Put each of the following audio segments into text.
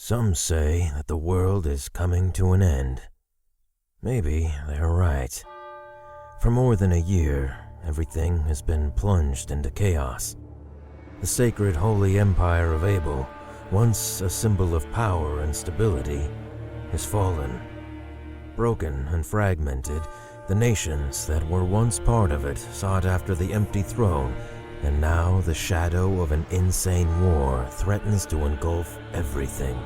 Some say that the world is coming to an end. Maybe they're right. For more than a year, everything has been plunged into chaos. The sacred holy empire of Abel, once a symbol of power and stability, has fallen. Broken and fragmented, the nations that were once part of it sought after the empty throne, and now the shadow of an insane war threatens to engulf everything.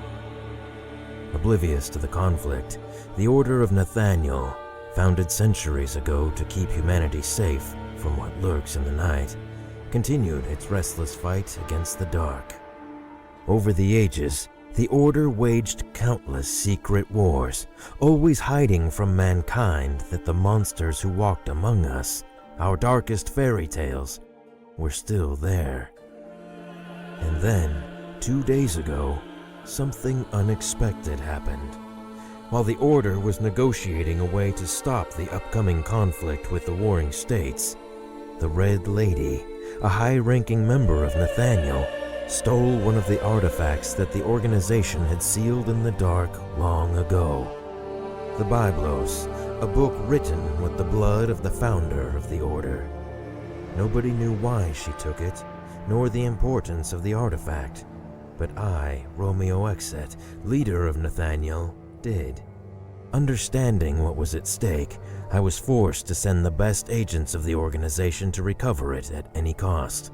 Oblivious to the conflict, the Order of Nathaniel, founded centuries ago to keep humanity safe from what lurks in the night, continued its restless fight against the dark. Over the ages, the Order waged countless secret wars, always hiding from mankind that the monsters who walked among us, our darkest fairy tales, were still there. And then, 2 days ago, something unexpected happened. While the Order was negotiating a way to stop the upcoming conflict with the warring states, the Red Lady, a high-ranking member of Nathaniel, stole one of the artifacts that the organization had sealed in the dark long ago. The Biblos, a book written with the blood of the founder of the Order. Nobody knew why she took it, nor the importance of the artifact, but I, Romeo Exet, leader of Nathaniel, did. Understanding what was at stake, I was forced to send the best agents of the organization to recover it at any cost.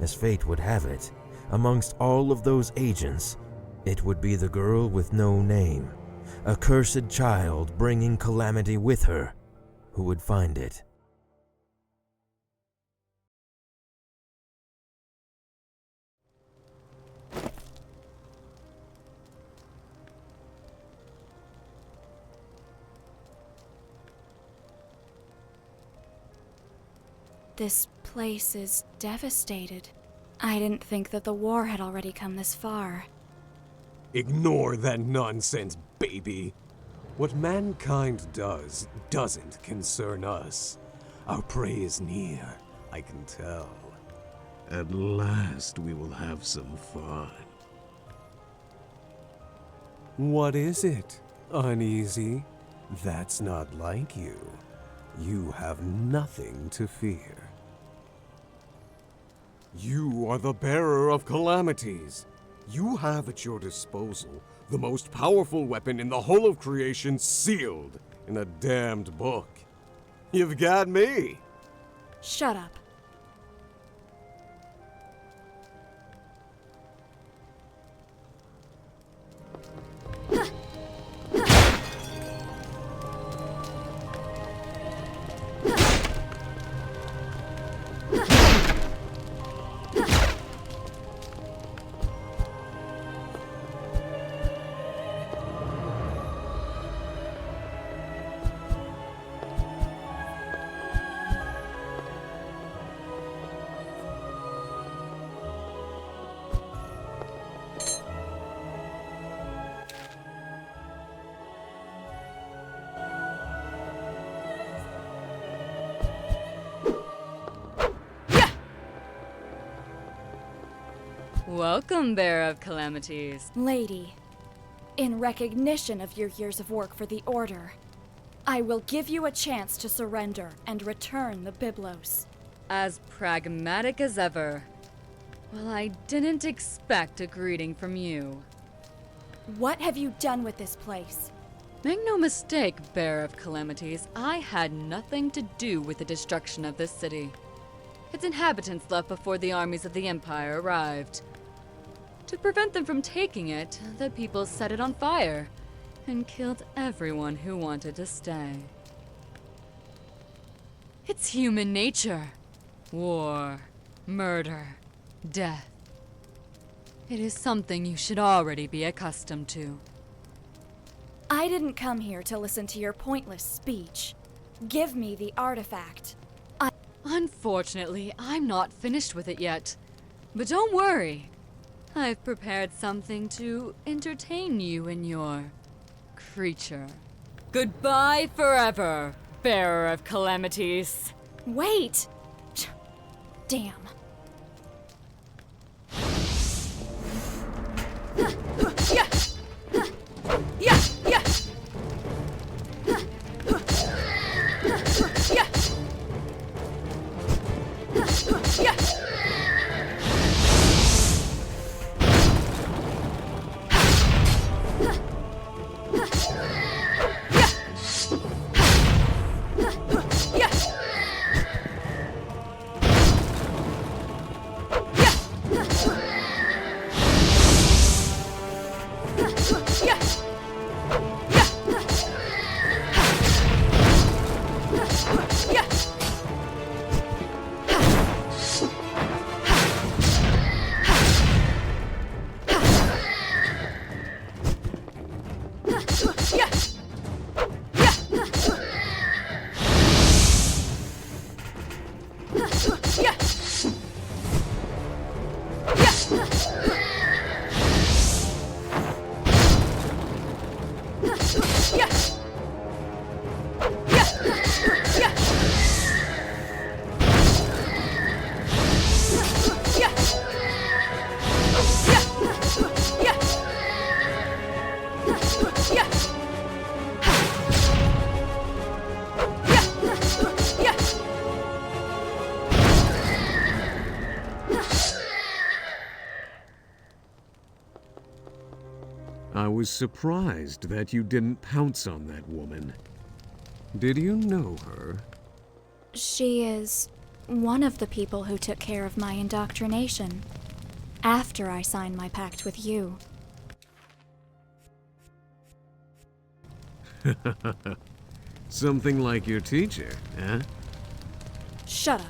As fate would have it, amongst all of those agents, it would be the girl with no name, a cursed child bringing calamity with her, who would find it. This place is devastated. I didn't think that the war had already come this far. Ignore that nonsense, baby. What mankind does doesn't concern us. Our prey is near, I can tell. At last we will have some fun. What is it, Uneasy? That's not like you. You have nothing to fear. You are the bearer of calamities. You have at your disposal the most powerful weapon in the whole of creation sealed in a damned book. You've got me. Shut up. Welcome, Bearer of Calamities. Lady, in recognition of your years of work for the Order, I will give you a chance to surrender and return the Biblos. As pragmatic as ever. Well, I didn't expect a greeting from you. What have you done with this place? Make no mistake, Bearer of Calamities, I had nothing to do with the destruction of this city. Its inhabitants left before the armies of the Empire arrived. To prevent them from taking it, the people set it on fire and killed everyone who wanted to stay. It's human nature. War, murder, death. It is something you should already be accustomed to. I didn't come here to listen to your pointless speech. Give me the artifact. Unfortunately, I'm not finished with it yet. But don't worry. I've prepared something to entertain you and your creature. Goodbye forever, Bearer of Calamities. Wait! Damn. I was surprised that you didn't pounce on that woman. Did you know her? She is one of the people who took care of my indoctrination after I signed my pact with you. Something like your teacher, huh? Shut up.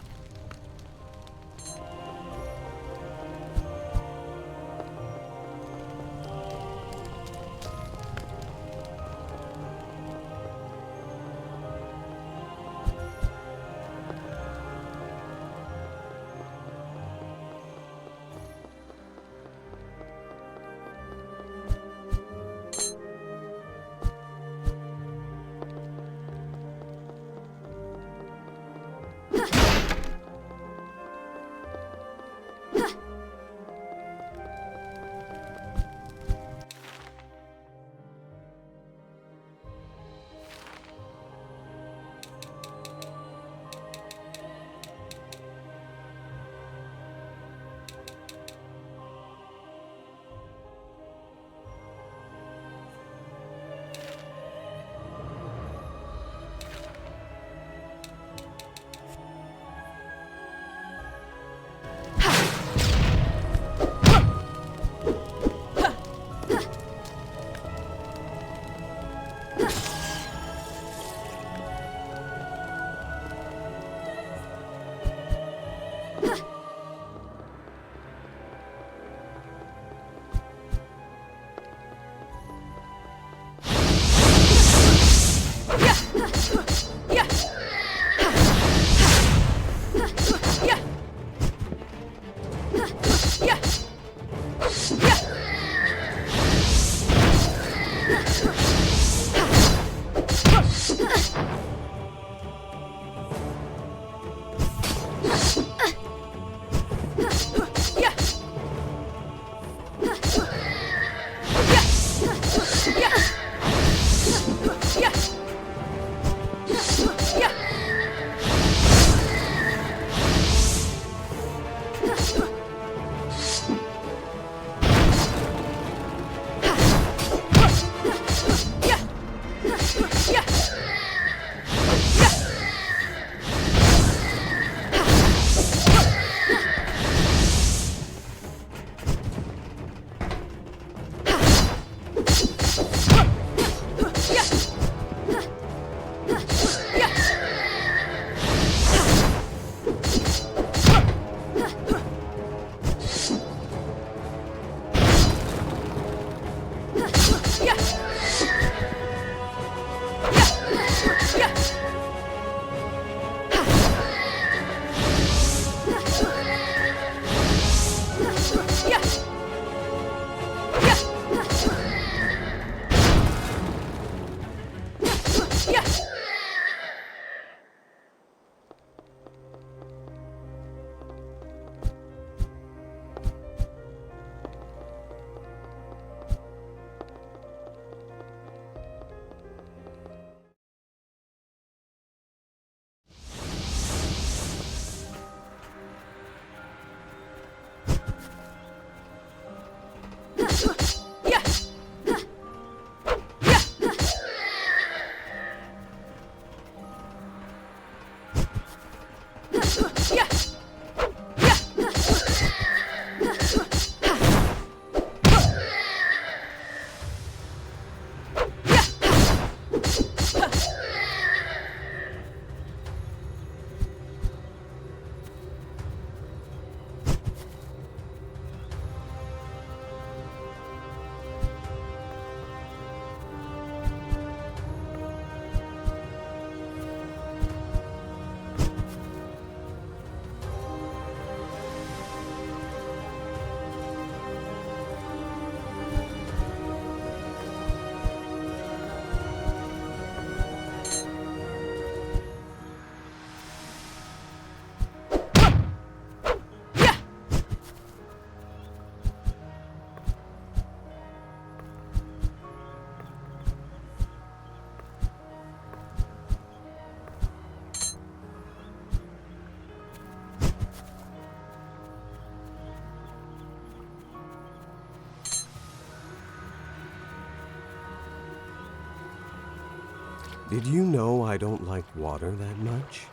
Did you know I don't like water that much?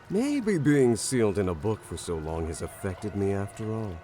Maybe being sealed in a book for so long has affected me after all.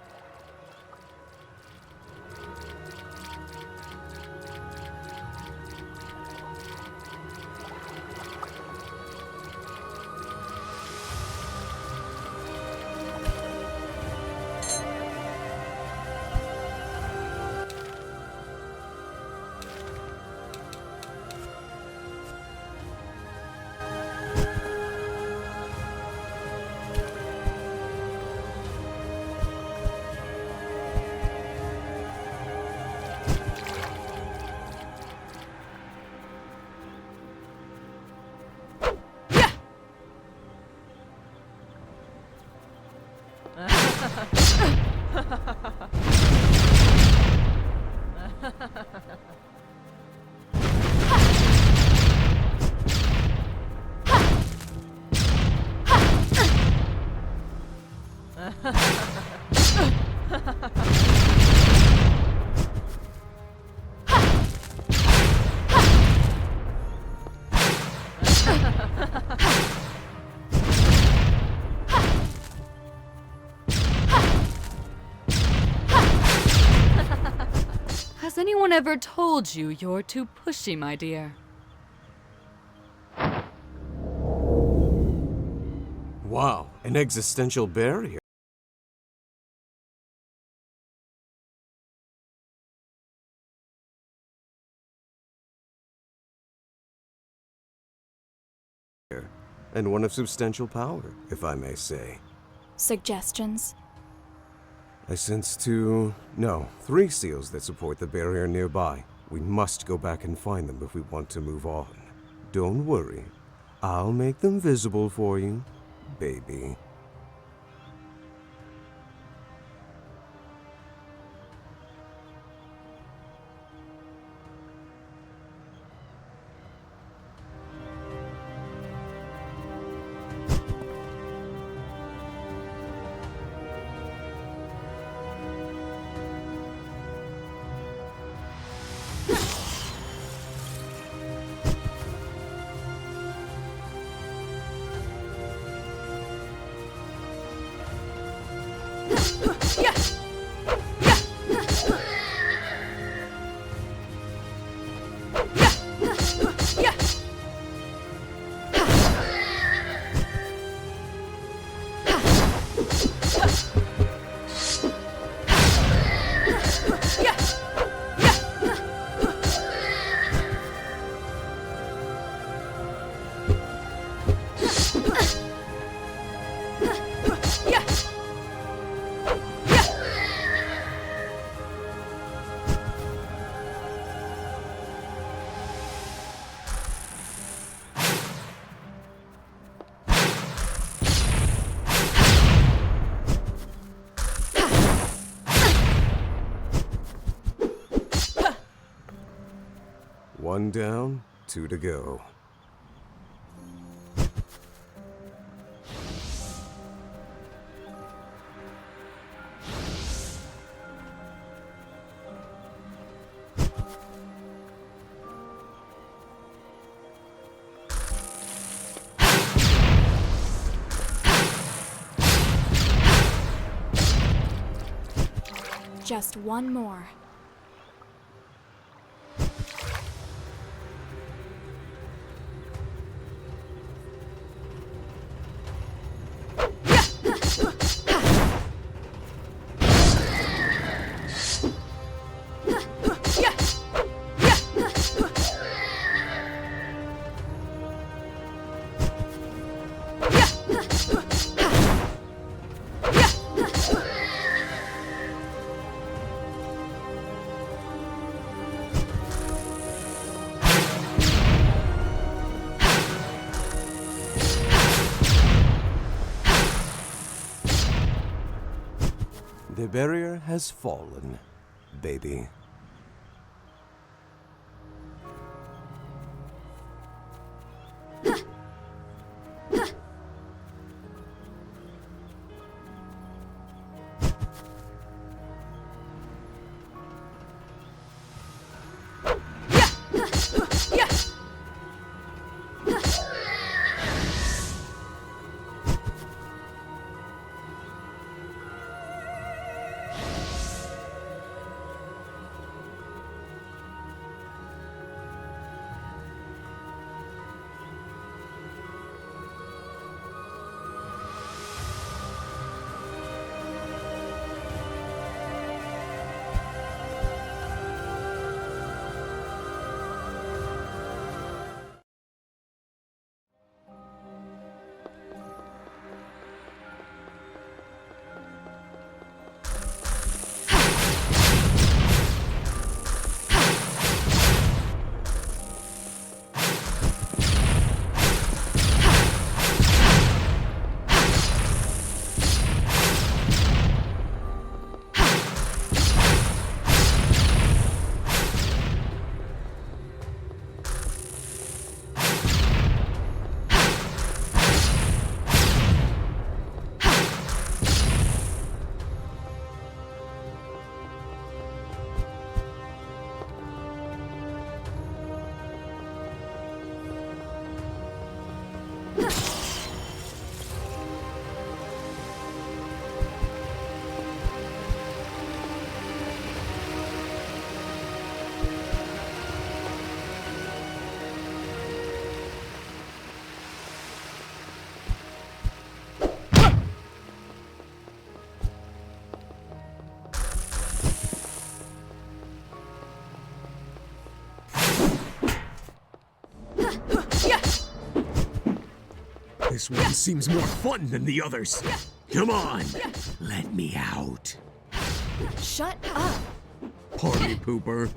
Has anyone ever told you you're too pushy, my dear? Wow, an existential barrier. And one of substantial power, if I may say. Suggestions? I sense three seals that support the barrier nearby. We must go back and find them if we want to move on. Don't worry. I'll make them visible for you, baby. One down, two to go. Just one more. The barrier has fallen, baby. This one seems more fun than the others. Come on, let me out. Shut up! Party pooper.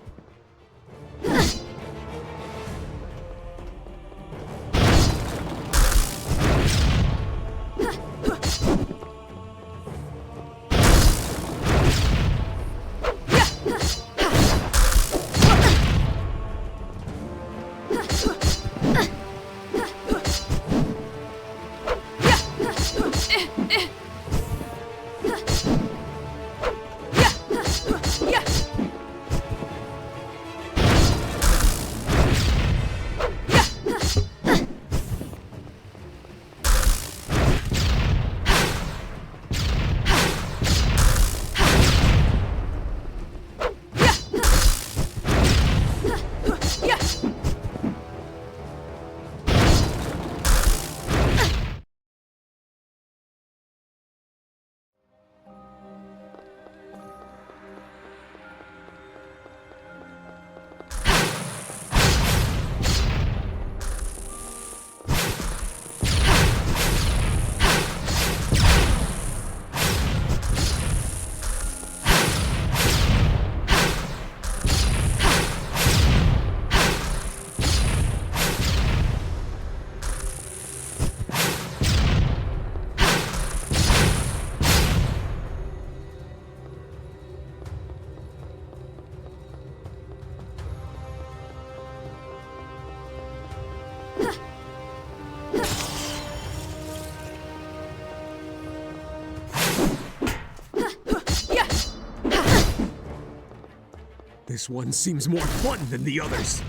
This one seems more fun than the others.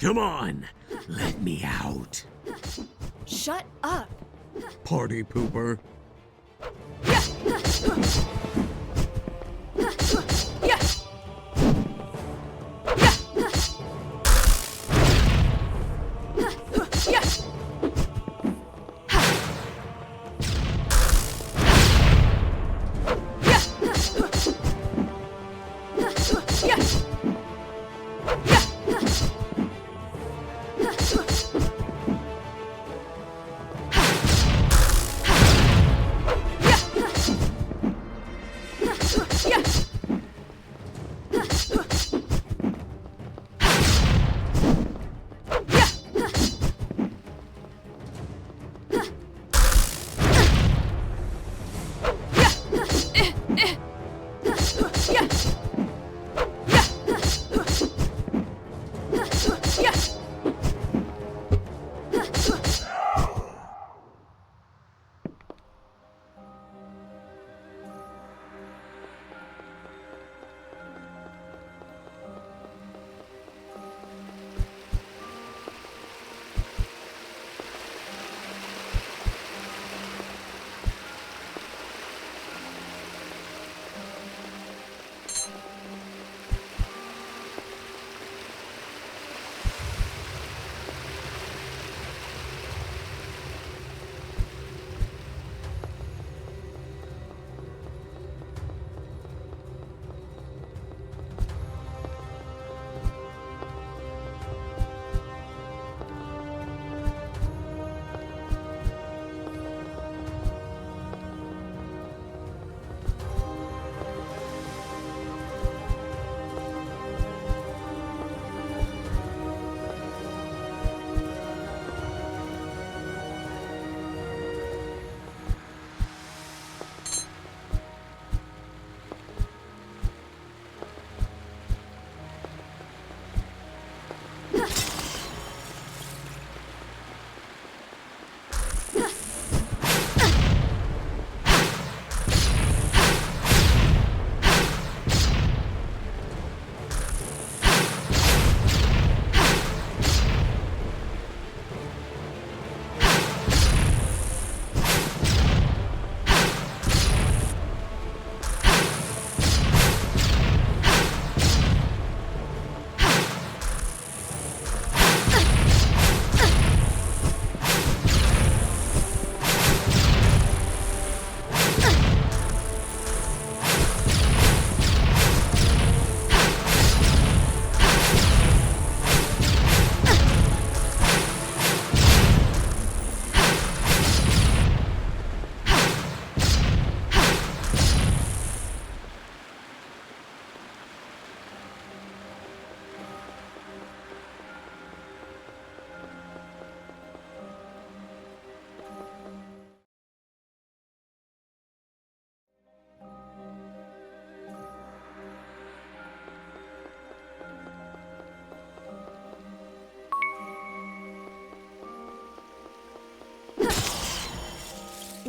Come on, let me out. Shut up! Party pooper.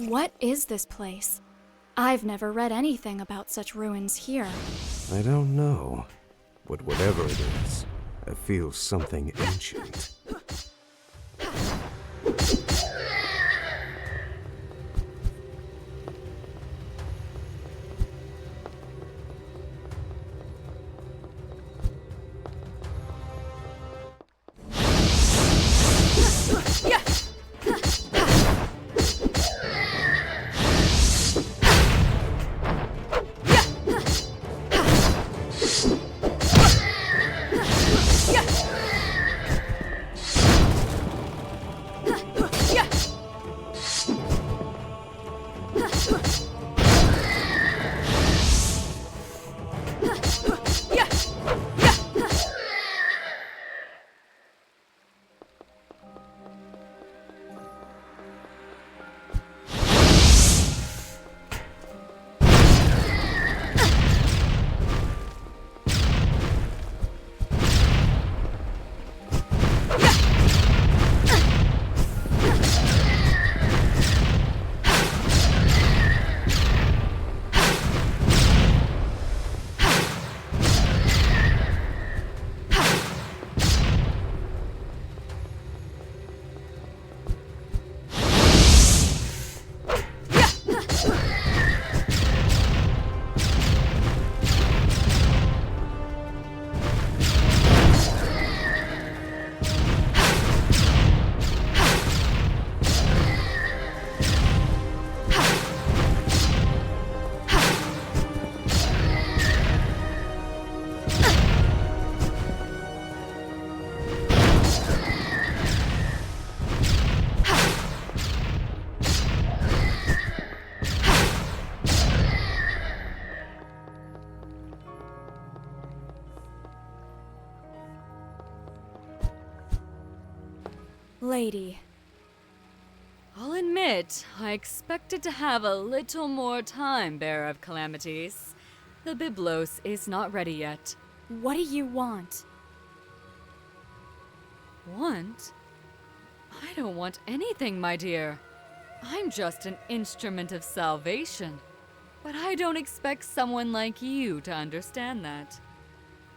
What is this place? I've never read anything about such ruins here. I don't know. But whatever it is, I feel something ancient. Lady. I'll admit, I expected to have a little more time, Bearer of Calamities. The Byblos is not ready yet. What do you want? Want? I don't want anything, my dear. I'm just an instrument of salvation. But I don't expect someone like you to understand that.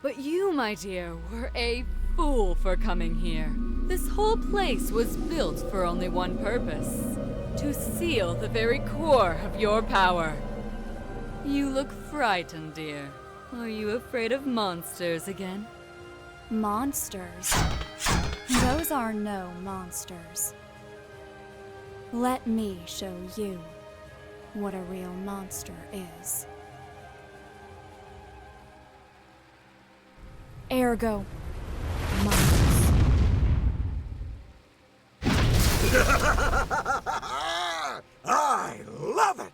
But you, my dear, were a fool for coming here. This whole place was built for only one purpose: to seal the very core of your power. You look frightened, dear. Are you afraid of monsters again? Monsters? Those are no monsters. Let me show you what a real monster is. Ergo, Mons. I love it!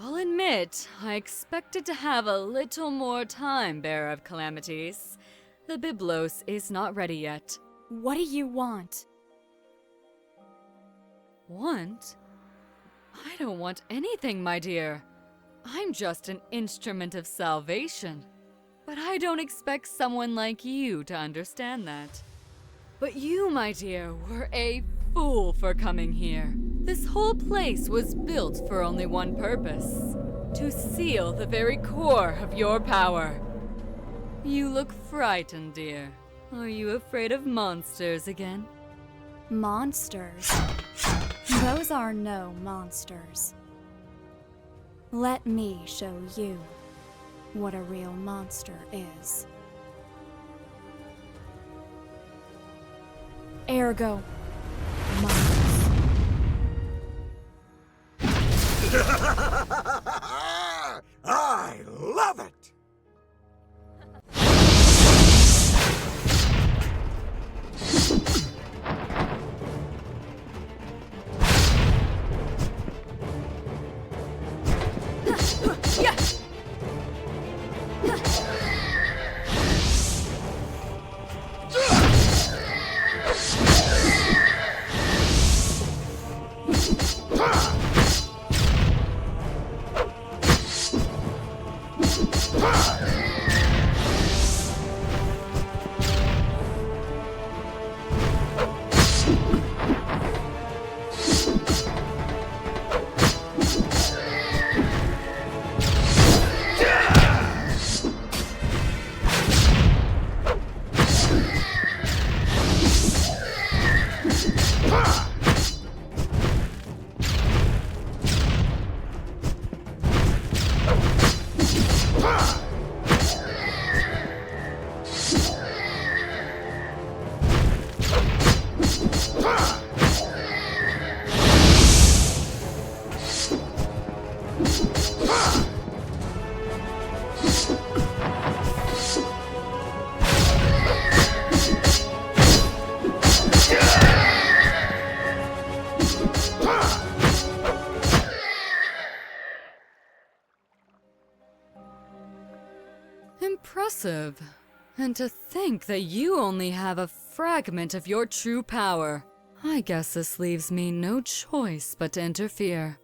I'll admit, I expected to have a little more time, Bearer of Calamities. The Byblos is not ready yet. What do you want? Want? I don't want anything, my dear. I'm just an instrument of salvation. But I don't expect someone like you to understand that. But you, my dear, were a fool for coming here. This whole place was built for only one purpose: to seal the very core of your power. You look frightened, dear. Are you afraid of monsters again? Monsters? Those are no monsters. Let me show you what a real monster is. Ergo, Mons. I love it! Impressive. And to think that you only have a fragment of your true power. I guess this leaves me no choice but to interfere.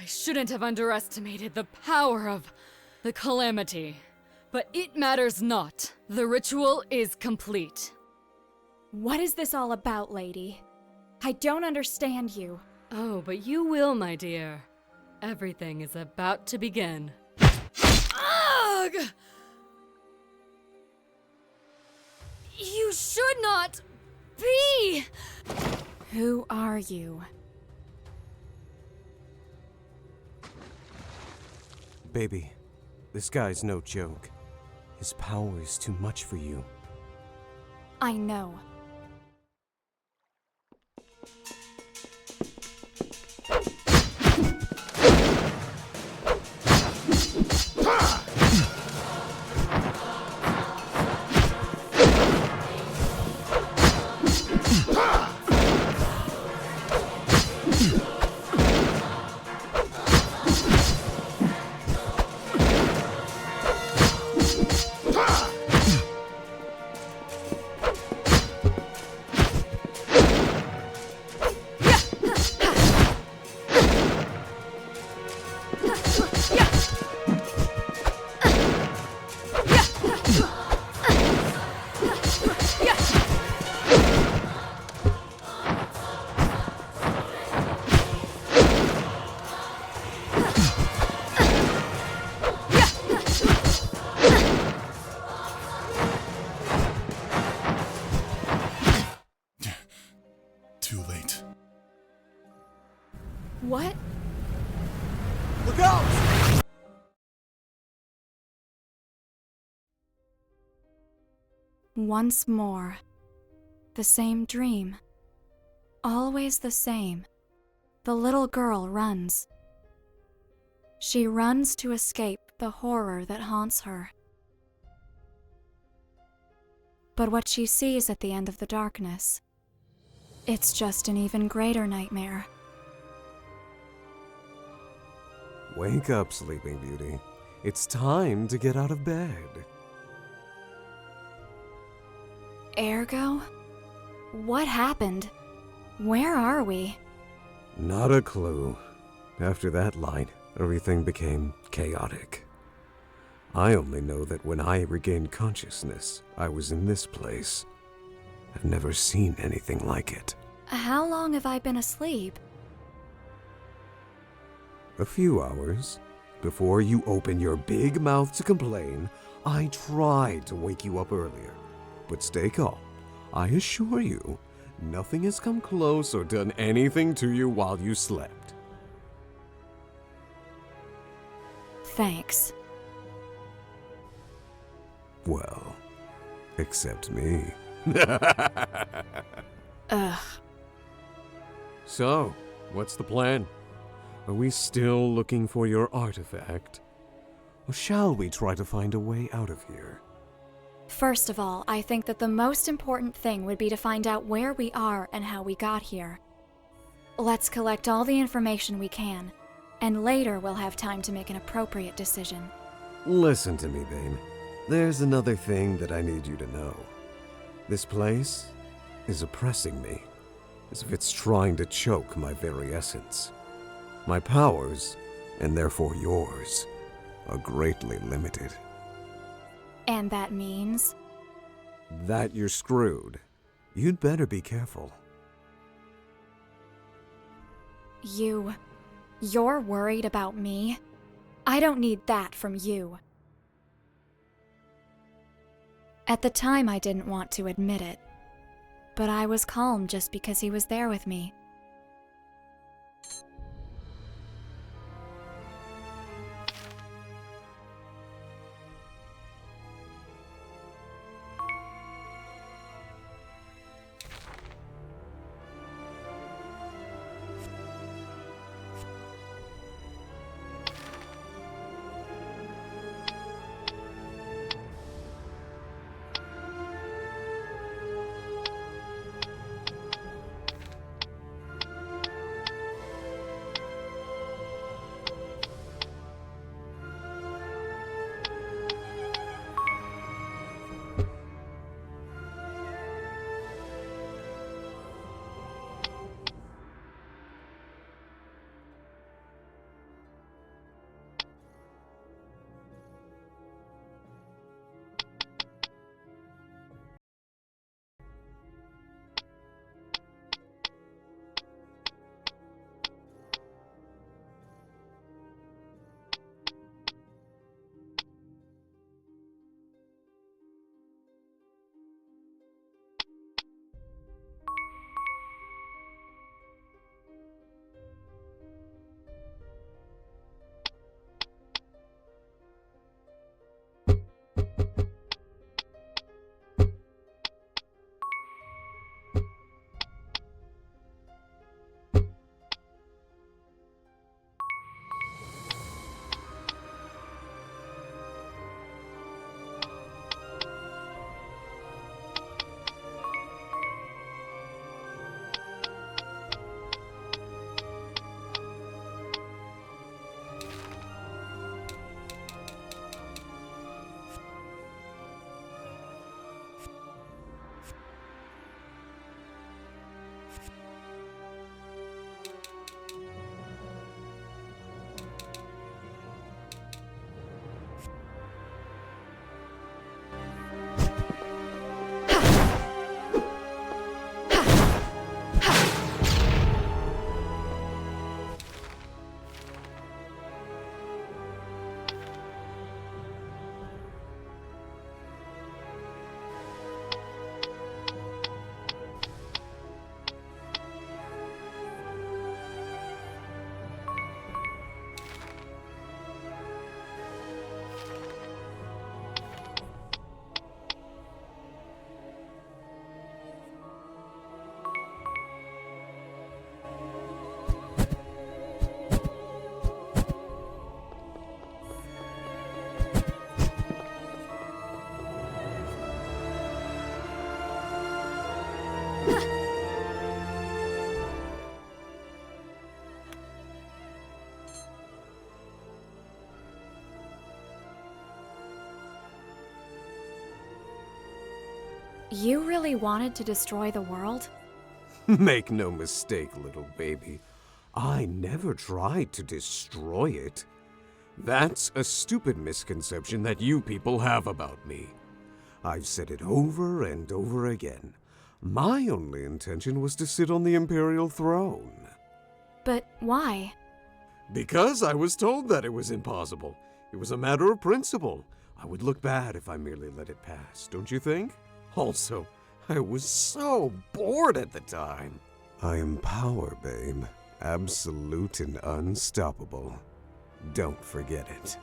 I shouldn't have underestimated the power of the calamity. But it matters not. The ritual is complete. What is this all about, lady? I don't understand you. Oh, but you will, my dear. Everything is about to begin. Ugh! You should not be! Who are you? Baby, this guy's no joke. His power is too much for you. I know. Too late. What? Look out! Once more. The same dream. Always the same. The little girl runs. She runs to escape the horror that haunts her. But what she sees at the end of the darkness, it's just an even greater nightmare. Wake up, Sleeping Beauty. It's time to get out of bed. Ergo? What happened? Where are we? Not a clue. After that light, everything became chaotic. I only know that when I regained consciousness, I was in this place. I've never seen anything like it. How long have I been asleep? A few hours. Before you open your big mouth to complain, I tried to wake you up earlier. But stay calm. I assure you, nothing has come close or done anything to you while you slept. Thanks. Well, except me. Ugh. So, what's the plan? Are we still looking for your artifact? Or shall we try to find a way out of here? First of all, I think that the most important thing would be to find out where we are and how we got here. Let's collect all the information we can, and later we'll have time to make an appropriate decision. Listen to me, babe. There's another thing that I need you to know. This place is oppressing me, as if it's trying to choke my very essence. My powers, and therefore yours, are greatly limited. And that means? That you're screwed. You'd better be careful. You're worried about me? I don't need that from you. At the time, I didn't want to admit it, but I was calm just because he was there with me. You really wanted to destroy the world? Make no mistake, little baby. I never tried to destroy it. That's a stupid misconception that you people have about me. I've said it over and over again. My only intention was to sit on the Imperial throne. But why? Because I was told that it was impossible. It was a matter of principle. I would look bad if I merely let it pass, don't you think? Also, I was so bored at the time. I am power, babe. Absolute and unstoppable. Don't forget it.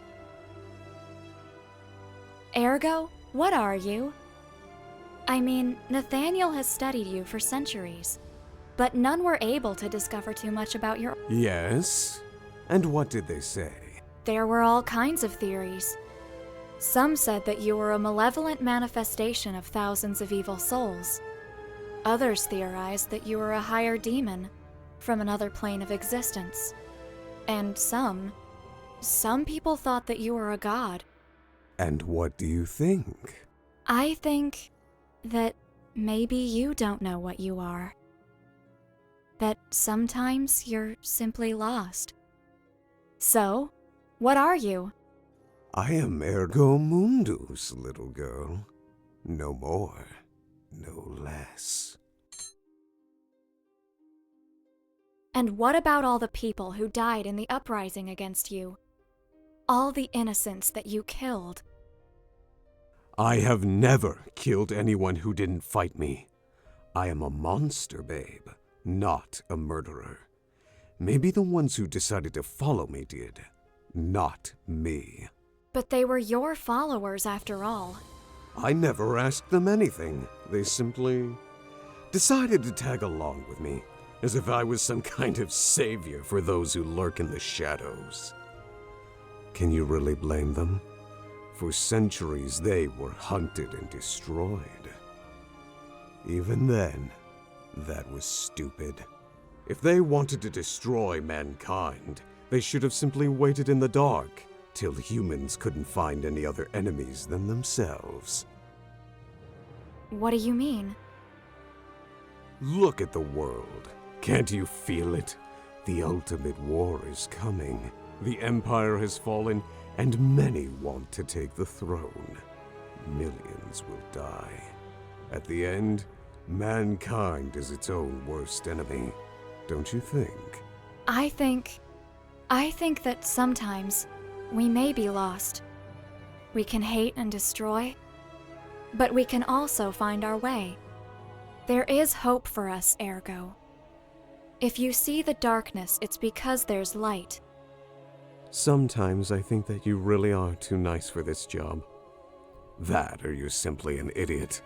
Ergo, what are you? I mean, Nathaniel has studied you for centuries, but none were able to discover too much about your... Yes? And what did they say? There were all kinds of theories. Some said that you were a malevolent manifestation of thousands of evil souls. Others theorized that you were a higher demon from another plane of existence. And some people thought that you were a god. And what do you think? I think that maybe you don't know what you are. That sometimes you're simply lost. So, what are you? I am Ergo Mundus, little girl. No more, no less. And what about all the people who died in the uprising against you? All the innocents that you killed? I have never killed anyone who didn't fight me. I am a monster, babe, not a murderer. Maybe the ones who decided to follow me did, not me. But they were your followers after all. I never asked them anything. They simply decided to tag along with me, as if I was some kind of savior for those who lurk in the shadows. Can you really blame them? For centuries they were hunted and destroyed. Even then, that was stupid. If they wanted to destroy mankind, they should have simply waited in the dark till humans couldn't find any other enemies than themselves. What do you mean? Look at the world. Can't you feel it? The ultimate war is coming. The Empire has fallen, and many want to take the throne. Millions will die. At the end, mankind is its own worst enemy. Don't you think? I think that sometimes we may be lost. We can hate and destroy, but we can also find our way. There is hope for us, Ergo. If you see the darkness, it's because there's light. Sometimes I think that you really are too nice for this job. That, or you're simply an idiot.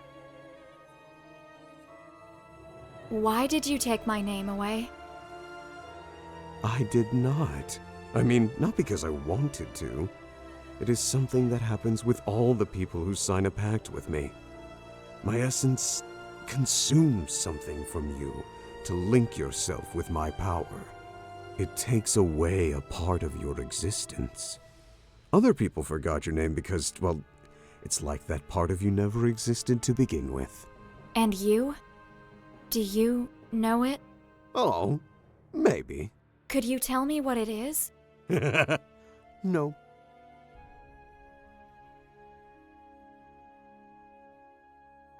Why did you take my name away? I did not. I mean, not because I wanted to. It is something that happens with all the people who sign a pact with me. My essence consumes something from you to link yourself with my power. It takes away a part of your existence. Other people forgot your name because, well, it's like that part of you never existed to begin with. And you? Do you know it? Oh, maybe. Could you tell me what it is? No.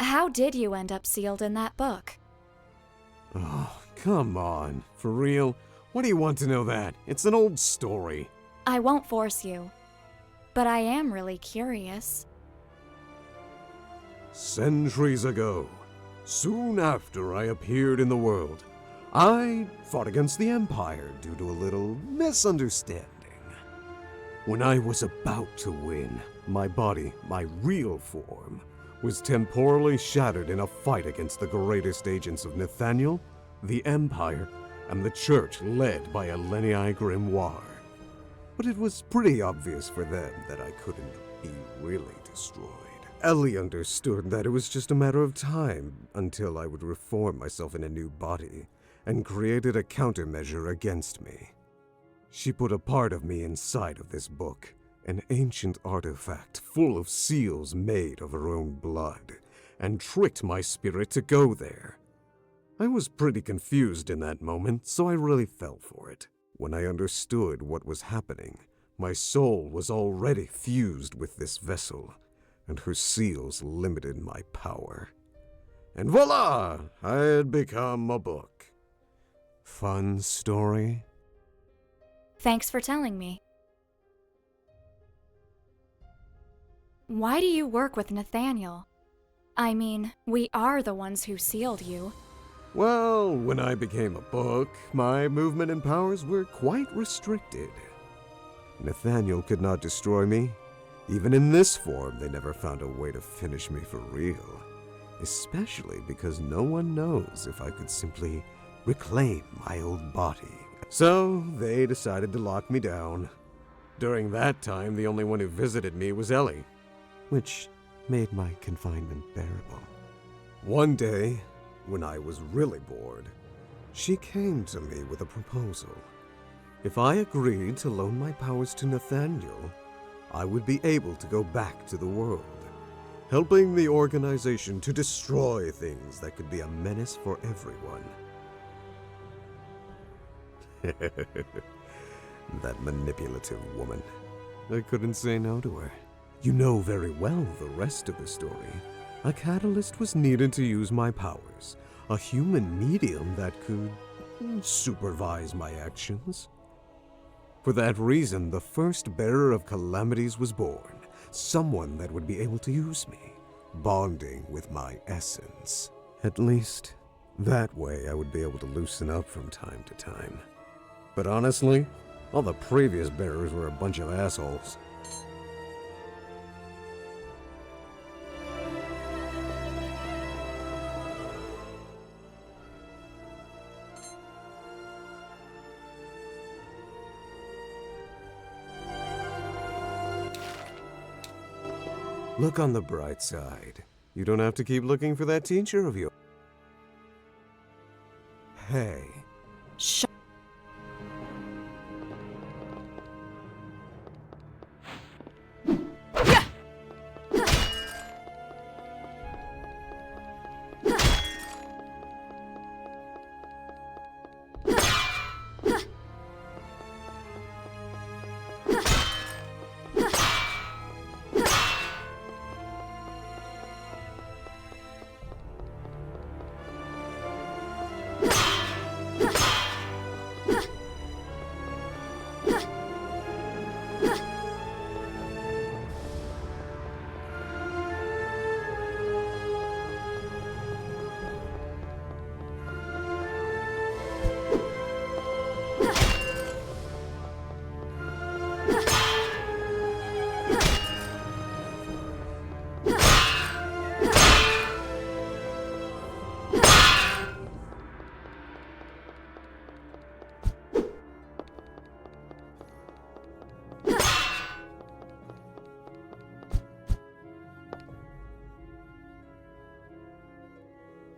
How did you end up sealed in that book? Oh, come on. For real? What do you want to know that? It's an old story. I won't force you, but I am really curious. Centuries ago, soon after I appeared in the world, I fought against the Empire due to a little misunderstanding. When I was about to win, my body, my real form, was temporally shattered in a fight against the greatest agents of Nathaniel, the Empire, and the Church led by a Lenii Grimoire. But it was pretty obvious for them that I couldn't be really destroyed. Ellie understood that it was just a matter of time until I would reform myself in a new body, and created a countermeasure against me. She put a part of me inside of this book, an ancient artifact full of seals made of her own blood, and tricked my spirit to go there. I was pretty confused in that moment, so I really fell for it. When I understood what was happening, my soul was already fused with this vessel, and her seals limited my power. And voila! I had become a book. Fun story? Thanks for telling me. Why do you work with Nathaniel? I mean, we are the ones who sealed you. Well, when I became a book, my movement and powers were quite restricted. Nathaniel could not destroy me. Even in this form, they never found a way to finish me for real. Especially because no one knows if I could simply reclaim my old body. So, they decided to lock me down. During that time, the only one who visited me was Ellie, which made my confinement bearable. One day, when I was really bored, she came to me with a proposal. If I agreed to loan my powers to Nathaniel, I would be able to go back to the world, helping the organization to destroy things that could be a menace for everyone. That manipulative woman. I couldn't say no to her. You know very well the rest of the story. A catalyst was needed to use my powers, a human medium that could supervise my actions. For that reason, the first bearer of calamities was born, someone that would be able to use me, bonding with my essence. At least, that way I would be able to loosen up from time to time. But honestly, all the previous bearers were a bunch of assholes. Look on the bright side. You don't have to keep looking for that teacher of yours. Hey. Shh.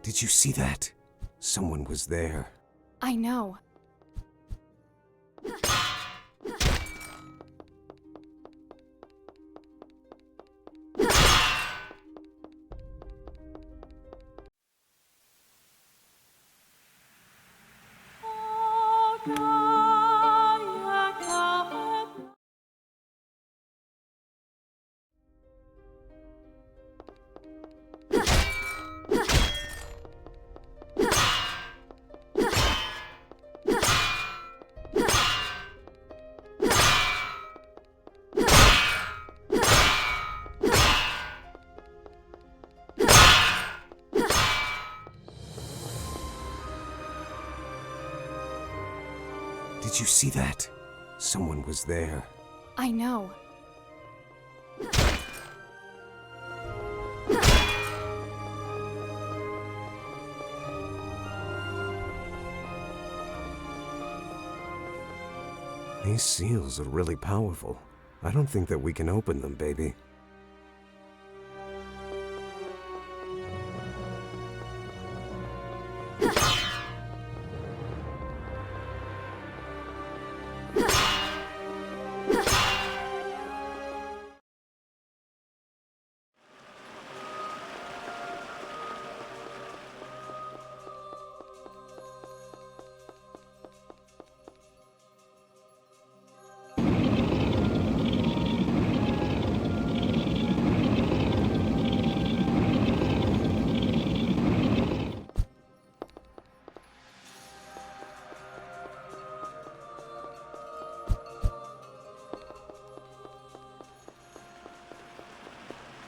Did you see that? Someone was there. I know. Did you see that? Someone was there. I know. These seals are really powerful. I don't think that we can open them, baby.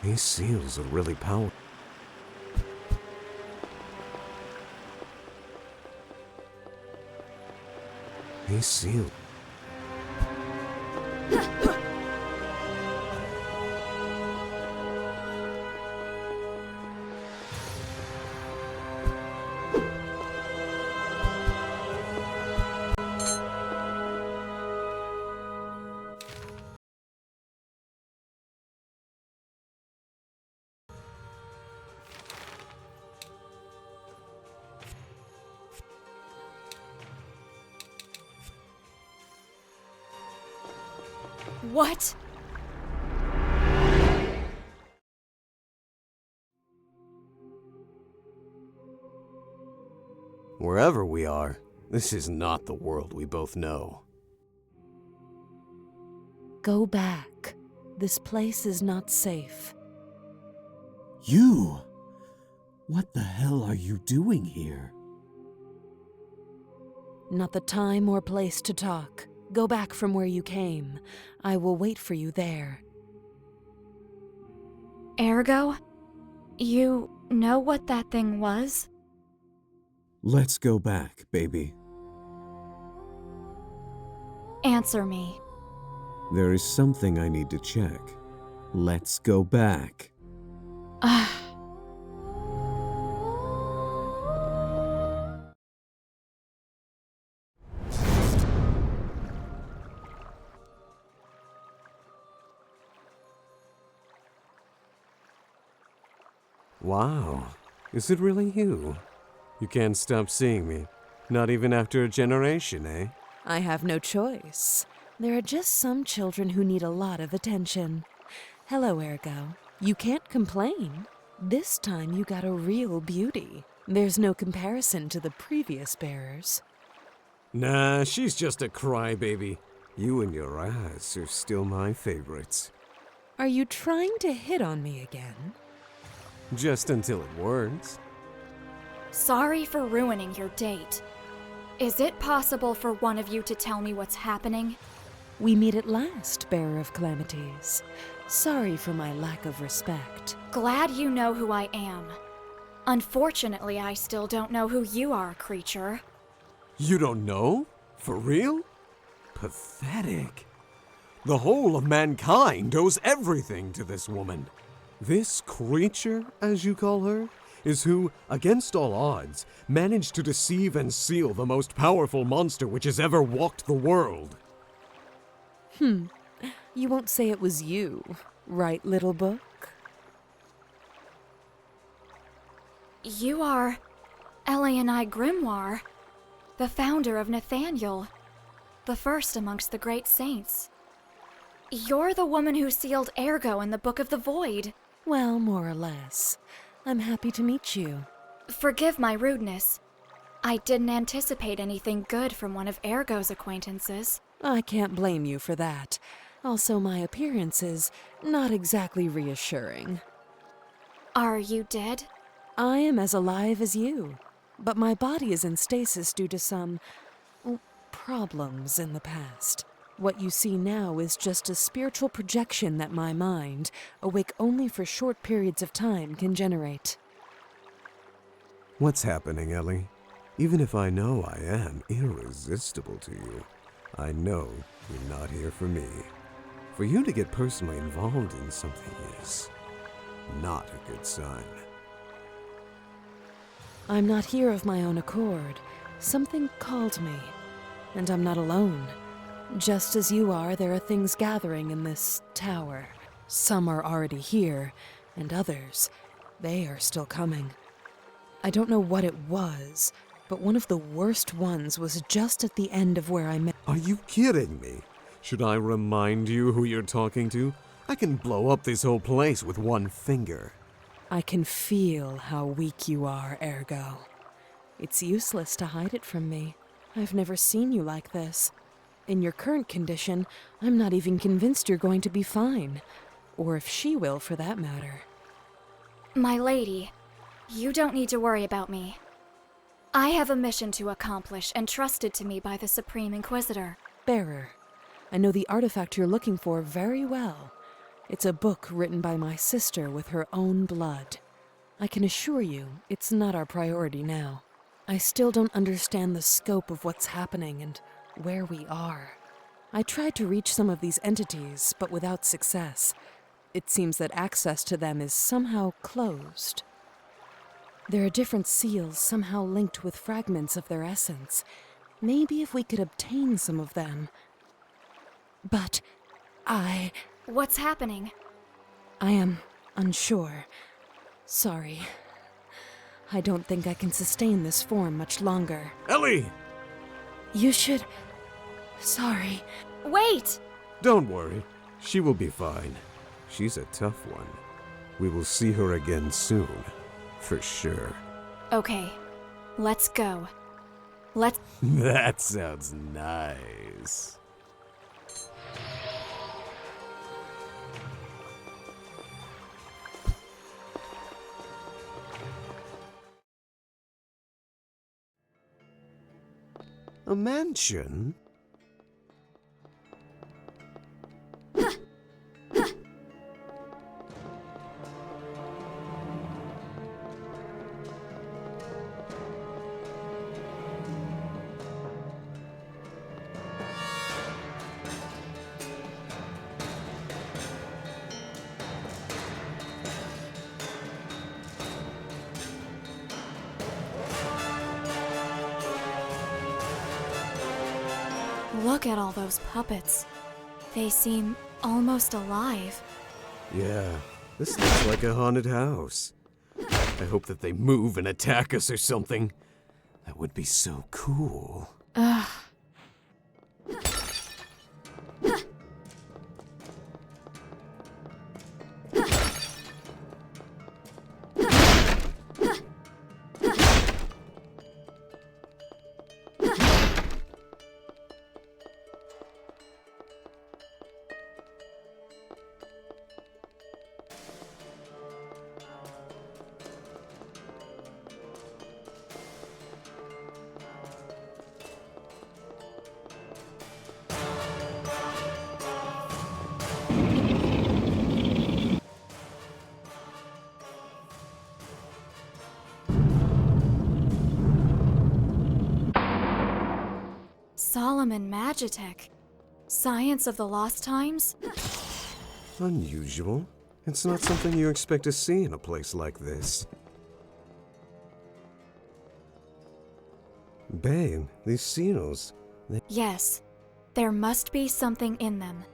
These seals are really powerful. These seals. What? Wherever we are, this is not the world we both know. Go back. This place is not safe. You? What the hell are you doing here? Not the time or place to talk. Go back from where you came. I will wait for you there. Ergo? You know what that thing was? Let's go back, baby. Answer me. There is something I need to check. Let's go back. Wow, is it really you? You can't stop seeing me. Not even after a generation, eh? I have no choice. There are just some children who need a lot of attention. Hello, Ergo. You can't complain. This time you got a real beauty. There's no comparison to the previous bearers. Nah, she's just a crybaby. You and your ass are still my favorites. Are you trying to hit on me again? Just until it works. Sorry for ruining your date. Is it possible for one of you to tell me what's happening? We meet at last, Bearer of Calamities. Sorry for my lack of respect. Glad you know who I am. Unfortunately, I still don't know who you are, creature. You don't know? For real? Pathetic. The whole of mankind owes everything to this woman. This creature, as you call her, is who, against all odds, managed to deceive and seal the most powerful monster which has ever walked the world. You won't say it was you, right, little book? You are Elianai Grimoire, the founder of Nathaniel, the first amongst the great saints. You're the woman who sealed Ergo in the Book of the Void. Well, more or less. I'm happy to meet you. Forgive my rudeness. I didn't anticipate anything good from one of Ergo's acquaintances. I can't blame you for that. Also, my appearance is not exactly reassuring. Are you dead? I am as alive as you, but my body is in stasis due to some problems in the past. What you see now is just a spiritual projection that my mind, awake only for short periods of time, can generate. What's happening, Ellie? Even if I know I am irresistible to you, I know you're not here for me. For you to get personally involved in something is not a good sign. I'm not here of my own accord. Something called me, and I'm not alone. Just as you are, there are things gathering in this tower. Some are already here, and others, they are still coming. I don't know what it was, but one of the worst ones was just at the end of where I met. Are you kidding me? Should I remind you who you're talking to? I can blow up this whole place with one finger. I can feel how weak you are, Ergo. It's useless to hide it from me. I've never seen you like this. In your current condition, I'm not even convinced you're going to be fine. Or if she will, for that matter. My lady, you don't need to worry about me. I have a mission to accomplish entrusted to me by the Supreme Inquisitor. Bearer, I know the artifact you're looking for very well. It's a book written by my sister with her own blood. I can assure you, it's not our priority now. I still don't understand the scope of what's happening and where we are. I tried to reach some of these entities, but without success. It seems that access to them is somehow closed. There are different seals somehow linked with fragments of their essence. Maybe if we could obtain some of them. But What's happening? I am unsure. Sorry. I don't think I can sustain this form much longer. Ellie! You should... Sorry. Wait! Don't worry. She will be fine. She's a tough one. We will see her again soon. For sure. Okay, let's go. That sounds nice. A mansion? Look at all those puppets. They seem almost alive. Yeah, this looks like a haunted house. I hope that they move and attack us or something. That would be so cool. Ugh. Solomon Magitech. Science of the Lost Times? Unusual. It's not something you expect to see in a place like this. Babe, these seals, Yes. There must be something in them.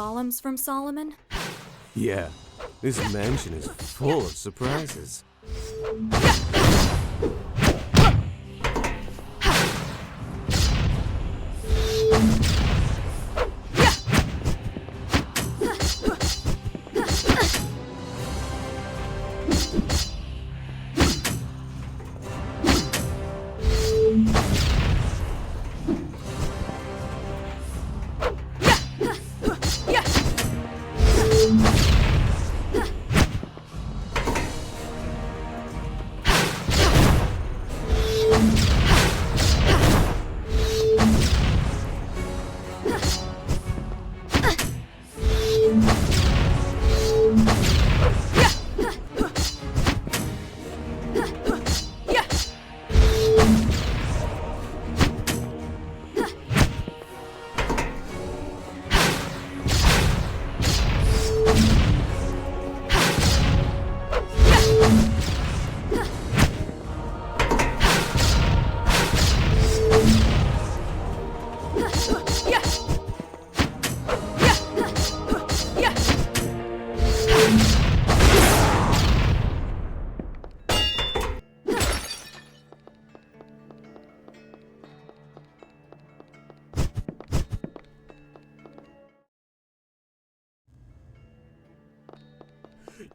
golems from Solomon? Yeah, this mansion is full of surprises.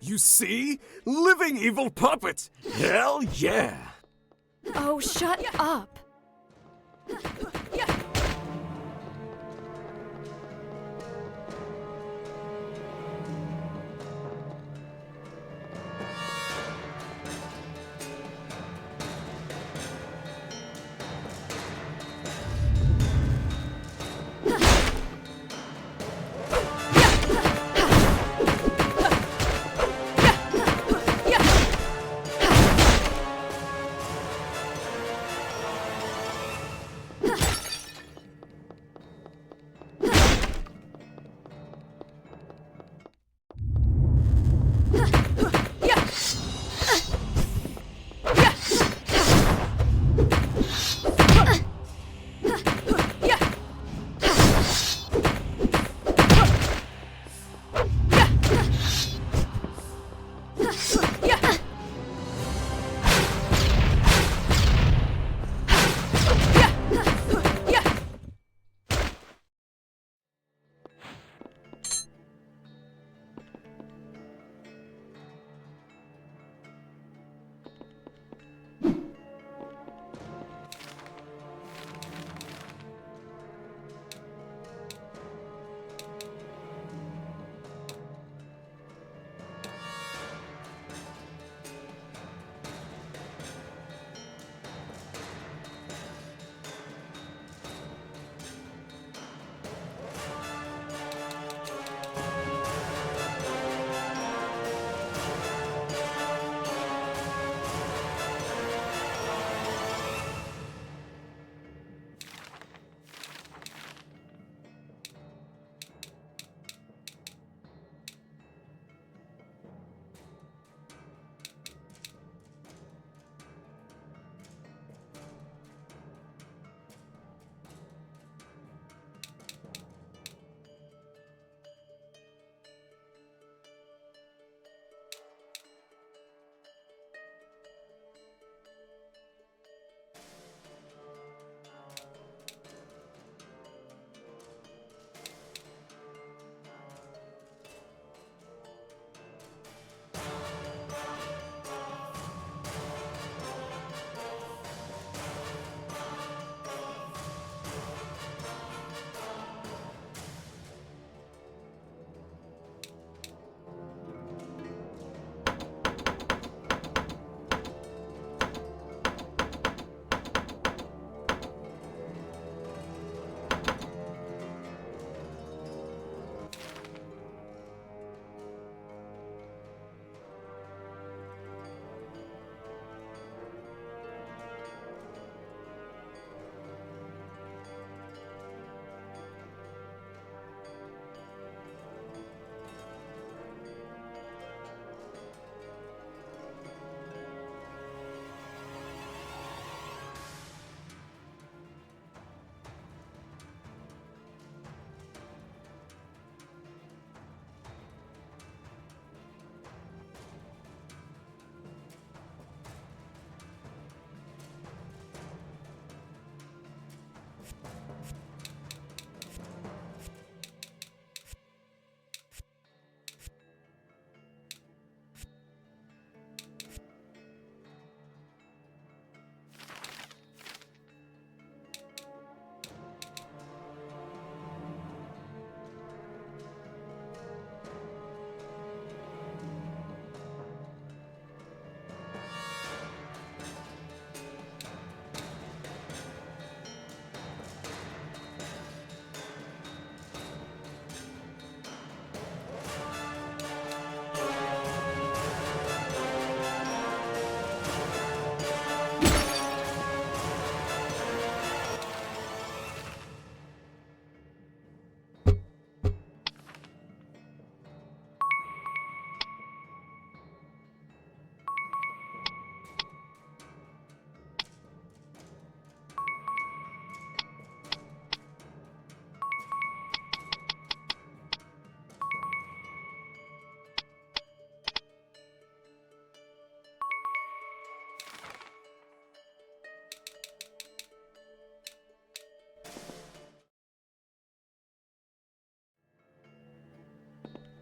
You see? Living evil puppets! Hell yeah! Oh, shut up!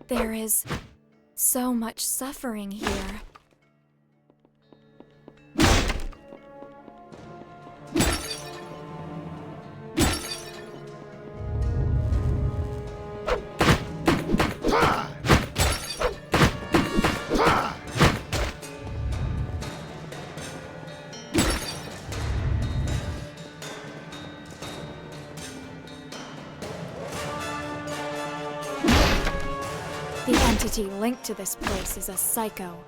There is so much suffering here. The entity linked to this place is a psycho.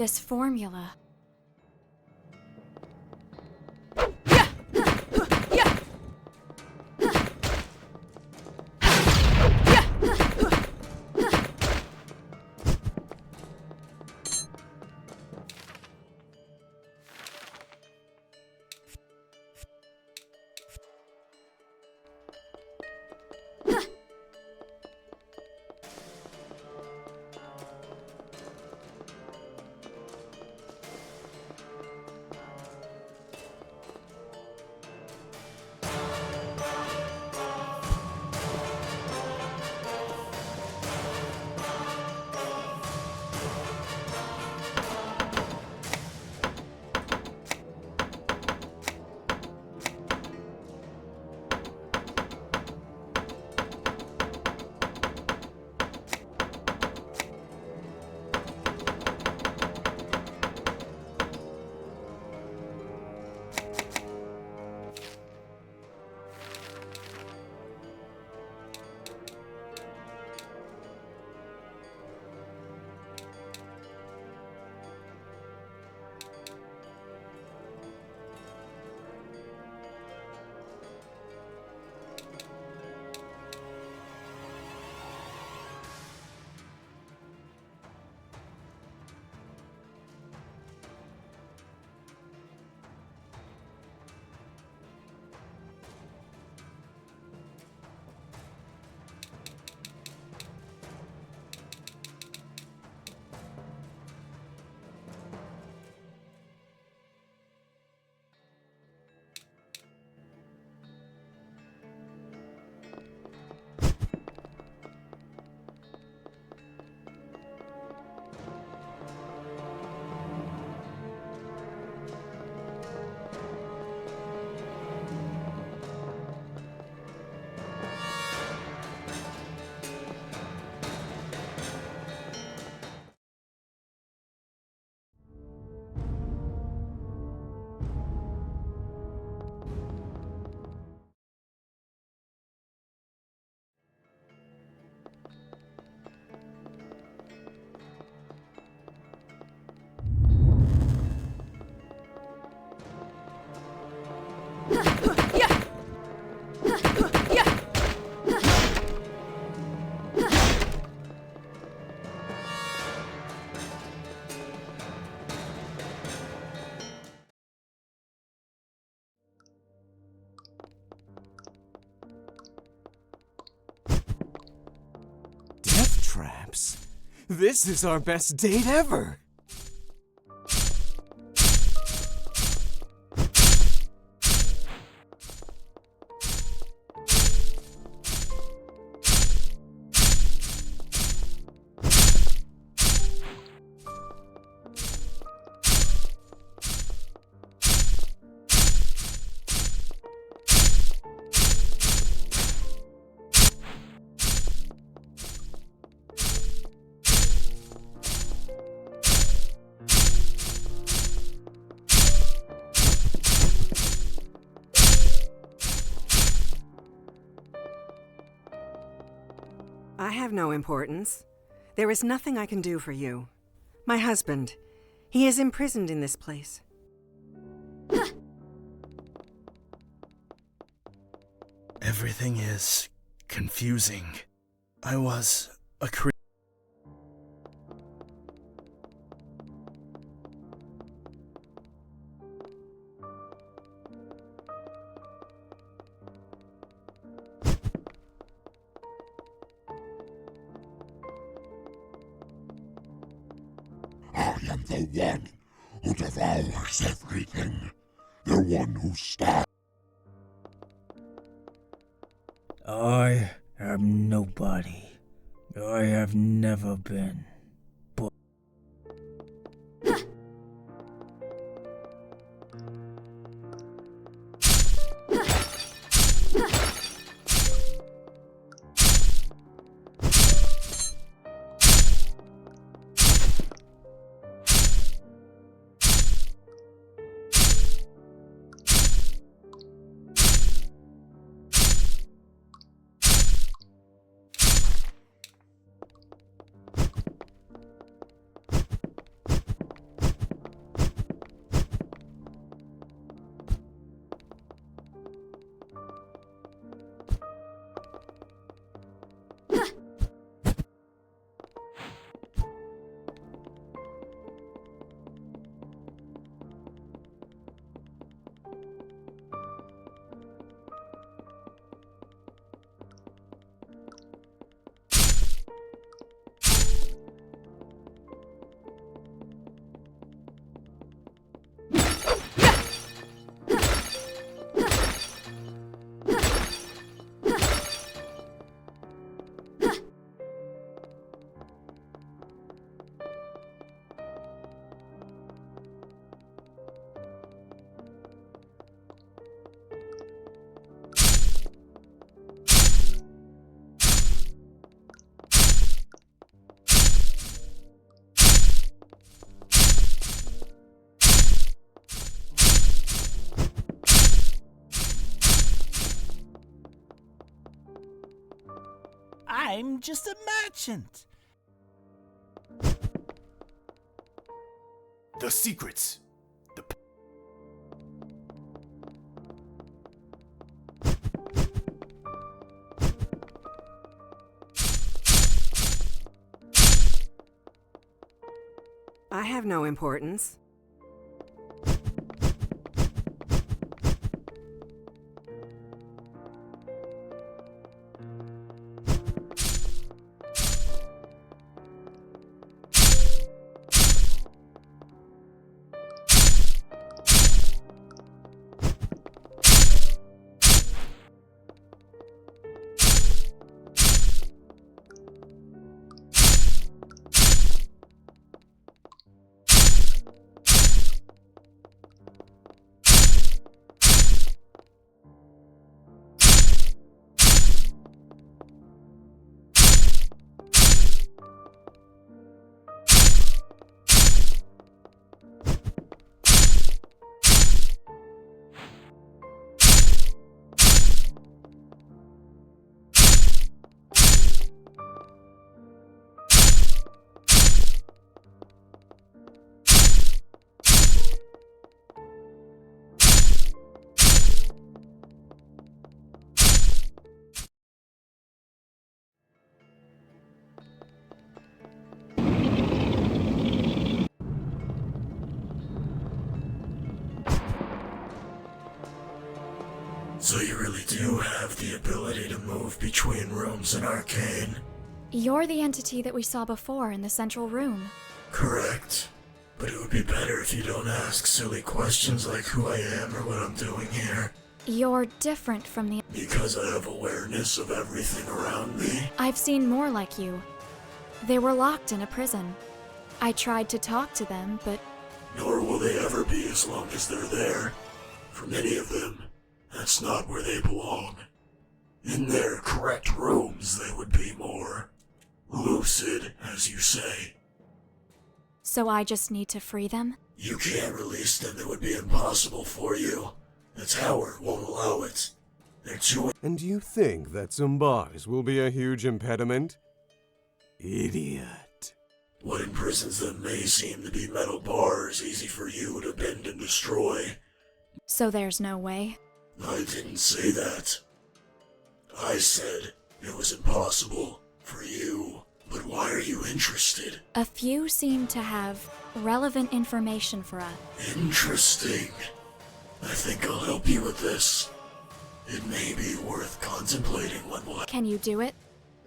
This formula. traps. This is our best date ever! I have no importance. There is nothing I can do for you. My husband, he is imprisoned in this place. Everything is confusing. I was a I am the one who devours everything. The one who starts. I am nobody. I have never been. I'm just a merchant. The secrets. I have no importance. So you really do have the ability to move between rooms in Arcane? You're the entity that we saw before in the central room. Correct. But it would be better if you don't ask silly questions like who I am or what I'm doing here. You're different from the... Because I have awareness of everything around me. I've seen more like you. They were locked in a prison. I tried to talk to them, but... Nor will they ever be as long as they're there. For many of them, that's not where they belong. In their correct rooms, they would be more lucid, as you say. So I just need to free them? You can't release them. It would be impossible for you. The tower won't allow it. They're too... And you think that some bars will be a huge impediment? Idiot. What imprisons them may seem to be metal bars easy for you to bend and destroy. So there's no way? I didn't say that. I said it was impossible for you. But why are you interested? A few seem to have relevant information for us. Interesting. I think I'll help you with this. It may be worth contemplating what will... Can you do it?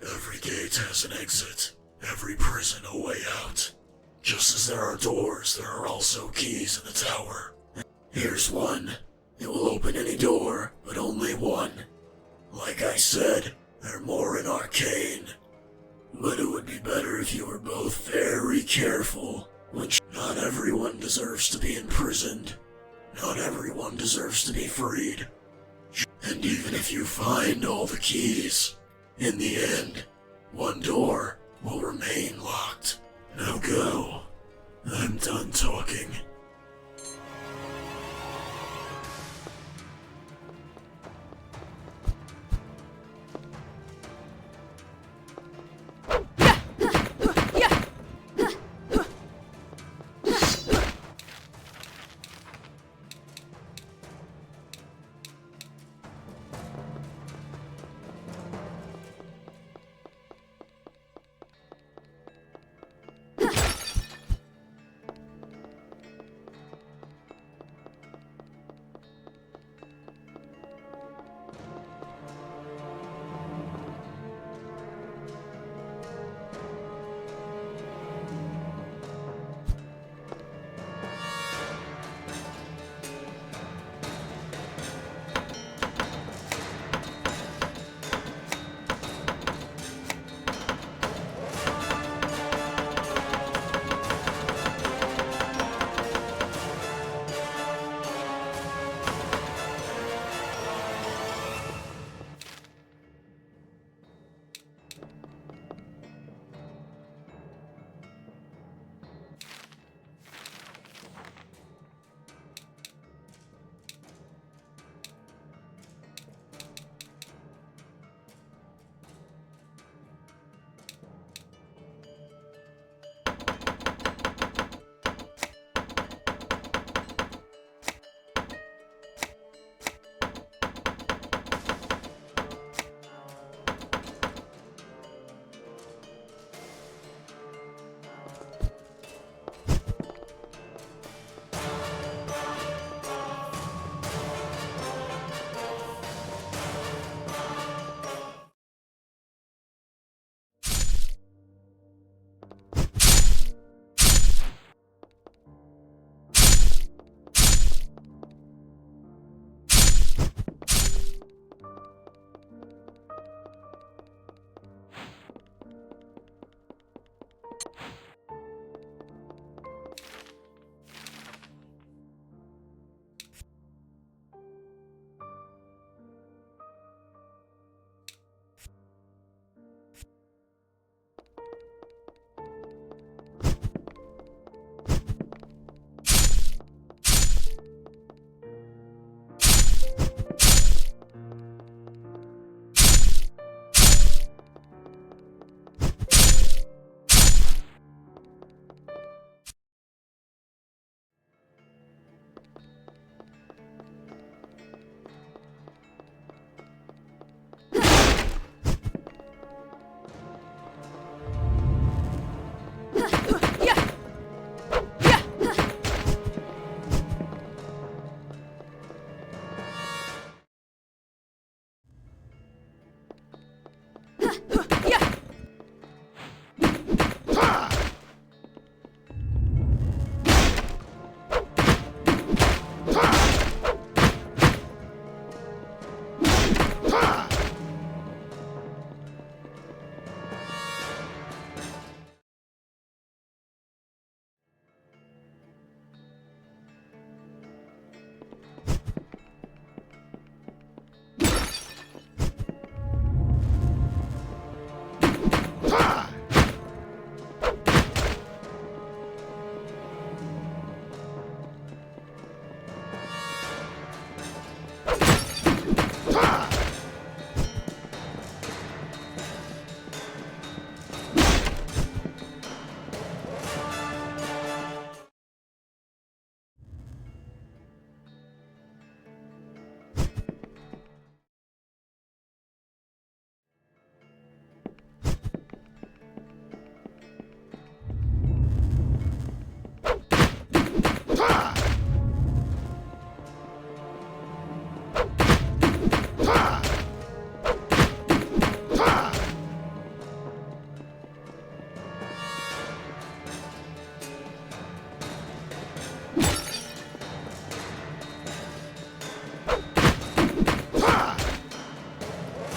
Every gate has an exit. Every prison a way out. Just as there are doors, there are also keys in the tower. Here's one. It will open any door, but only one. Like I said, they're more in arcane. But it would be better if you were both very careful. Not everyone deserves to be imprisoned. Not everyone deserves to be freed. And even if you find all the keys, in the end, one door will remain locked. Now go. I'm done talking.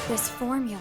This formula.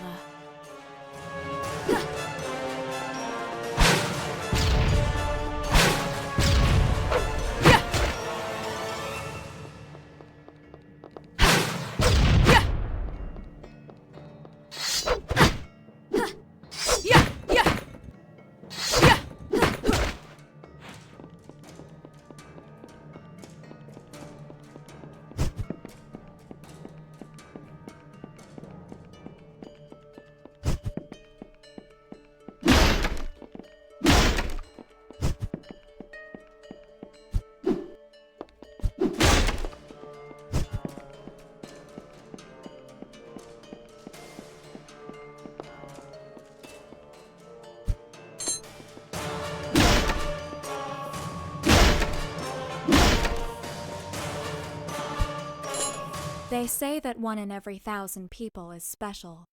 They say that 1 in every 1,000 people is special,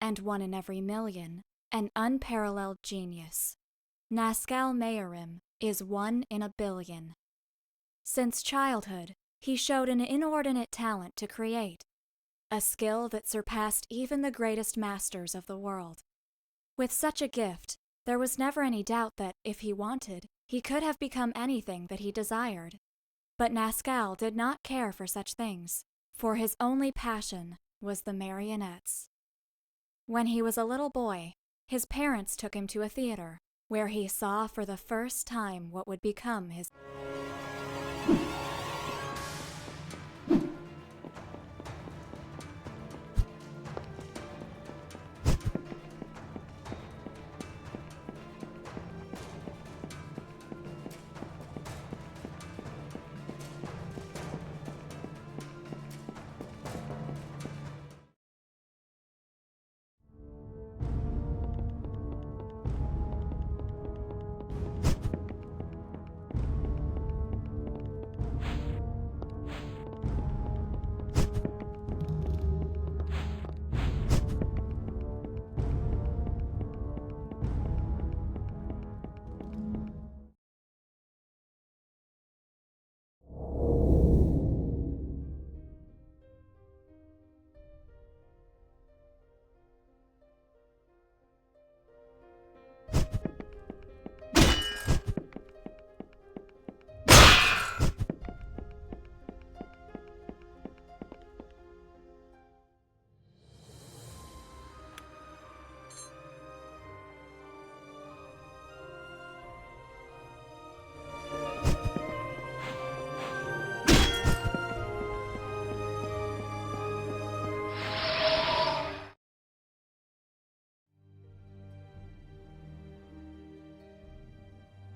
and 1 in every million, an unparalleled genius. Nascal Mayorim is 1 in a billion. Since childhood, he showed an inordinate talent to create, a skill that surpassed even the greatest masters of the world. With such a gift, there was never any doubt that, if he wanted, he could have become anything that he desired. But Nascal did not care for such things, for his only passion was the marionettes. When he was a little boy, his parents took him to a theater, where he saw for the first time what would become his...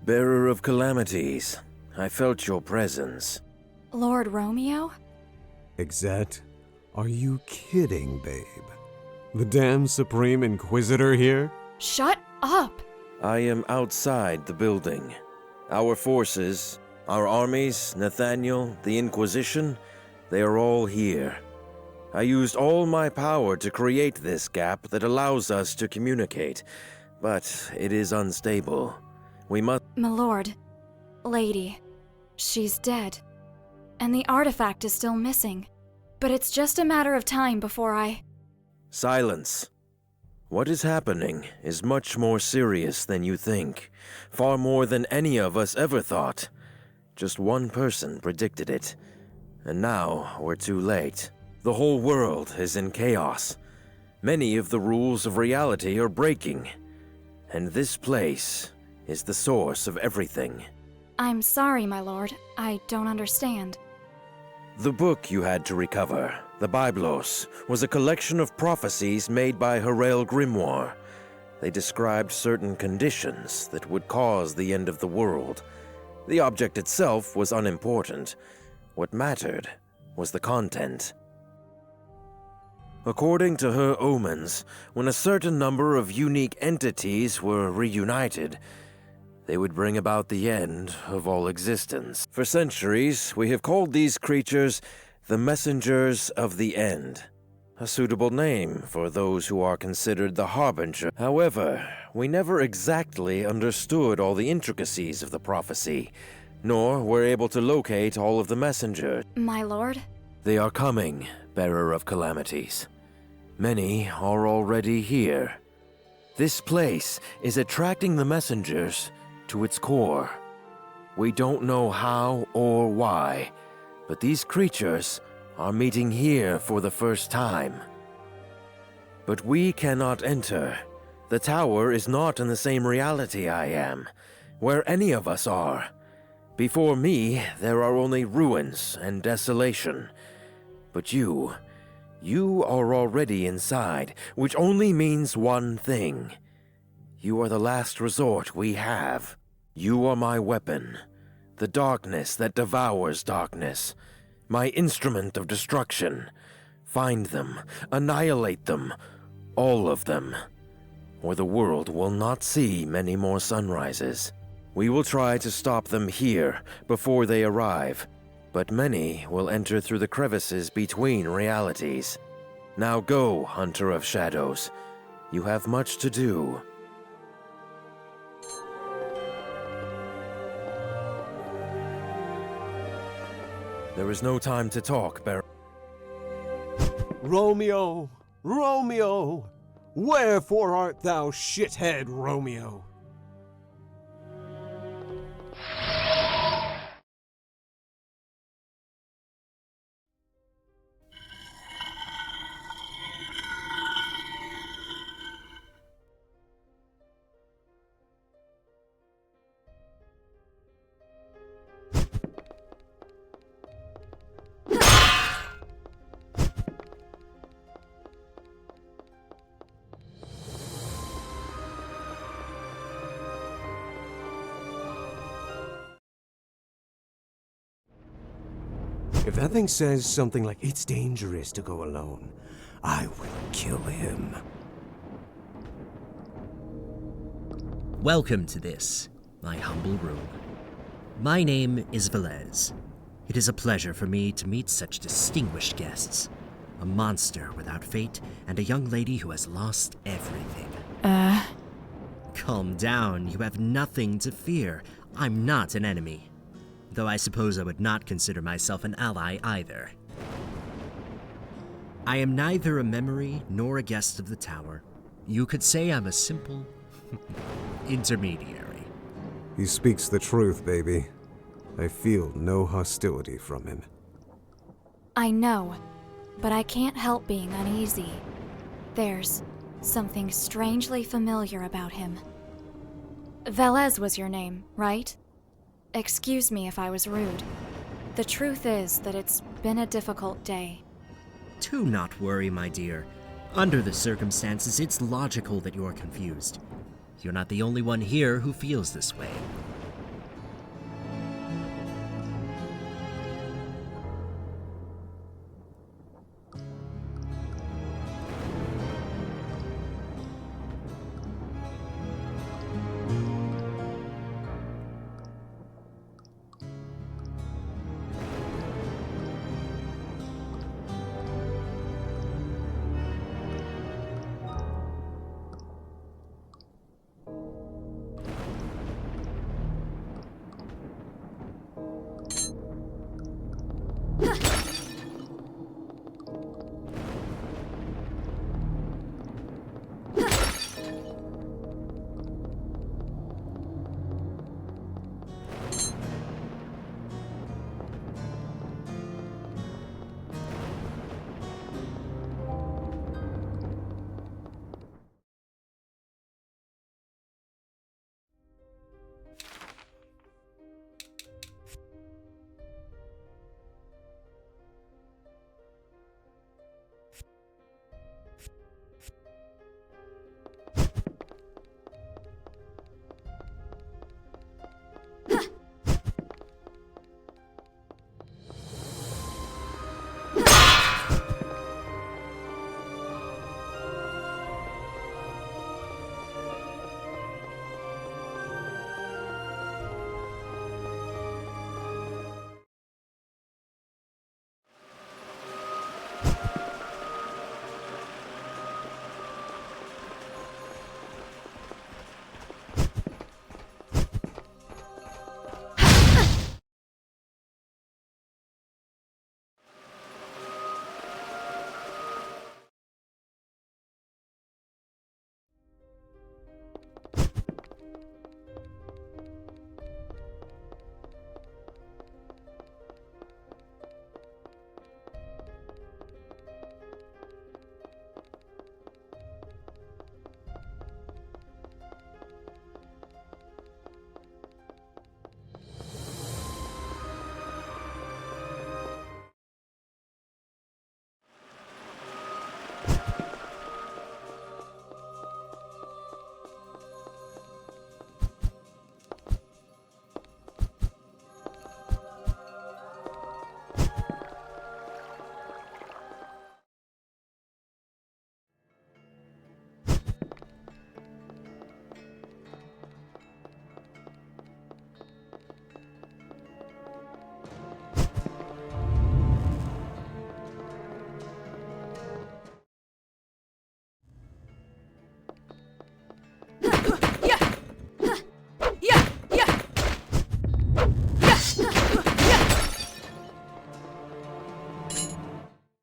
Bearer of calamities, I felt your presence. Lord Romeo? Exet, are you kidding, babe? The damn Supreme Inquisitor here? Shut up! I am outside the building. Our forces, our armies, Nathaniel, the Inquisition, they are all here. I used all my power to create this gap that allows us to communicate, but it is unstable. We must... Milord, lady, she's dead. And the artifact is still missing. But it's just a matter of time before I... Silence. What is happening is much more serious than you think. Far more than any of us ever thought. Just one person predicted it. And now we're too late. The whole world is in chaos. Many of the rules of reality are breaking. And this place is the source of everything. I'm sorry, my lord. I don't understand. The book you had to recover, the Biblos, was a collection of prophecies made by Herael Grimoire. They described certain conditions that would cause the end of the world. The object itself was unimportant. What mattered was the content. According to her omens, when a certain number of unique entities were reunited, they would bring about the end of all existence. For centuries, we have called these creatures the Messengers of the End, a suitable name for those who are considered the Harbinger. However, we never exactly understood all the intricacies of the prophecy, nor were able to locate all of the messengers. My lord? They are coming, Bearer of Calamities. Many are already here. This place is attracting the messengers to its core. We don't know how or why, but these creatures are meeting here for the first time. But we cannot enter. The tower is not in the same reality I am, where any of us are. Before me, there are only ruins and desolation. But you are already inside, which only means one thing. You are the last resort we have. You are my weapon, the darkness that devours darkness, my instrument of destruction. Find them, annihilate them, all of them, or the world will not see many more sunrises. We will try to stop them here before they arrive, but many will enter through the crevices between realities. Now go, Hunter of Shadows. You have much to do. There is no time to talk, Romeo, Romeo, wherefore art thou, shithead Romeo? If that thing says something like, it's dangerous to go alone, I will kill him. Welcome to this, my humble room. My name is Velez. It is a pleasure for me to meet such distinguished guests. A monster without fate, and a young lady who has lost everything. Calm down, you have nothing to fear. I'm not an enemy. Though I suppose I would not consider myself an ally either. I am neither a memory nor a guest of the tower. You could say I'm a simple intermediary. He speaks the truth, baby. I feel no hostility from him. I know, but I can't help being uneasy. There's something strangely familiar about him. Velez was your name, right? Excuse me if I was rude. The truth is that it's been a difficult day. Do not worry, my dear. Under the circumstances, it's logical that you're confused. You're not the only one here who feels this way.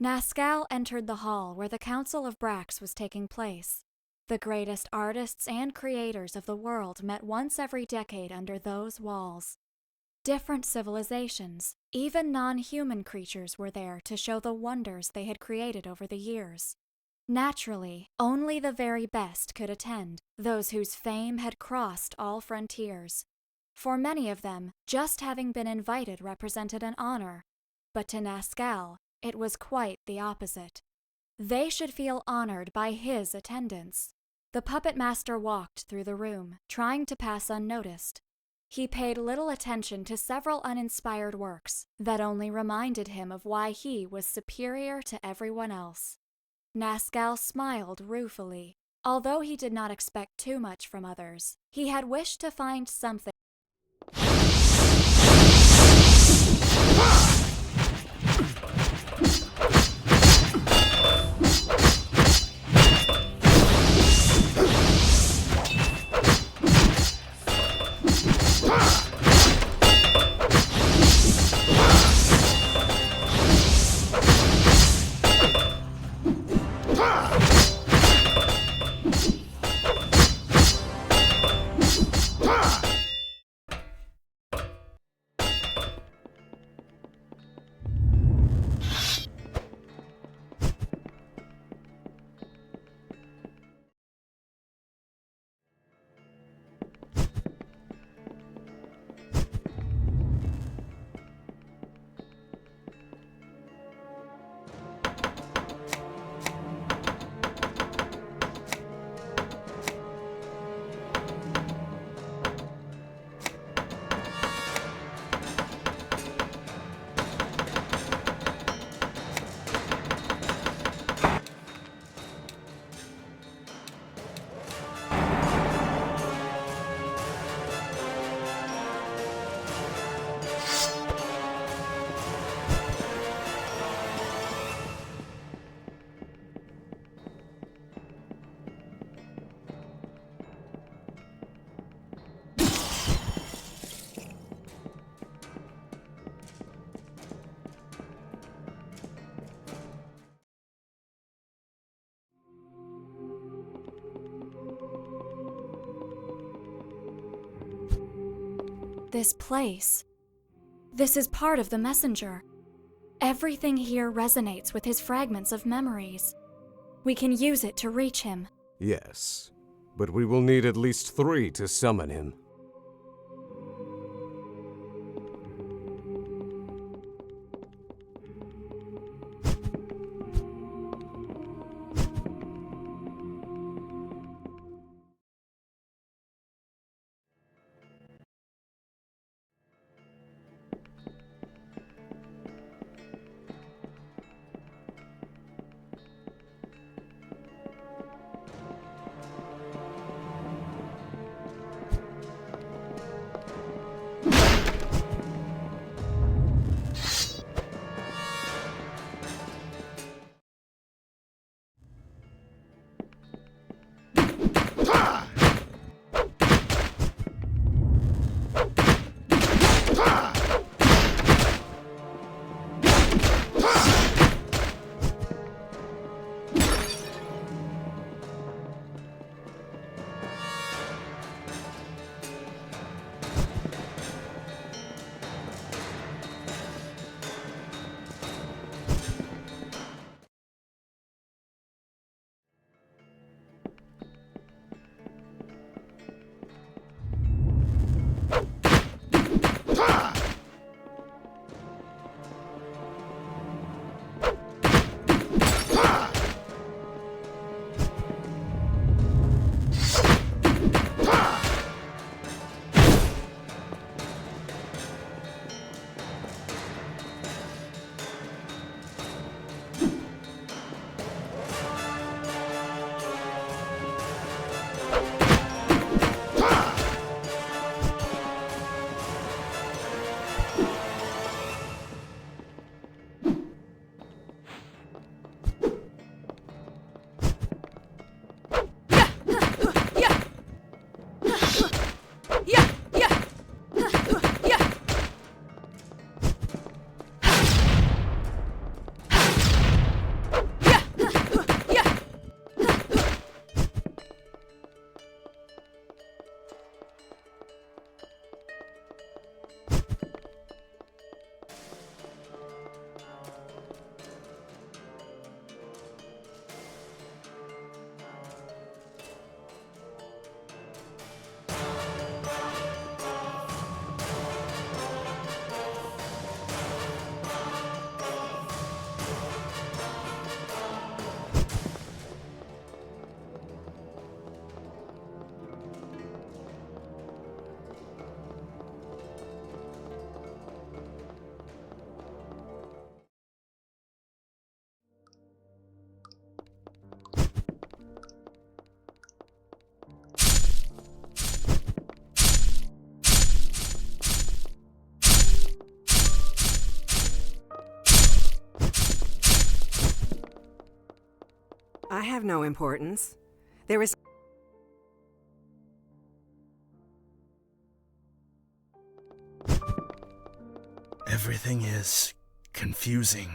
Nazcal entered the hall where the Council of Brax was taking place. The greatest artists and creators of the world met once every decade under those walls. Different civilizations, even non-human creatures were there to show the wonders they had created over the years. Naturally, only the very best could attend, those whose fame had crossed all frontiers. For many of them, just having been invited represented an honor, but to Nazcal, it was quite the opposite. They should feel honored by his attendance. The puppet master walked through the room, trying to pass unnoticed. He paid little attention to several uninspired works that only reminded him of why he was superior to everyone else. Nazcal smiled ruefully. Although he did not expect too much from others, he had wished to find something. This place. This is part of the messenger. Everything here resonates with his fragments of memories. We can use it to reach him. Yes, but we will need at least 3 to summon him. I have no importance. There is... Everything is confusing.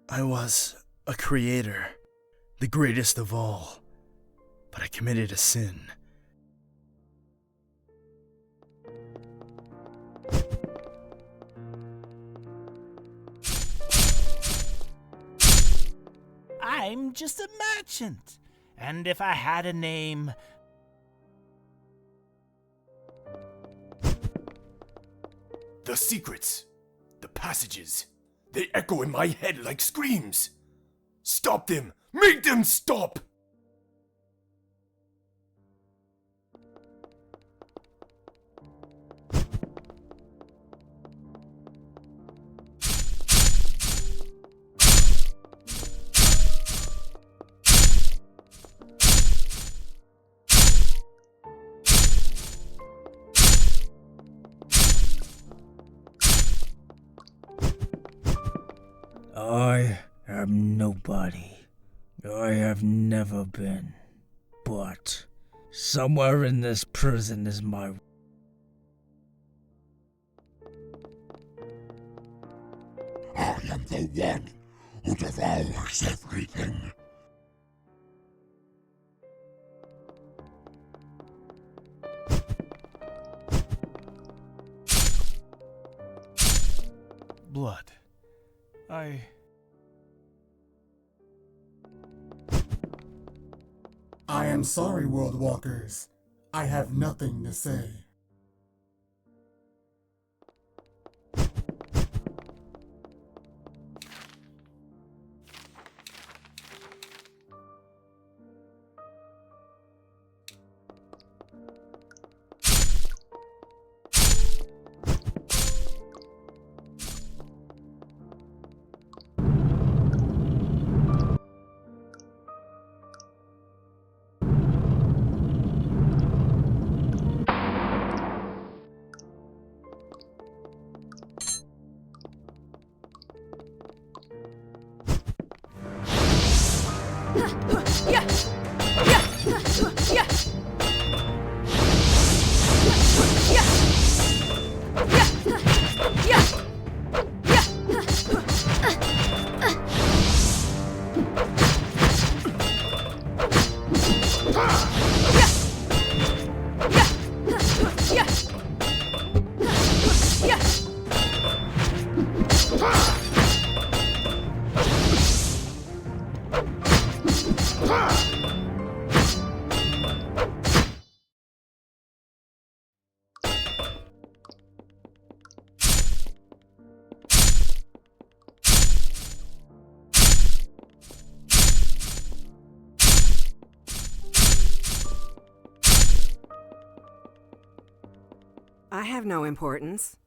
I was a creator, the greatest of all, but I committed a sin. I'm just a merchant. And if I had a name... The secrets, the passages, they echo in my head like screams. Stop them! Make them stop! I am nobody. I have never been. But somewhere in this prison is my... I am the one who devours everything. Blood. I am sorry, World Walkers. I have nothing to say. I have no importance.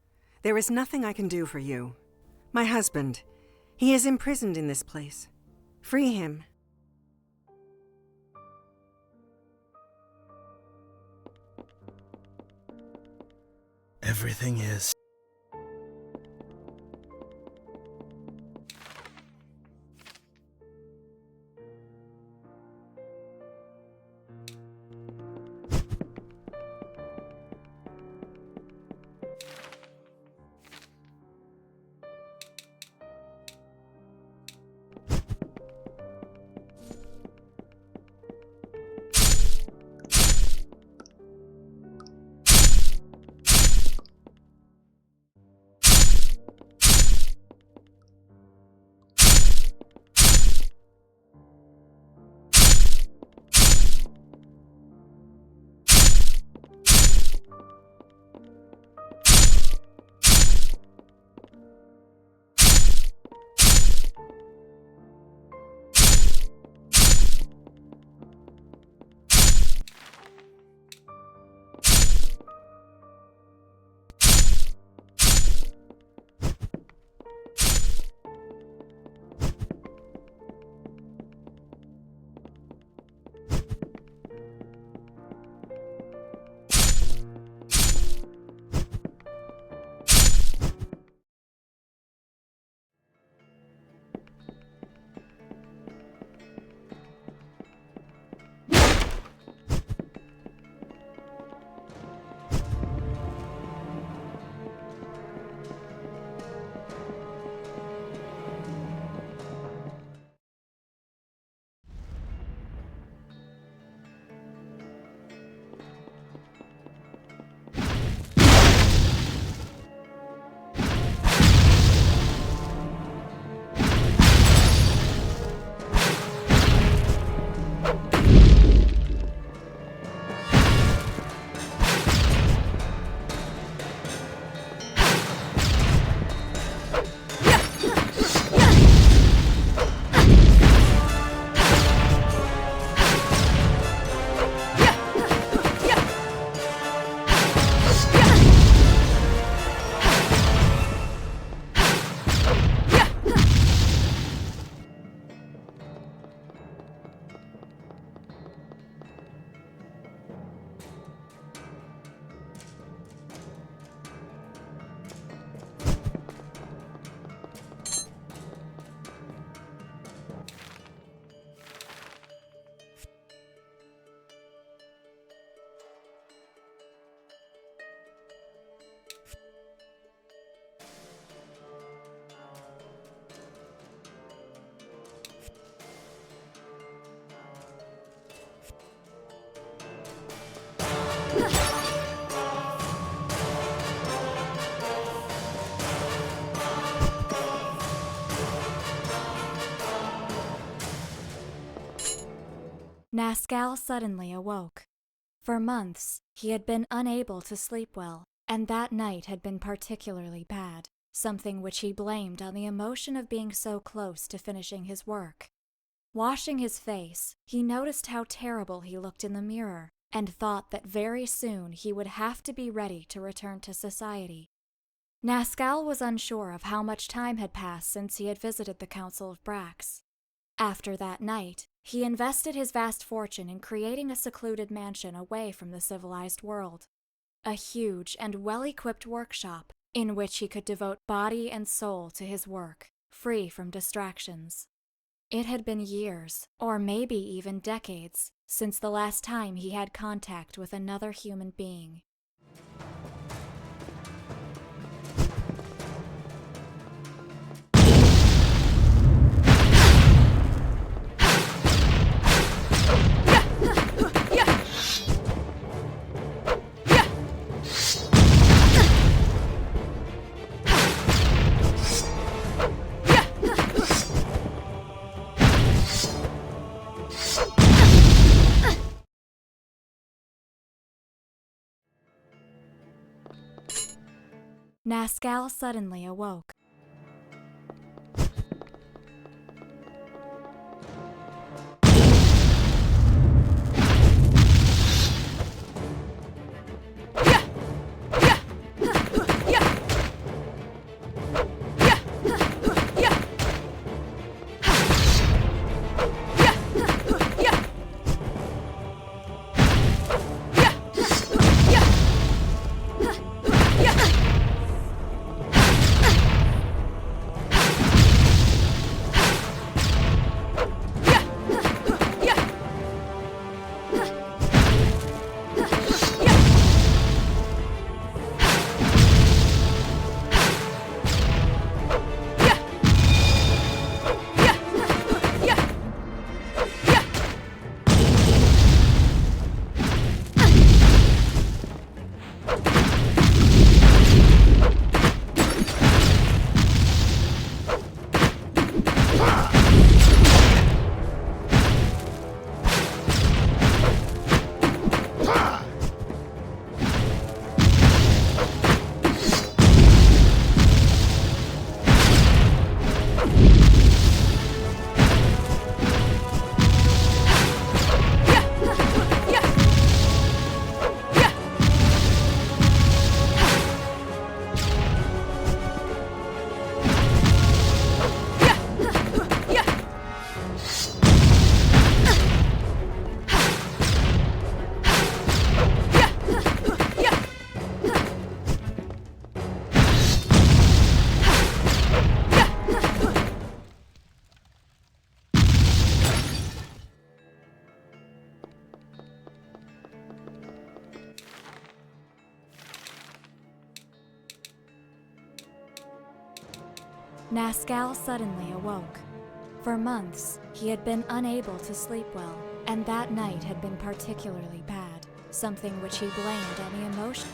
There is nothing I can do for you. My husband, he is imprisoned in this place. Free him. Everything is... Nascal suddenly awoke. For months, he had been unable to sleep well, and that night had been particularly bad, something which he blamed on the emotion of being so close to finishing his work. Washing his face, he noticed how terrible he looked in the mirror, and thought that very soon he would have to be ready to return to society. Nascal was unsure of how much time had passed since he had visited the Council of Brax. After that night, he invested his vast fortune in creating a secluded mansion away from the civilized world. A huge and well-equipped workshop in which he could devote body and soul to his work, free from distractions. It had been years, or maybe even decades, since the last time he had contact with another human being. Nascal suddenly awoke. Nascal suddenly awoke. For months, he had been unable to sleep well, and that night had been particularly bad, something which he blamed on the emotion.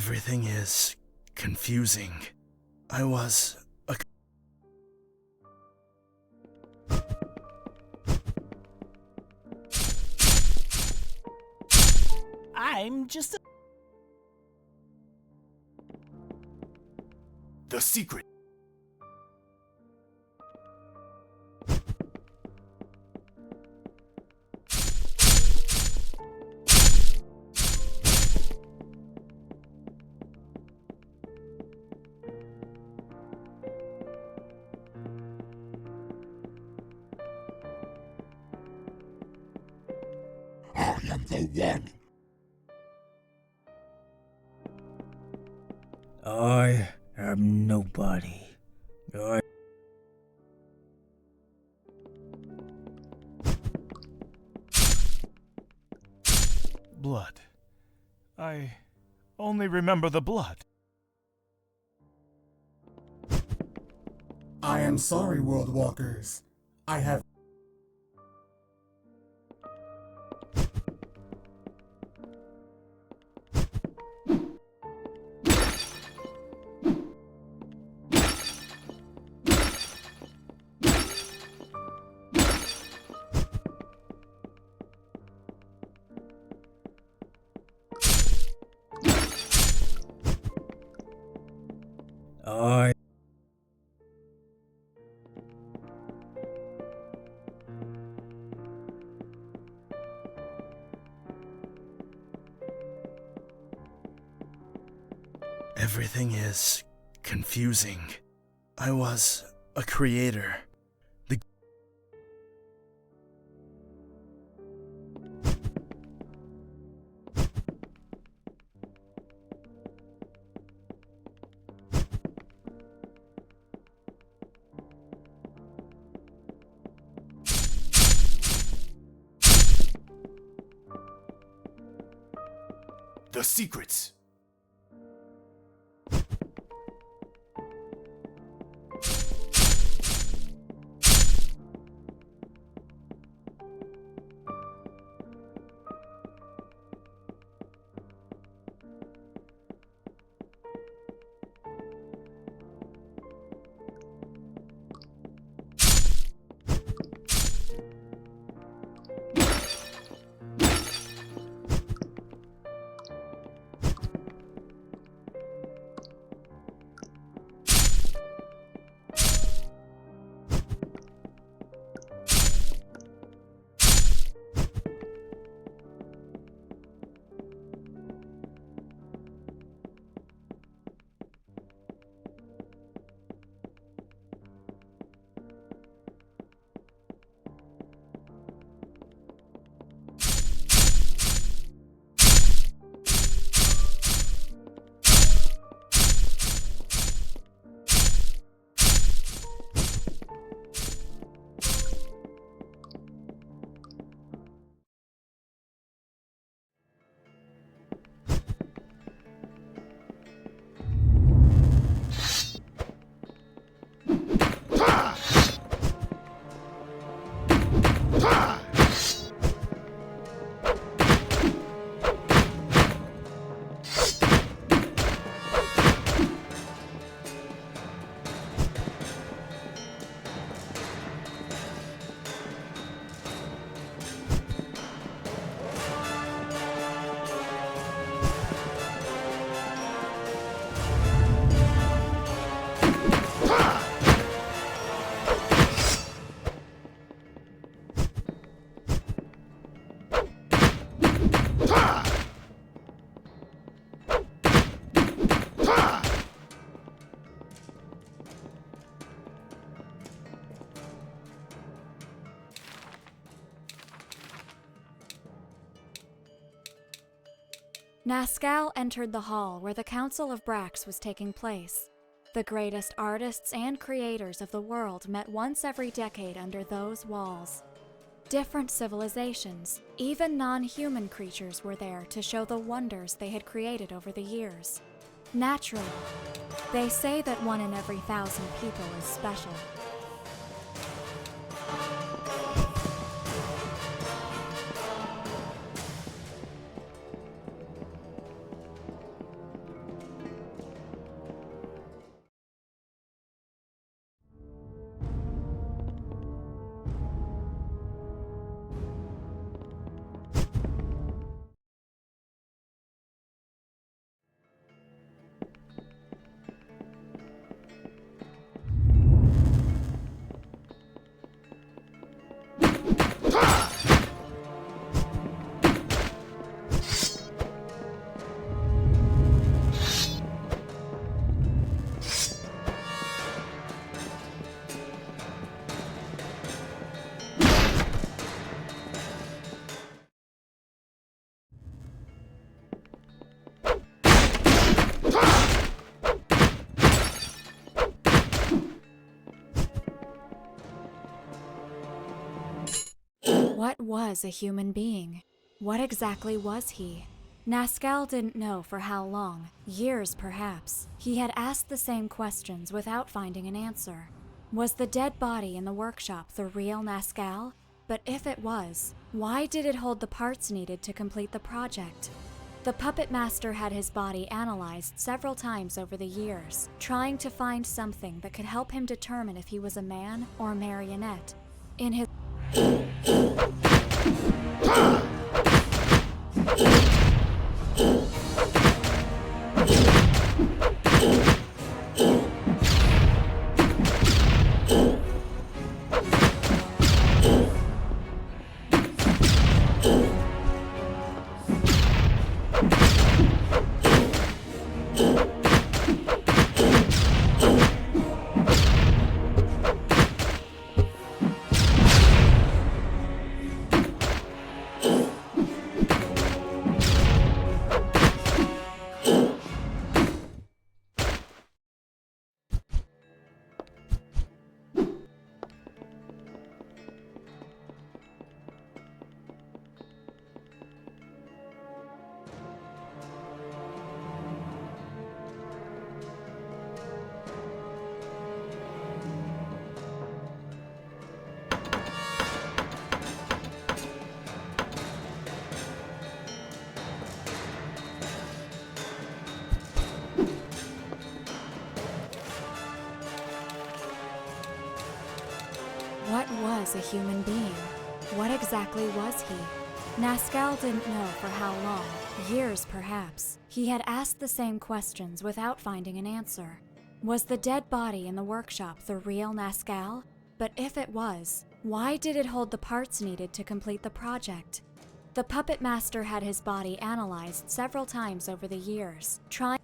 Everything is confusing. I was a... I'm just a... The secret. I am the one. I am nobody. Blood. I only remember the blood. I am sorry, World Walkers. I have... I... Everything is confusing. I was a creator. The secrets. Nascal entered the hall where the Council of Brax was taking place. The greatest artists and creators of the world met once every decade under those walls. Different civilizations, even non-human creatures were there to show the wonders they had created over the years. Naturally, they say that 1 in every 1,000 people is special. What was a human being? What exactly was he? Nascal didn't know for how long, years perhaps. He had asked the same questions without finding an answer. Was the dead body in the workshop the real Nascal? But if it was, why did it hold the parts needed to complete the project? The puppet master had his body analyzed several times over the years, trying to find something that could help him determine if he was a man or a marionette. In his What was a human being? What exactly was he? Nascal didn't know for how long, years perhaps. He had asked the same questions without finding an answer. Was the dead body in the workshop the real Nascal? But if it was, why did it hold the parts needed to complete the project? The puppet master had his body analyzed several times over the years, trying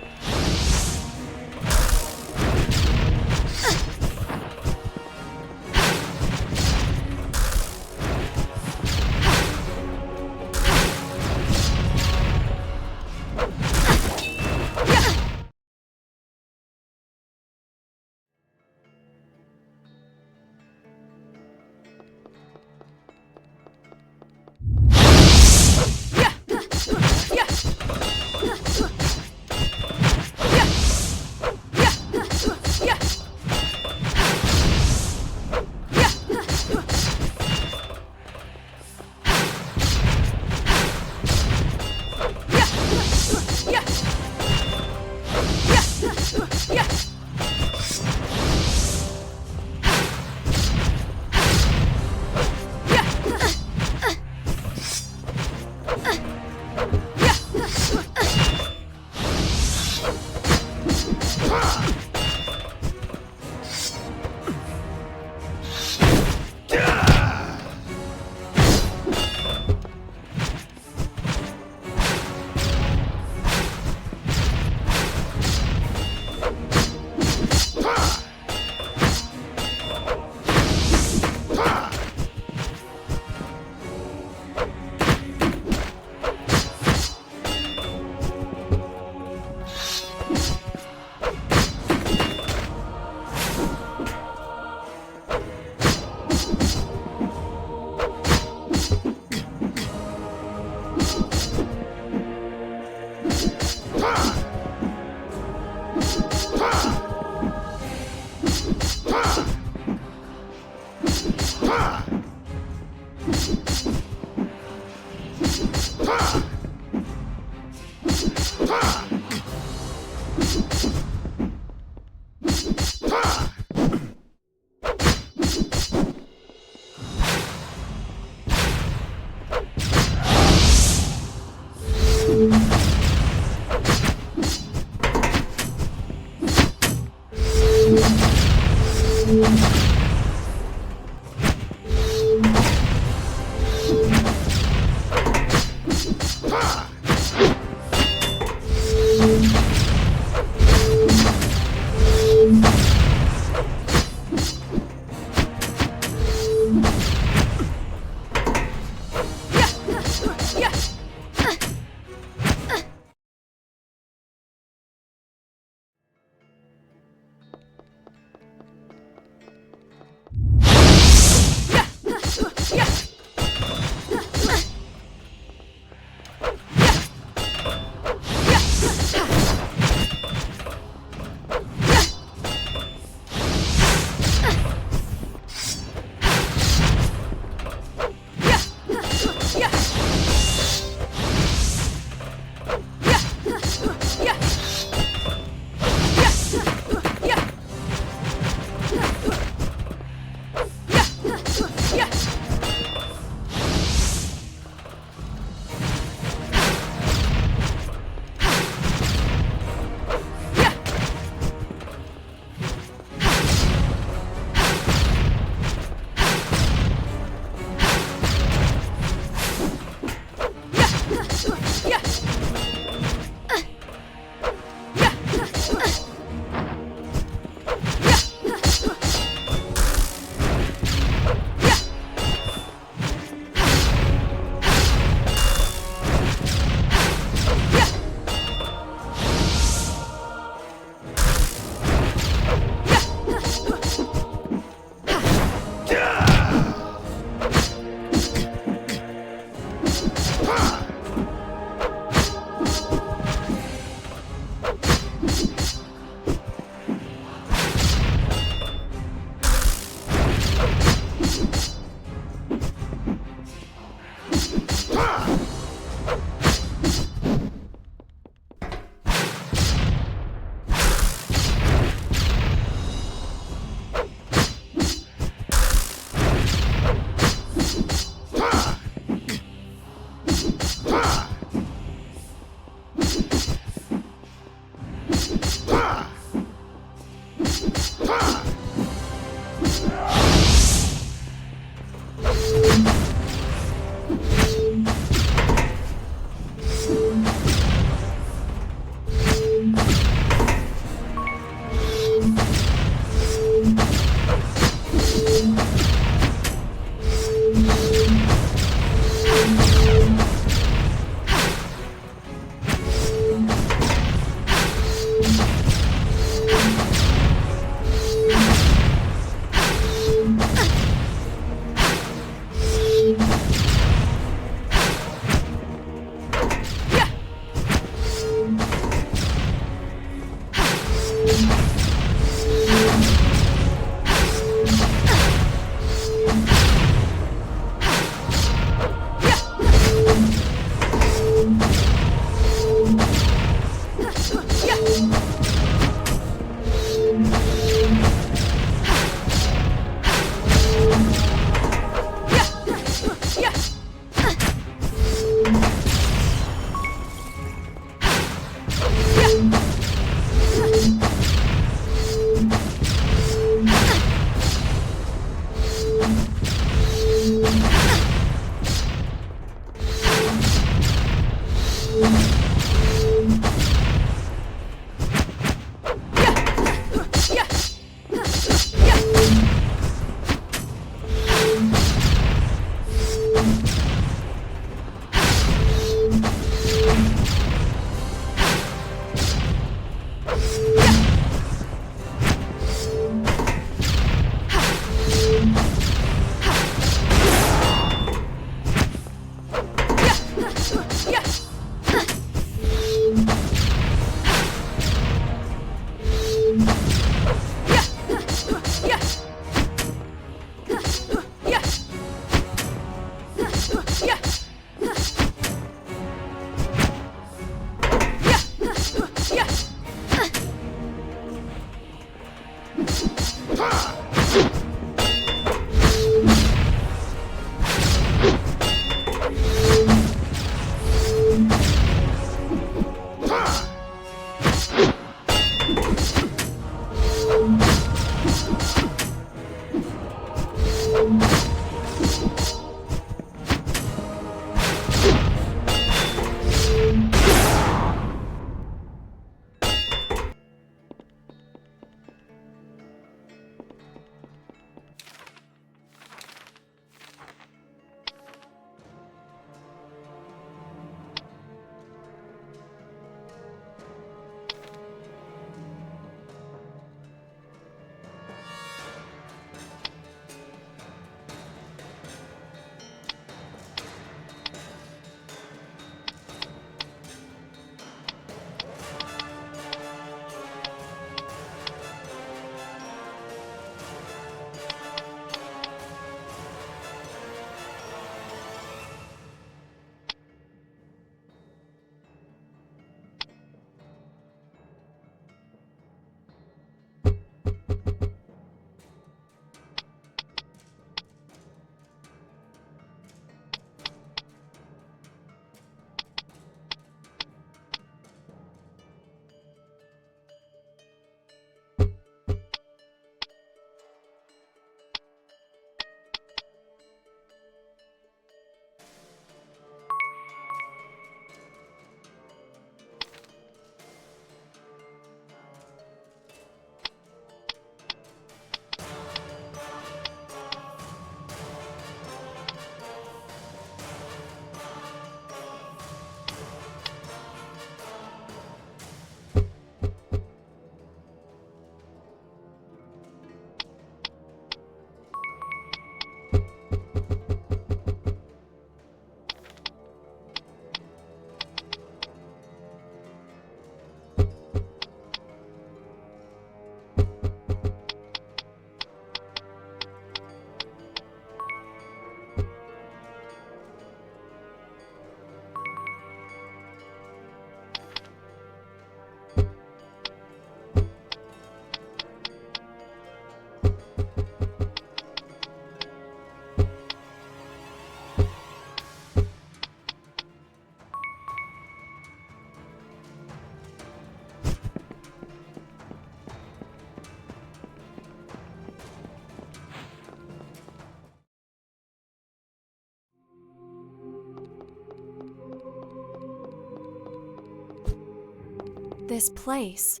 This place.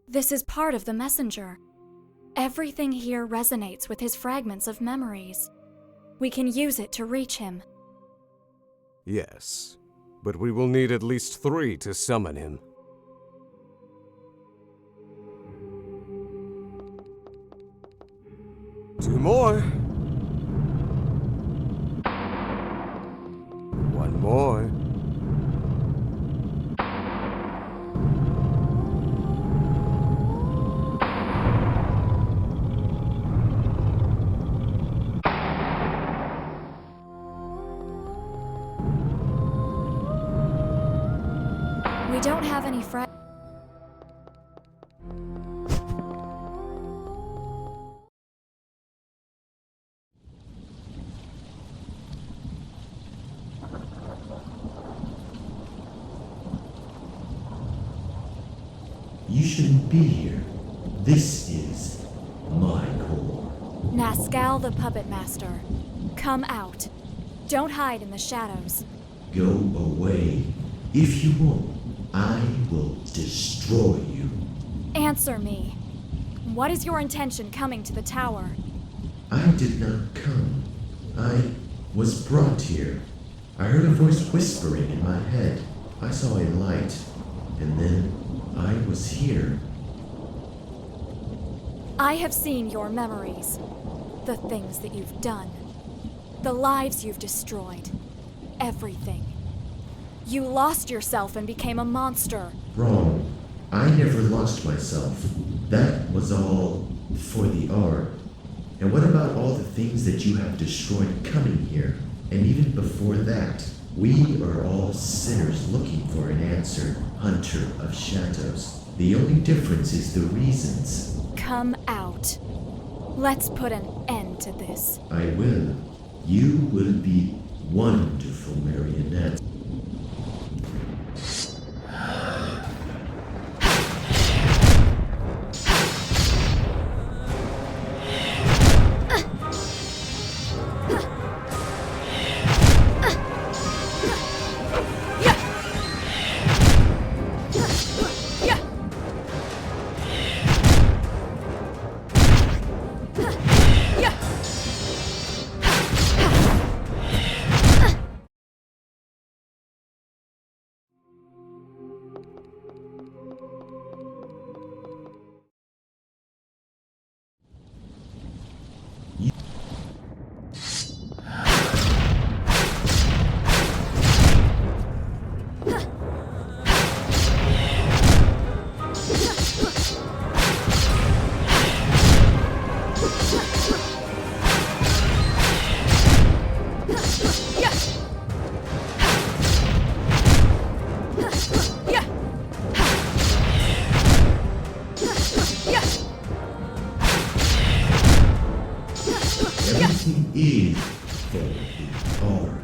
This is part of the messenger. Everything here resonates with his fragments of memories. We can use it to reach him. Yes, but we will need at least 3 to summon him. Two more. One more. We don't have any You shouldn't be here. This is my core. Nascal the Puppet Master. Come out. Don't hide in the shadows. Go away. If you won't, I will destroy you. Answer me. What is your intention coming to the tower? I did not come. I was brought here. I heard a voice whispering in my head. I saw a light, and then I was here. I have seen your memories. The things that you've done. The lives you've destroyed. Everything. You lost yourself and became a monster. Wrong. I never lost myself. That was all for the art. And what about all the things that you have destroyed coming here? And even before that, we are all sinners looking for an answer, hunter of shadows. The only difference is the reasons. Come out. Let's put an end to this. I will. You will be wonderful marionette. Everything is for the art.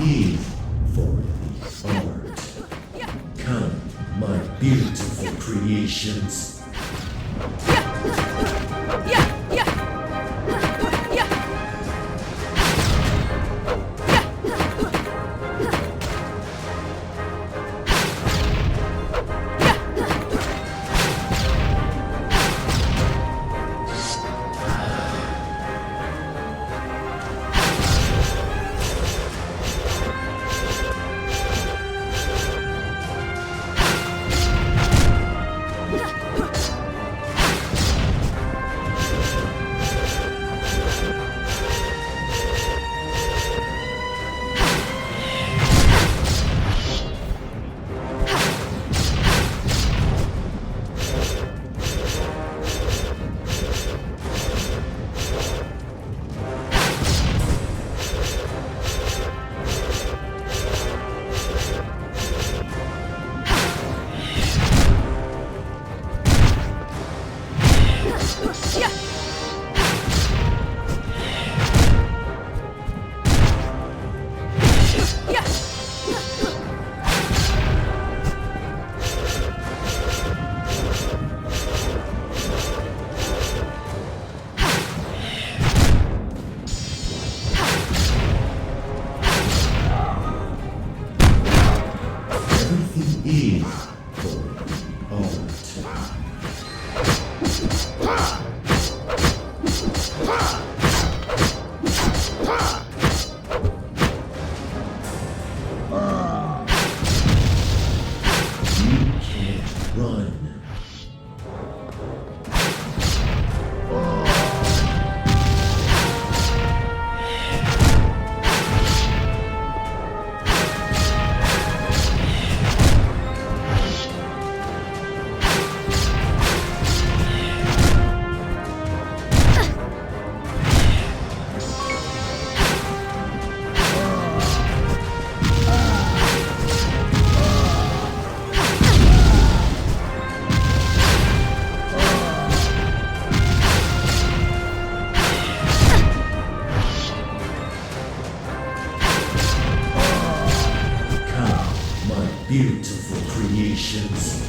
Is for the art. Come, my beautiful creations. beautiful creations.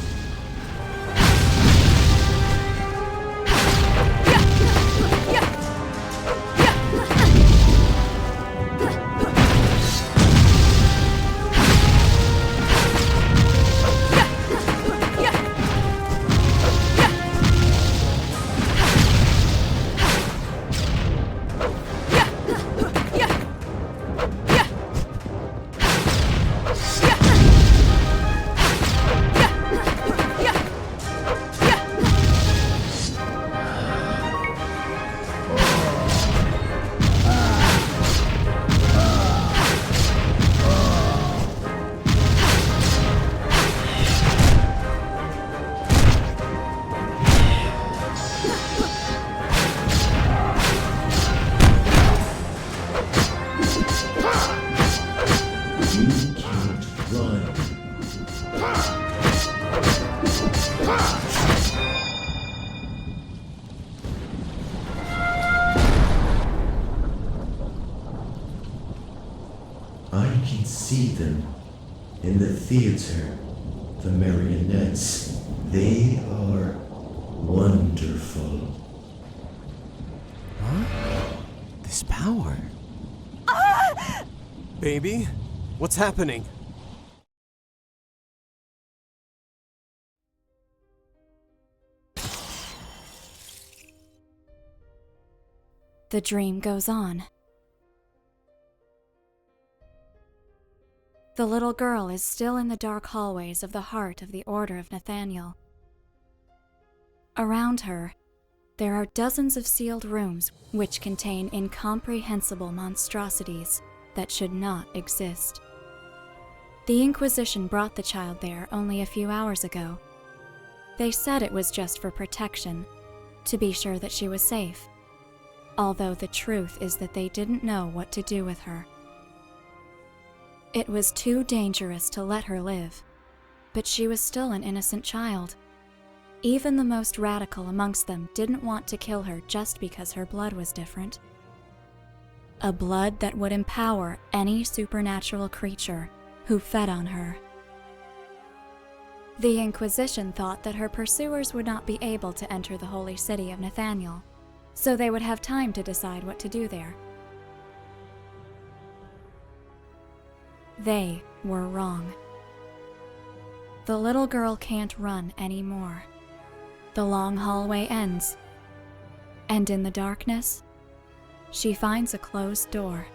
I can see them in the theater, the marionettes. They are wonderful. Huh? This power. Baby, what's happening? The dream goes on. The little girl is still in the dark hallways of the heart of the Order of Nathaniel. Around her, there are dozens of sealed rooms which contain incomprehensible monstrosities that should not exist. The Inquisition brought the child there only a few hours ago. They said it was just for protection, to be sure that she was safe, although the truth is that they didn't know what to do with her. It was too dangerous to let her live, but she was still an innocent child. Even the most radical amongst them didn't want to kill her just because her blood was different. A blood that would empower any supernatural creature who fed on her. The Inquisition thought that her pursuers would not be able to enter the holy city of Nathaniel, so they would have time to decide what to do there. They were wrong. The little girl can't run anymore. The long hallway ends, and in the darkness, she finds a closed door.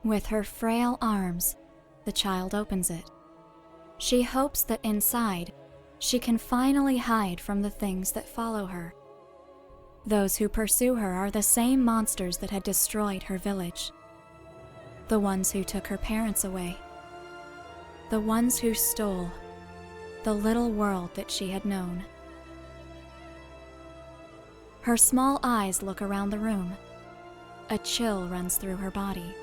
With her frail arms, the child opens it. She hopes that inside, she can finally hide from the things that follow her. Those who pursue her are the same monsters that had destroyed her village. The ones who took her parents away. The ones who stole the little world that she had known. Her small eyes look around the room. A chill runs through her body.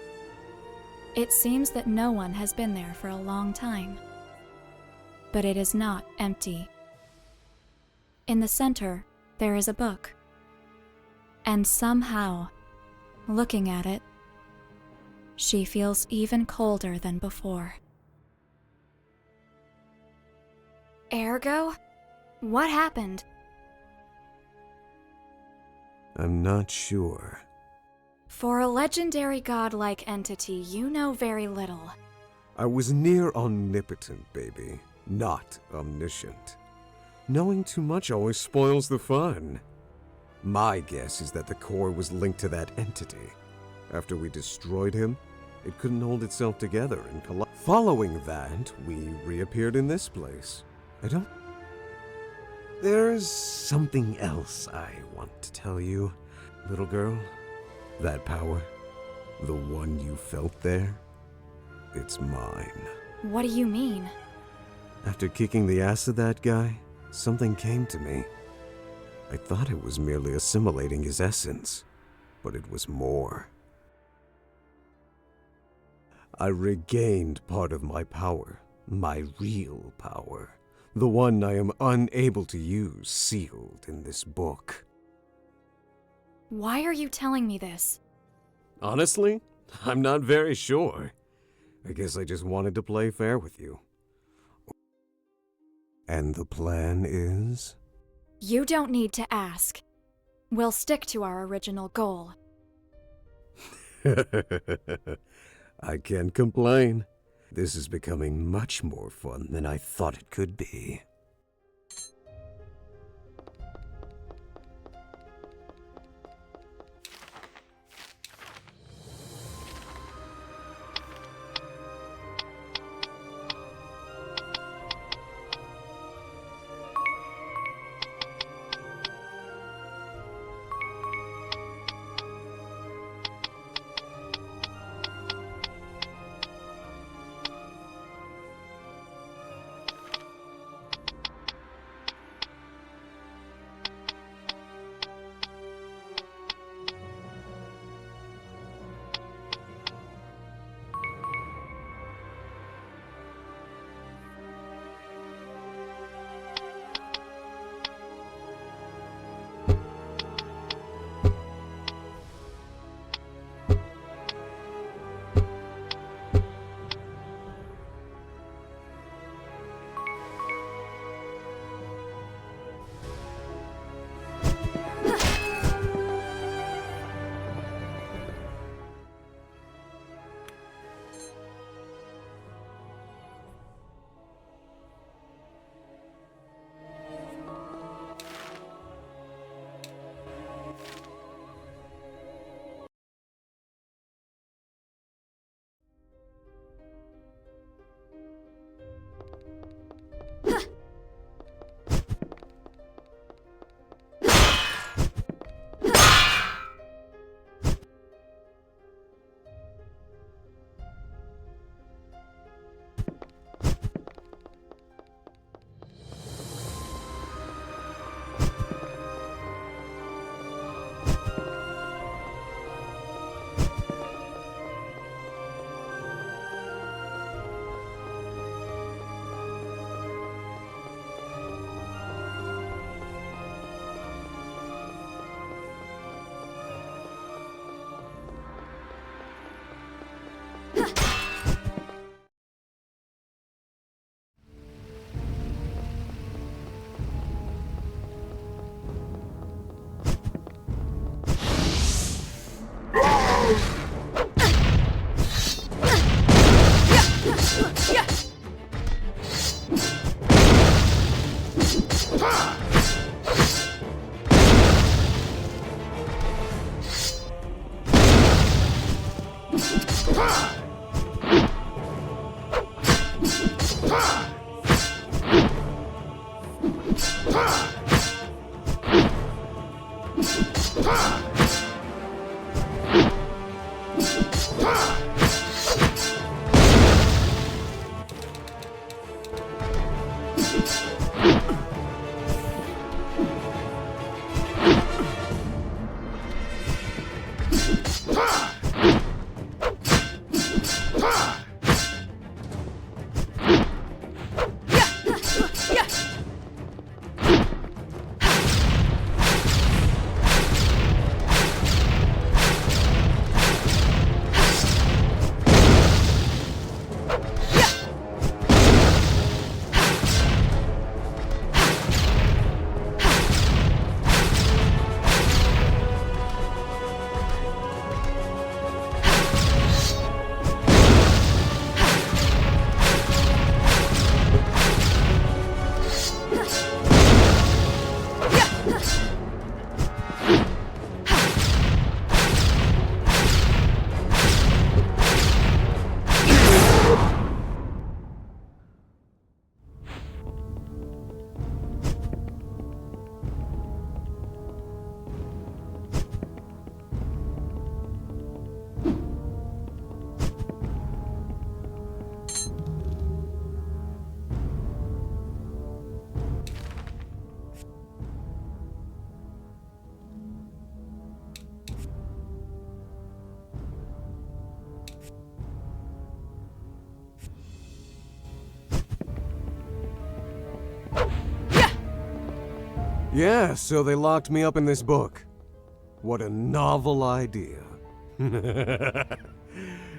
It seems that no one has been there for a long time. But it is not empty. In the center, there is a book. And somehow, looking at it, she feels even colder than before. Ergo? What happened? I'm not sure. For a legendary godlike entity, you know very little. I was near omnipotent, baby, not omniscient. Knowing too much always spoils the fun. My guess is that the core was linked to that entity. After we destroyed him, it couldn't hold itself together and collapsed. Following that, we reappeared in this place. There's something else I want to tell you, little girl. That power, the one you felt there, it's mine. What do you mean? After kicking the ass of that guy, something came to me. I thought it was merely assimilating his essence, but it was more. I regained part of my power, my real power, the one I am unable to use, sealed in this book. Why are you telling me this? Honestly, I'm not very sure. I guess I just wanted to play fair with you. And the plan is? You don't need to ask. We'll stick to our original goal. I can't complain. This is becoming much more fun than I thought it could be. Yeah, so they locked me up in this book. What a novel idea.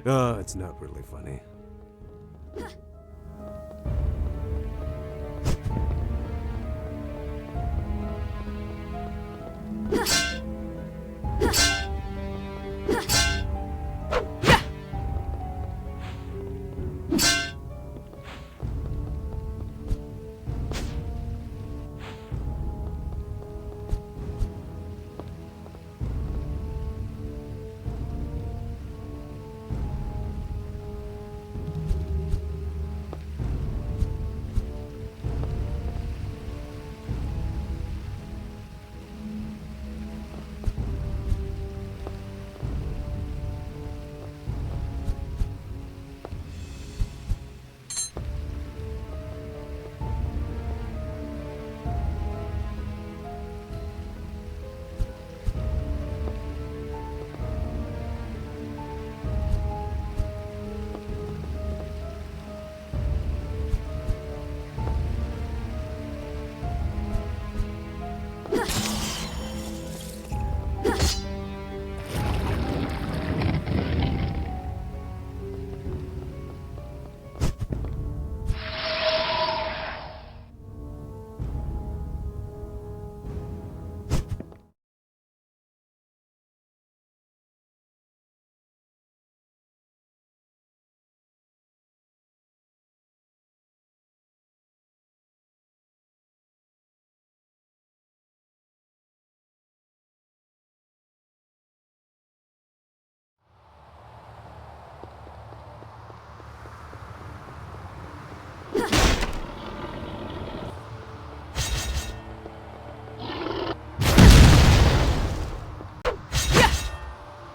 Oh, it's not really funny.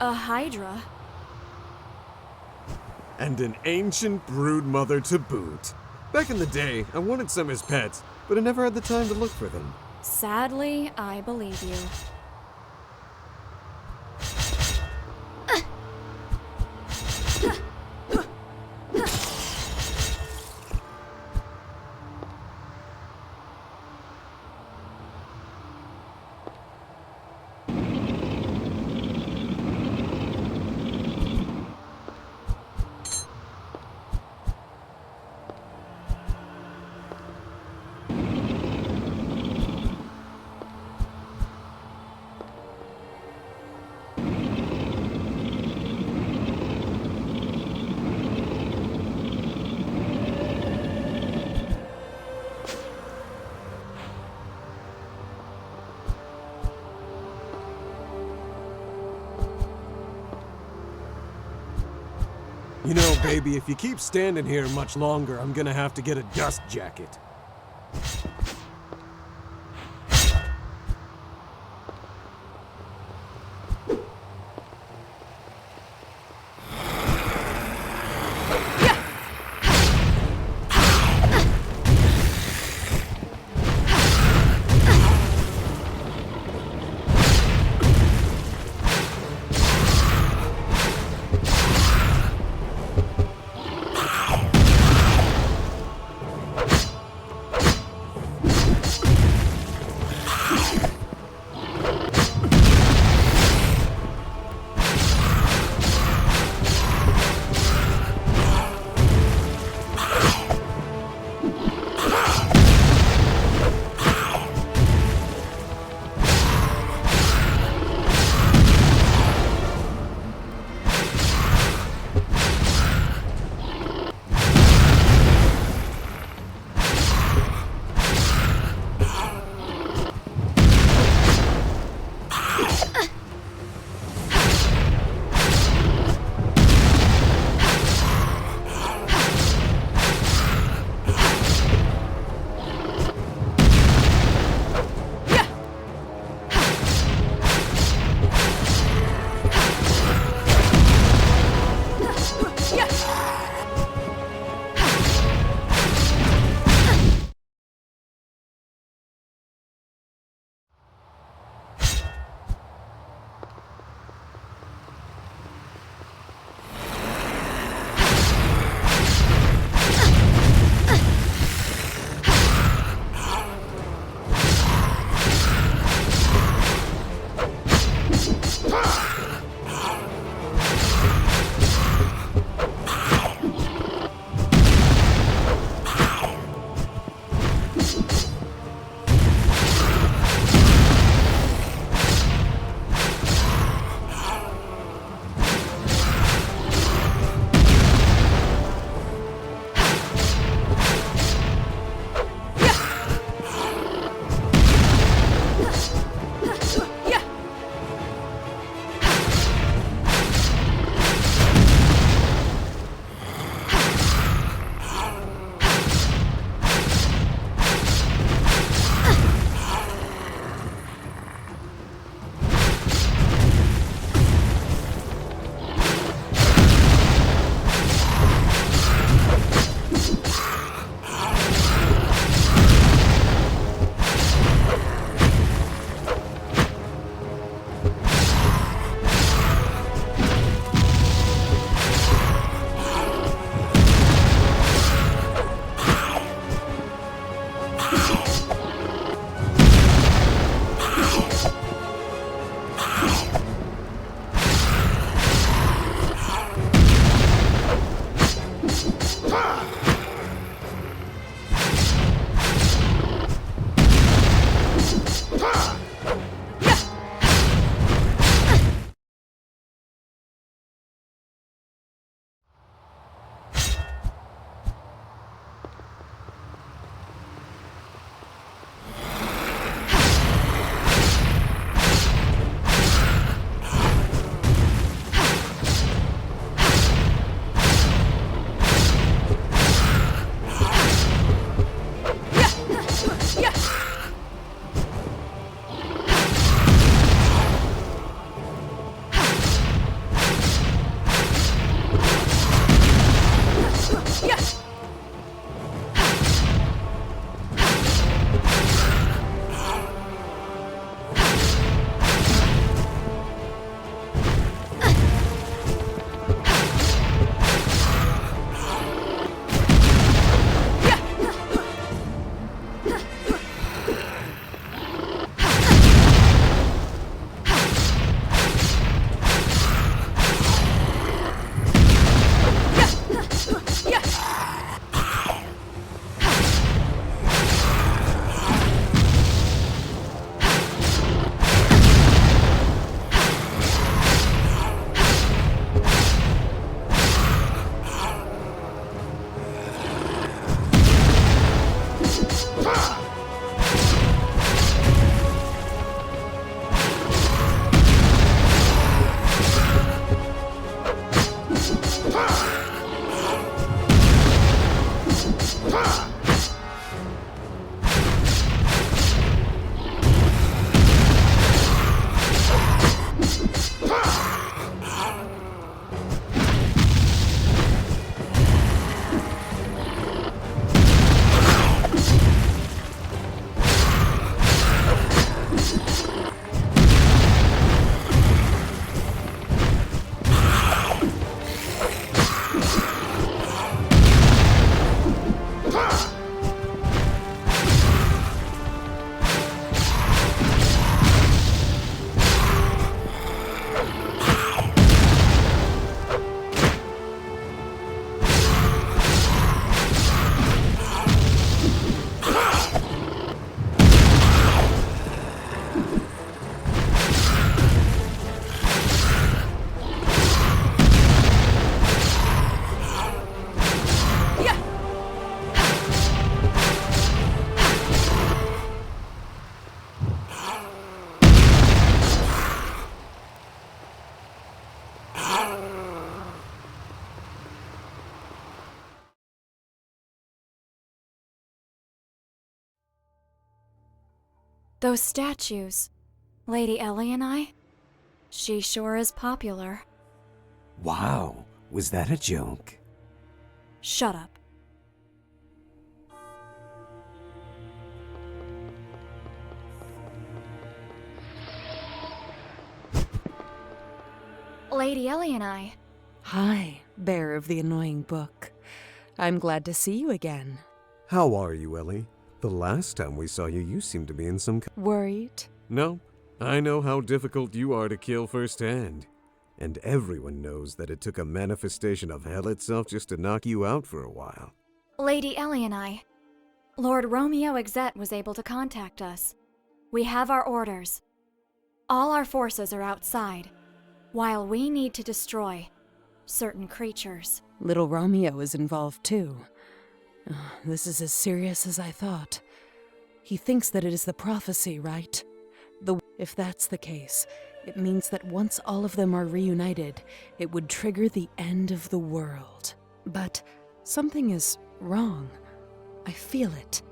A Hydra? And an ancient brood mother to boot. Back in the day, I wanted some as pets, but I never had the time to look for them. Sadly, I believe you. You know, baby, if you keep standing here much longer, I'm gonna have to get a dust jacket. Those statues. Lady Ellie and I? She sure is popular. Wow, was that a joke? Shut up. Lady Ellie and I. Hi, bearer of the annoying book. I'm glad to see you again. How are you, Ellie? The last time we saw you, you seemed to be in some... Worried? No, I know how difficult you are to kill firsthand. And everyone knows that it took a manifestation of hell itself just to knock you out for a while. Lady Ellie and I. Lord Romeo Exet was able to contact us. We have our orders. All our forces are outside, while we need to destroy certain creatures. Little Romeo is involved too. This is as serious as I thought. He thinks that it is the prophecy, right? If that's the case, it means that once all of them are reunited, it would trigger the end of the world. But something is wrong. I feel it.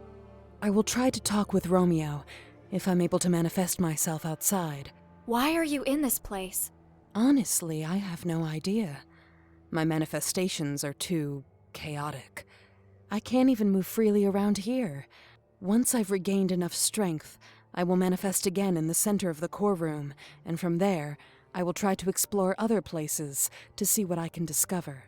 I will try to talk with Romeo, if I'm able to manifest myself outside. Why are you in this place? Honestly, I have no idea. My manifestations are too chaotic. I can't even move freely around here. Once I've regained enough strength, I will manifest again in the center of the core room, and from there, I will try to explore other places to see what I can discover.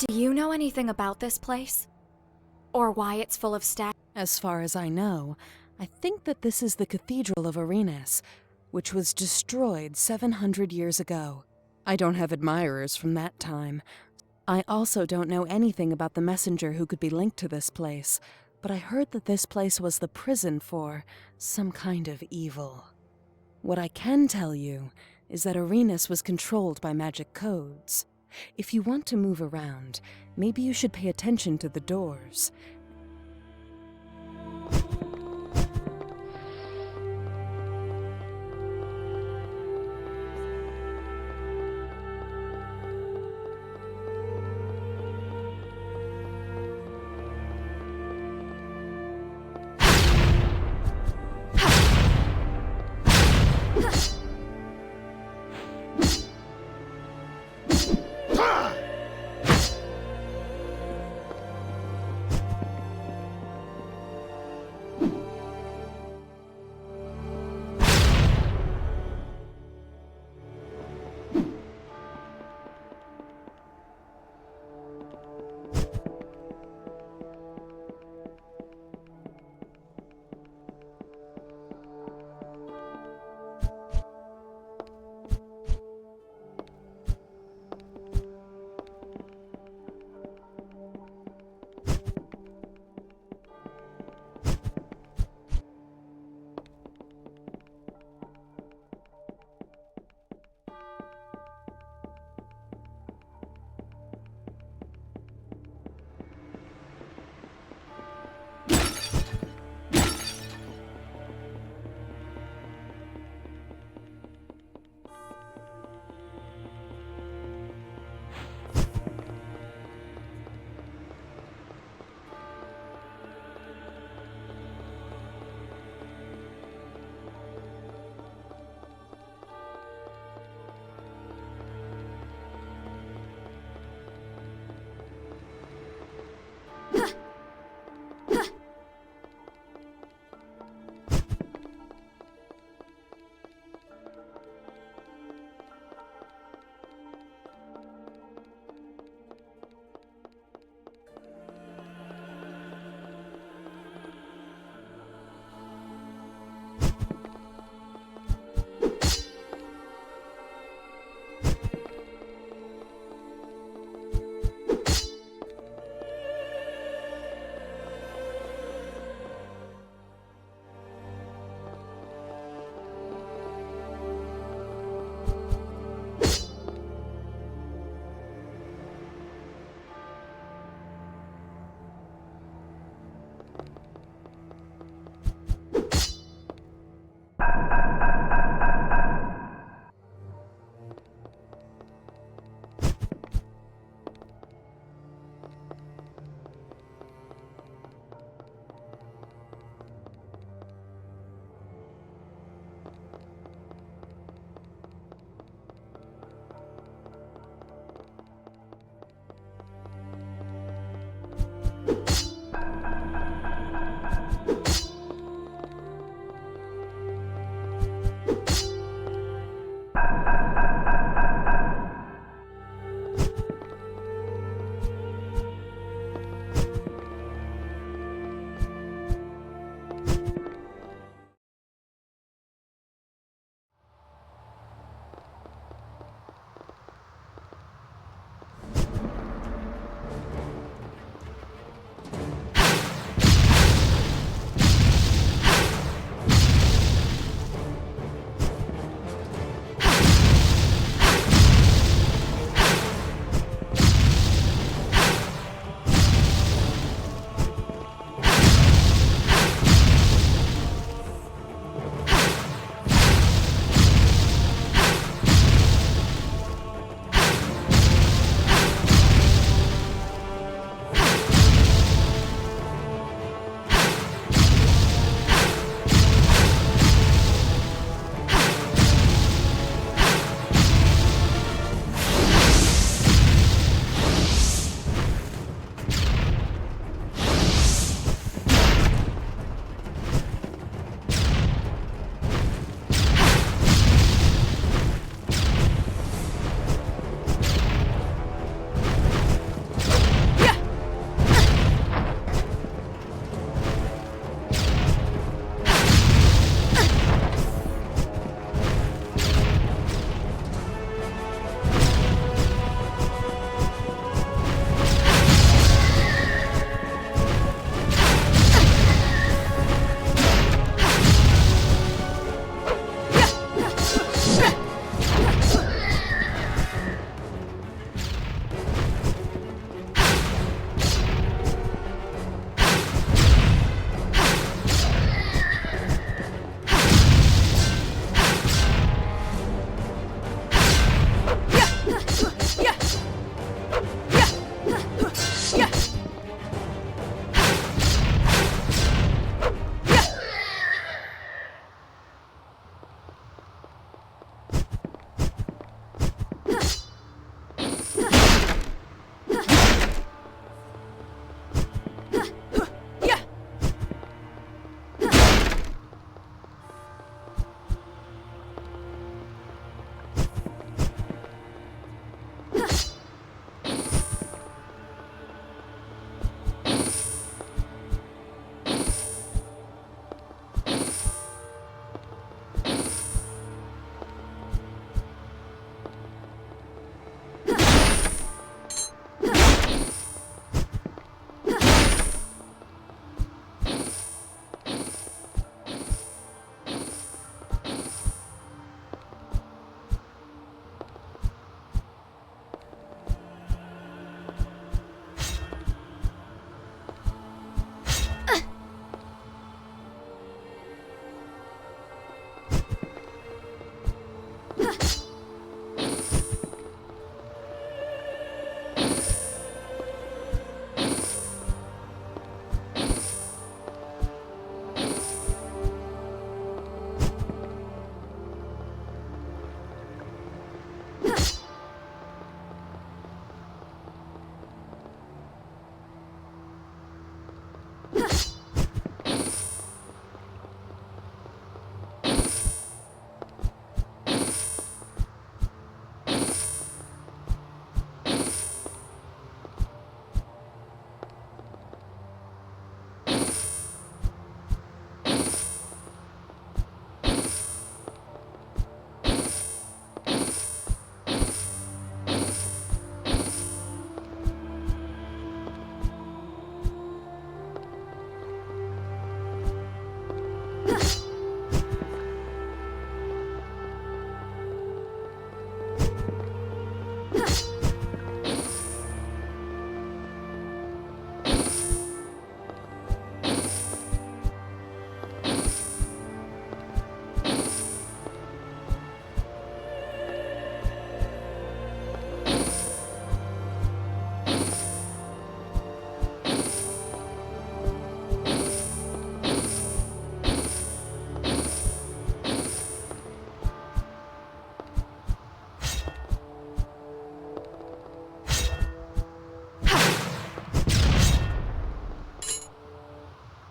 Do you know anything about this place? Or why it's full of statues? As far as I know, I think that this is the Cathedral of Arenas, which was destroyed 700 years ago. I don't have admirers from that time. I also don't know anything about the messenger who could be linked to this place, but I heard that this place was the prison for some kind of evil. What I can tell you is that Arenas was controlled by magic codes. If you want to move around, maybe you should pay attention to the doors.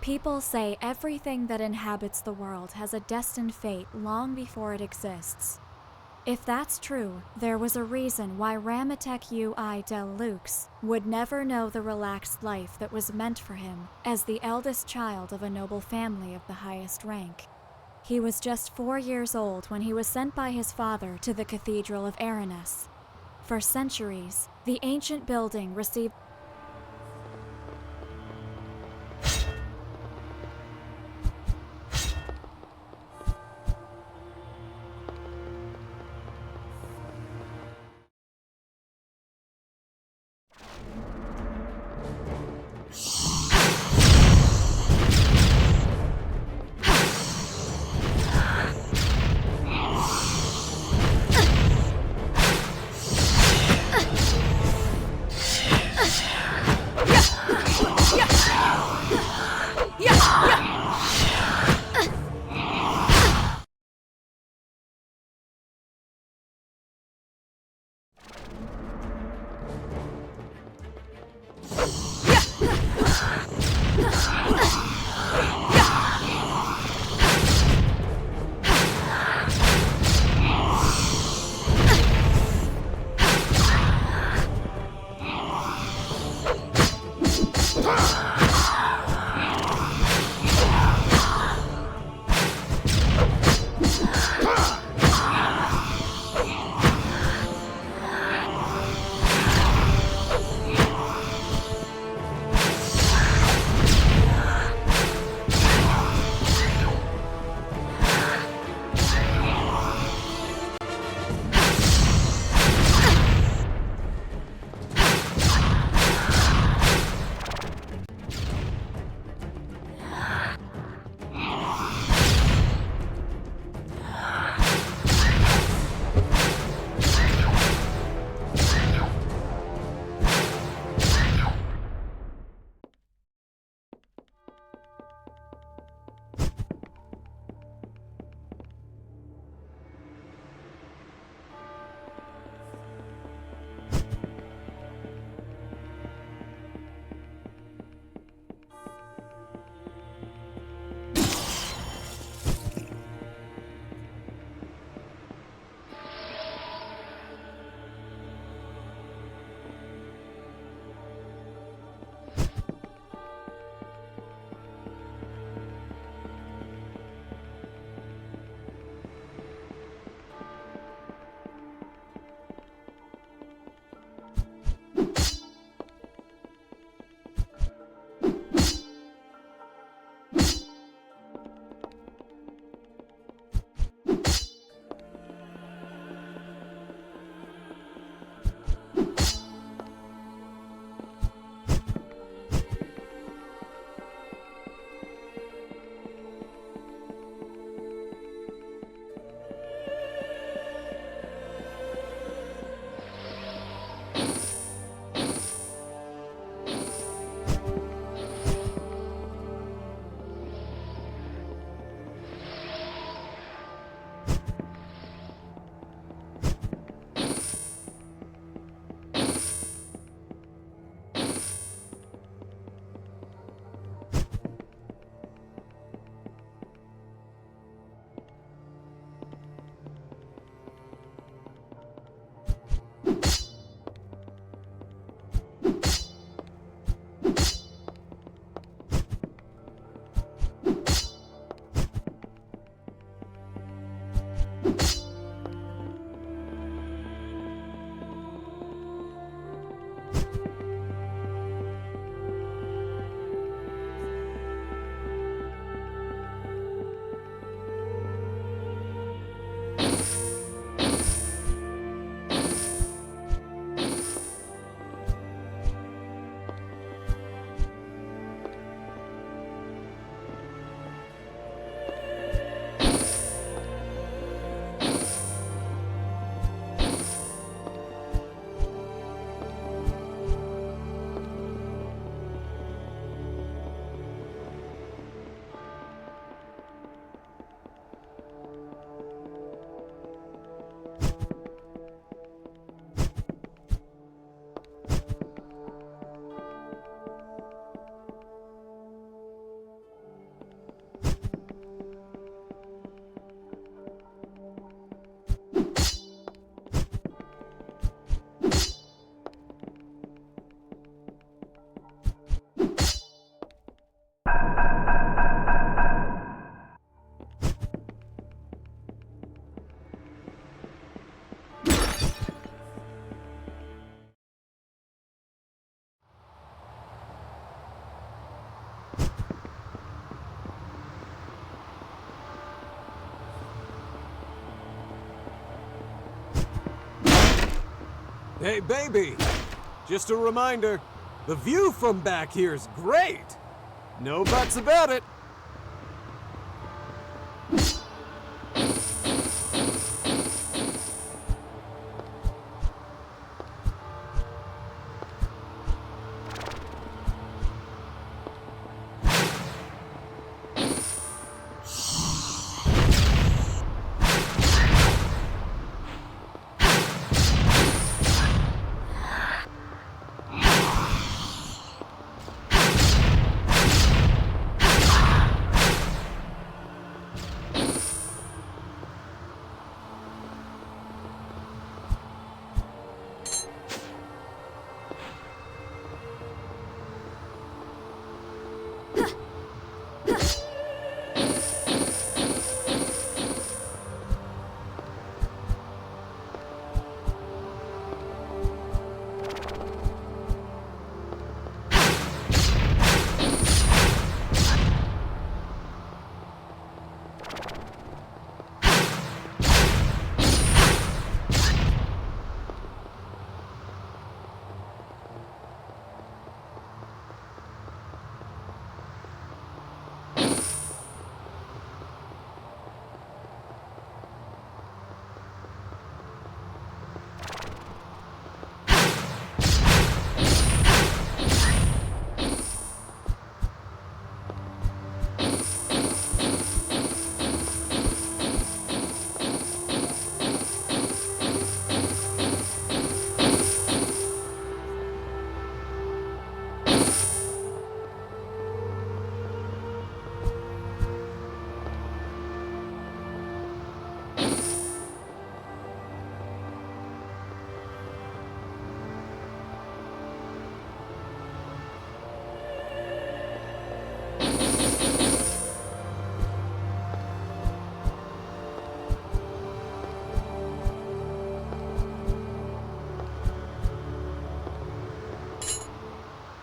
People say everything that inhabits the world has a destined fate long before it exists. If that's true, there was a reason why Ramatek UI Del Lux would never know the relaxed life that was meant for him as the eldest child of a noble family of the highest rank. He was just 4 years old when he was sent by his father to the Cathedral of Aranis. For centuries, the ancient building received Hey, baby! Just a reminder, the view from back here's great! No buts about it!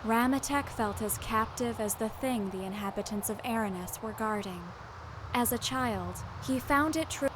Ramatek felt as captive as the thing the inhabitants of Aranis were guarding. As a child, he found it true.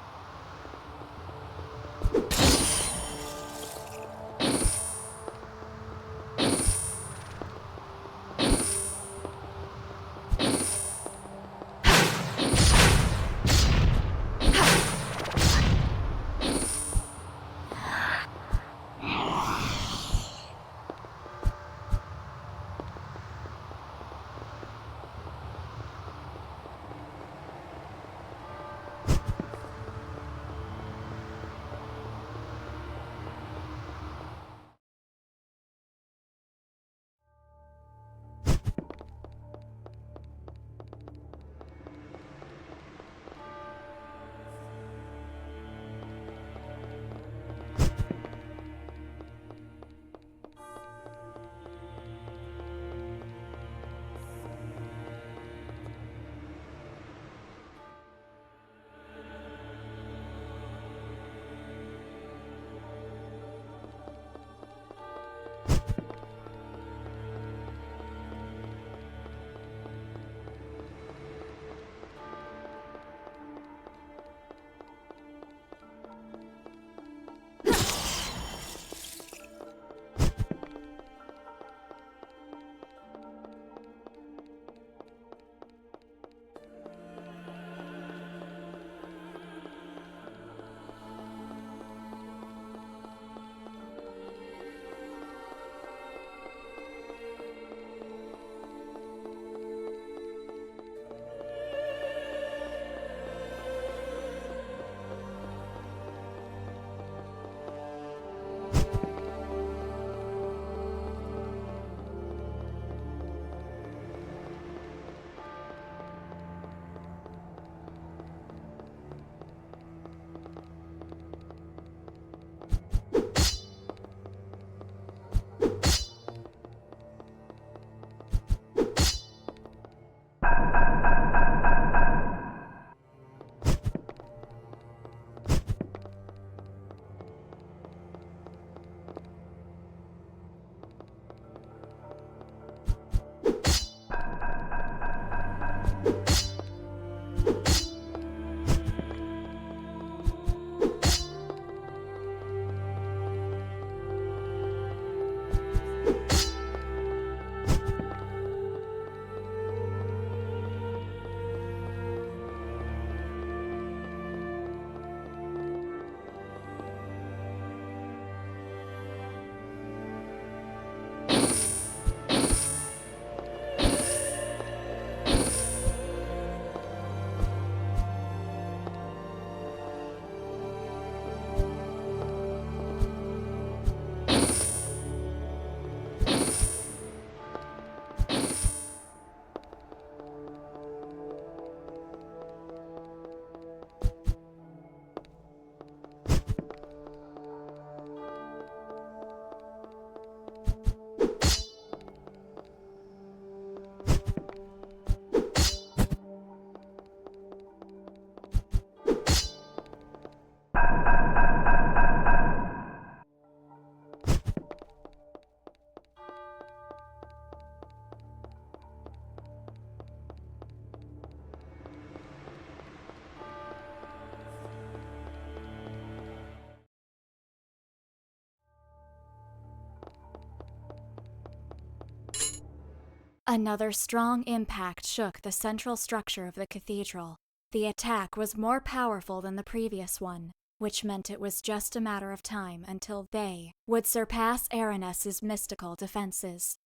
Another strong impact shook the central structure of the cathedral. The attack was more powerful than the previous one, which meant it was just a matter of time until they would surpass Aranes's mystical defenses.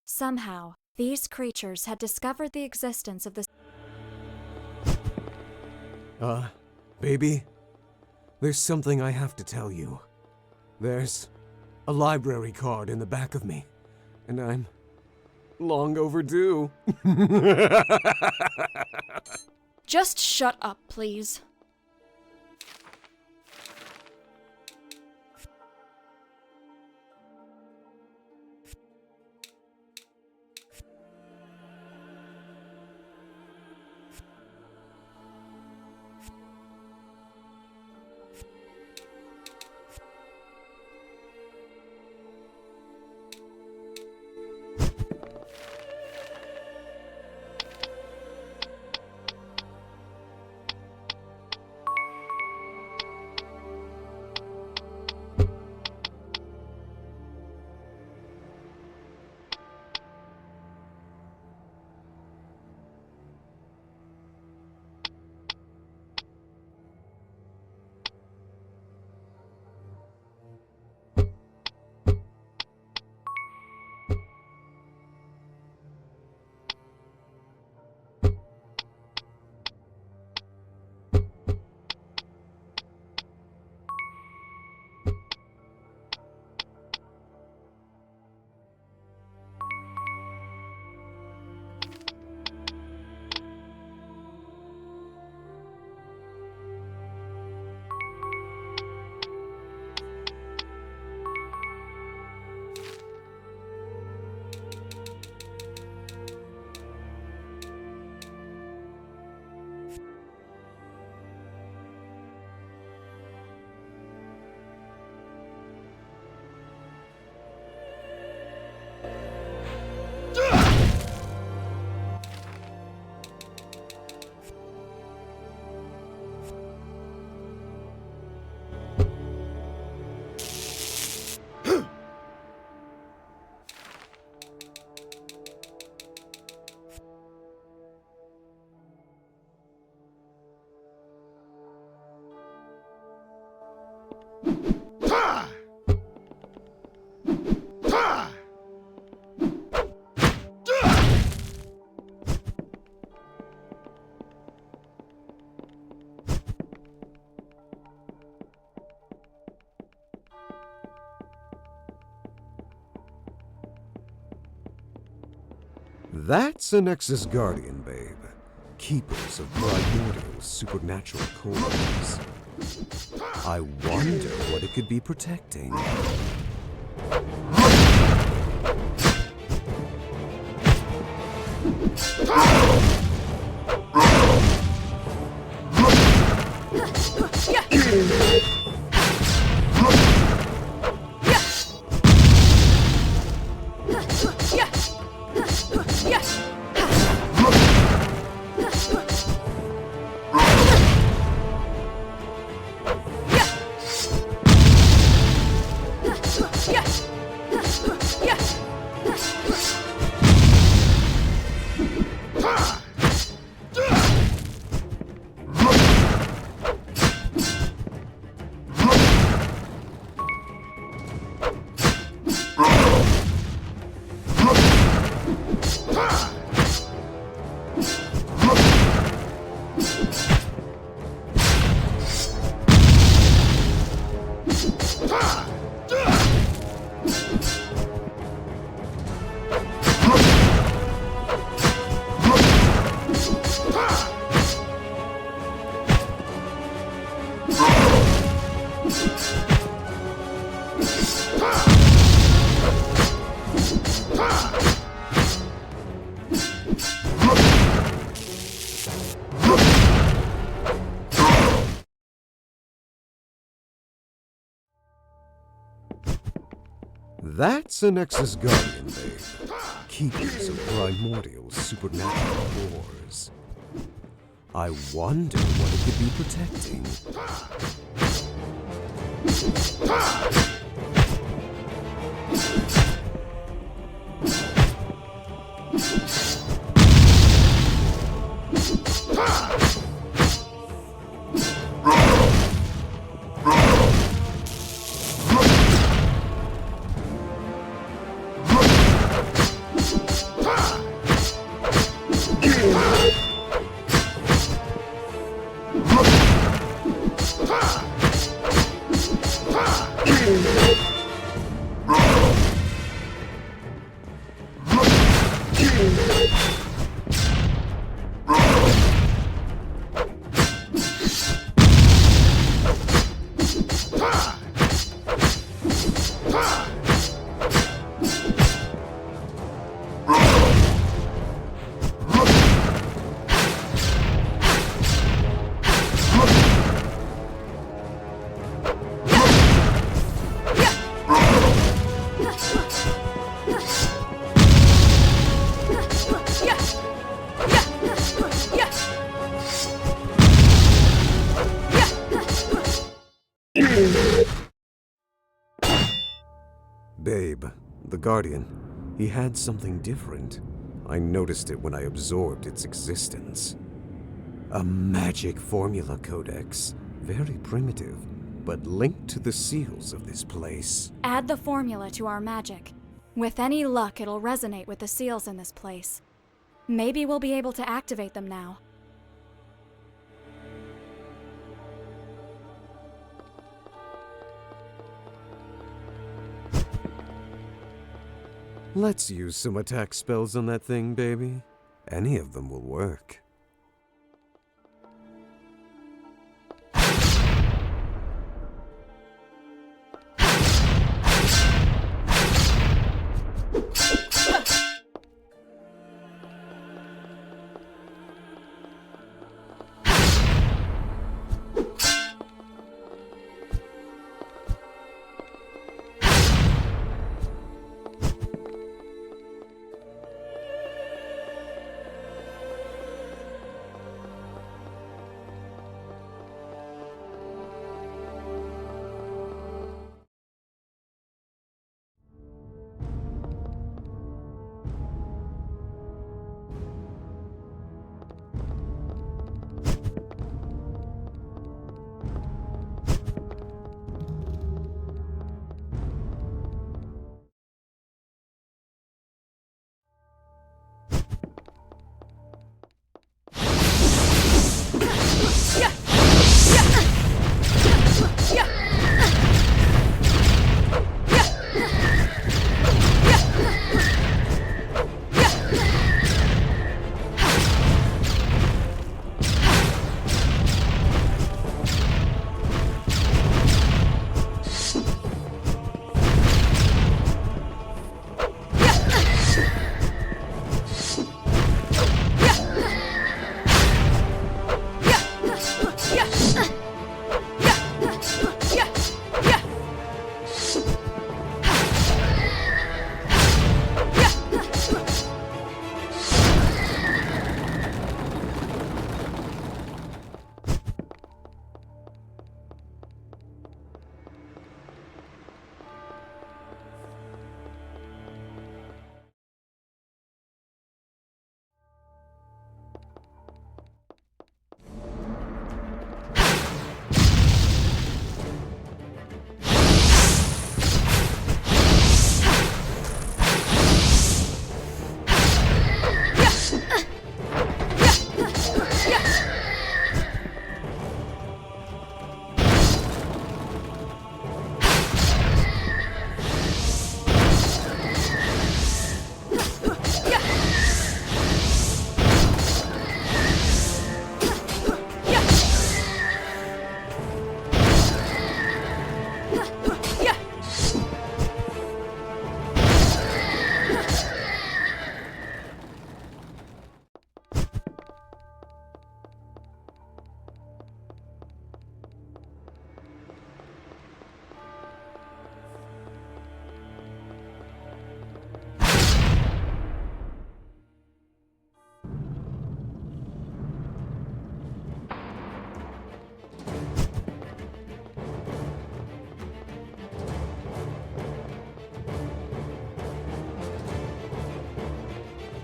Somehow, these creatures had discovered the existence of the... Baby? There's something I have to tell you. There's a library card in the back of me, and I'm long overdue. Just shut up, please. That's an Nexus Guardian, babe. Keepers of primordial supernatural cores. I wonder what it could be protecting. That's a Nexus Guardian, babe. Keepers of primordial supernatural cores. I wonder what it could be protecting. Babe, the Guardian, he had something different. I noticed it when I absorbed its existence. A magic formula codex. Very primitive, but linked to the seals of this place. Add the formula to our magic. With any luck, it'll resonate with the seals in this place. Maybe we'll be able to activate them now. Let's use some attack spells on that thing, baby. Any of them will work.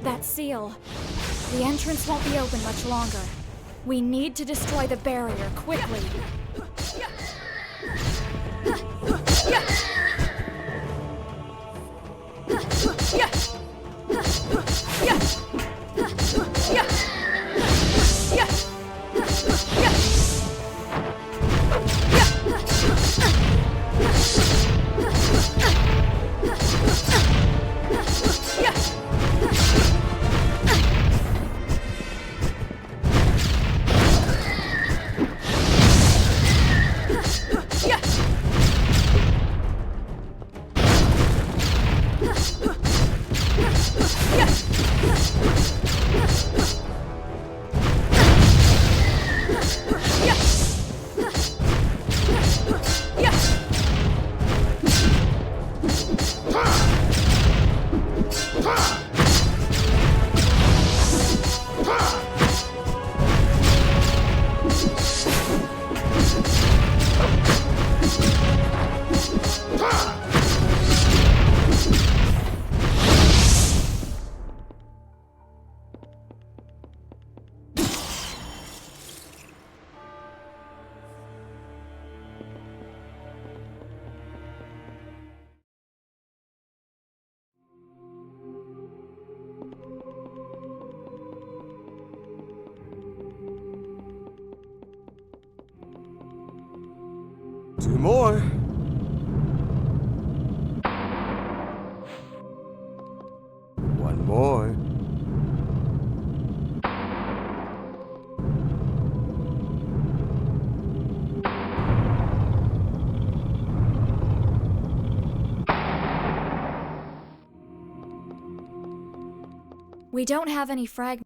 That seal. The entrance won't be open much longer. We need to destroy the barrier quickly. Two more. One more. We don't have any fragments.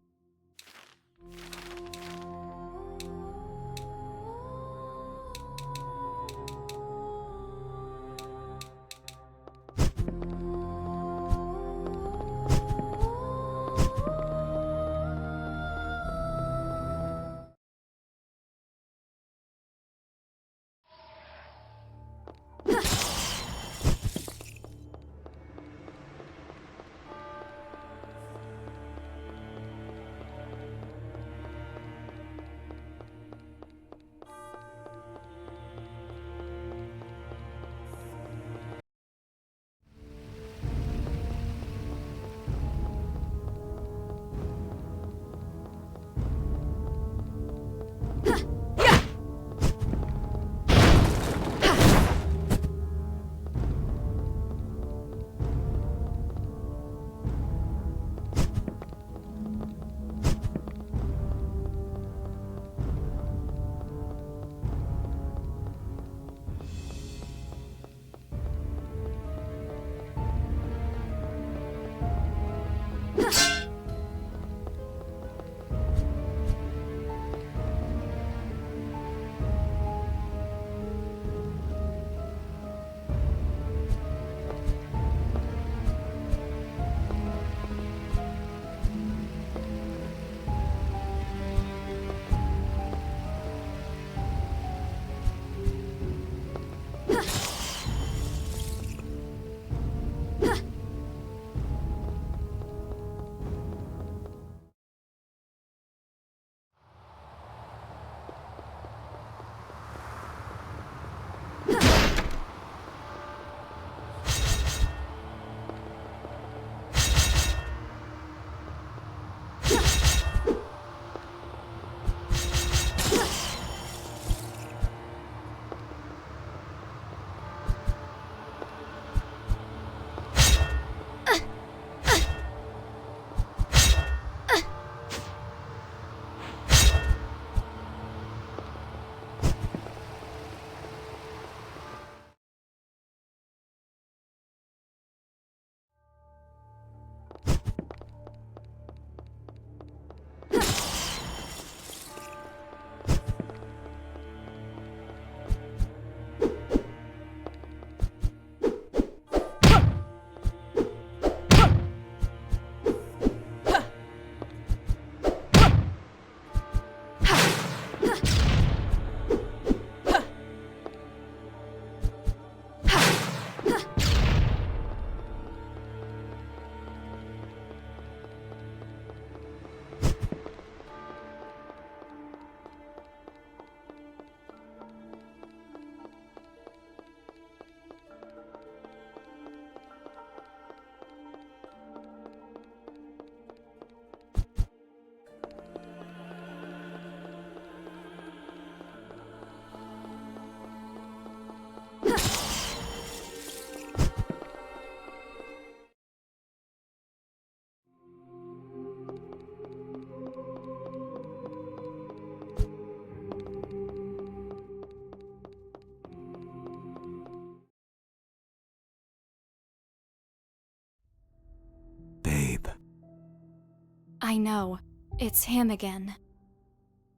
I know. It's him again.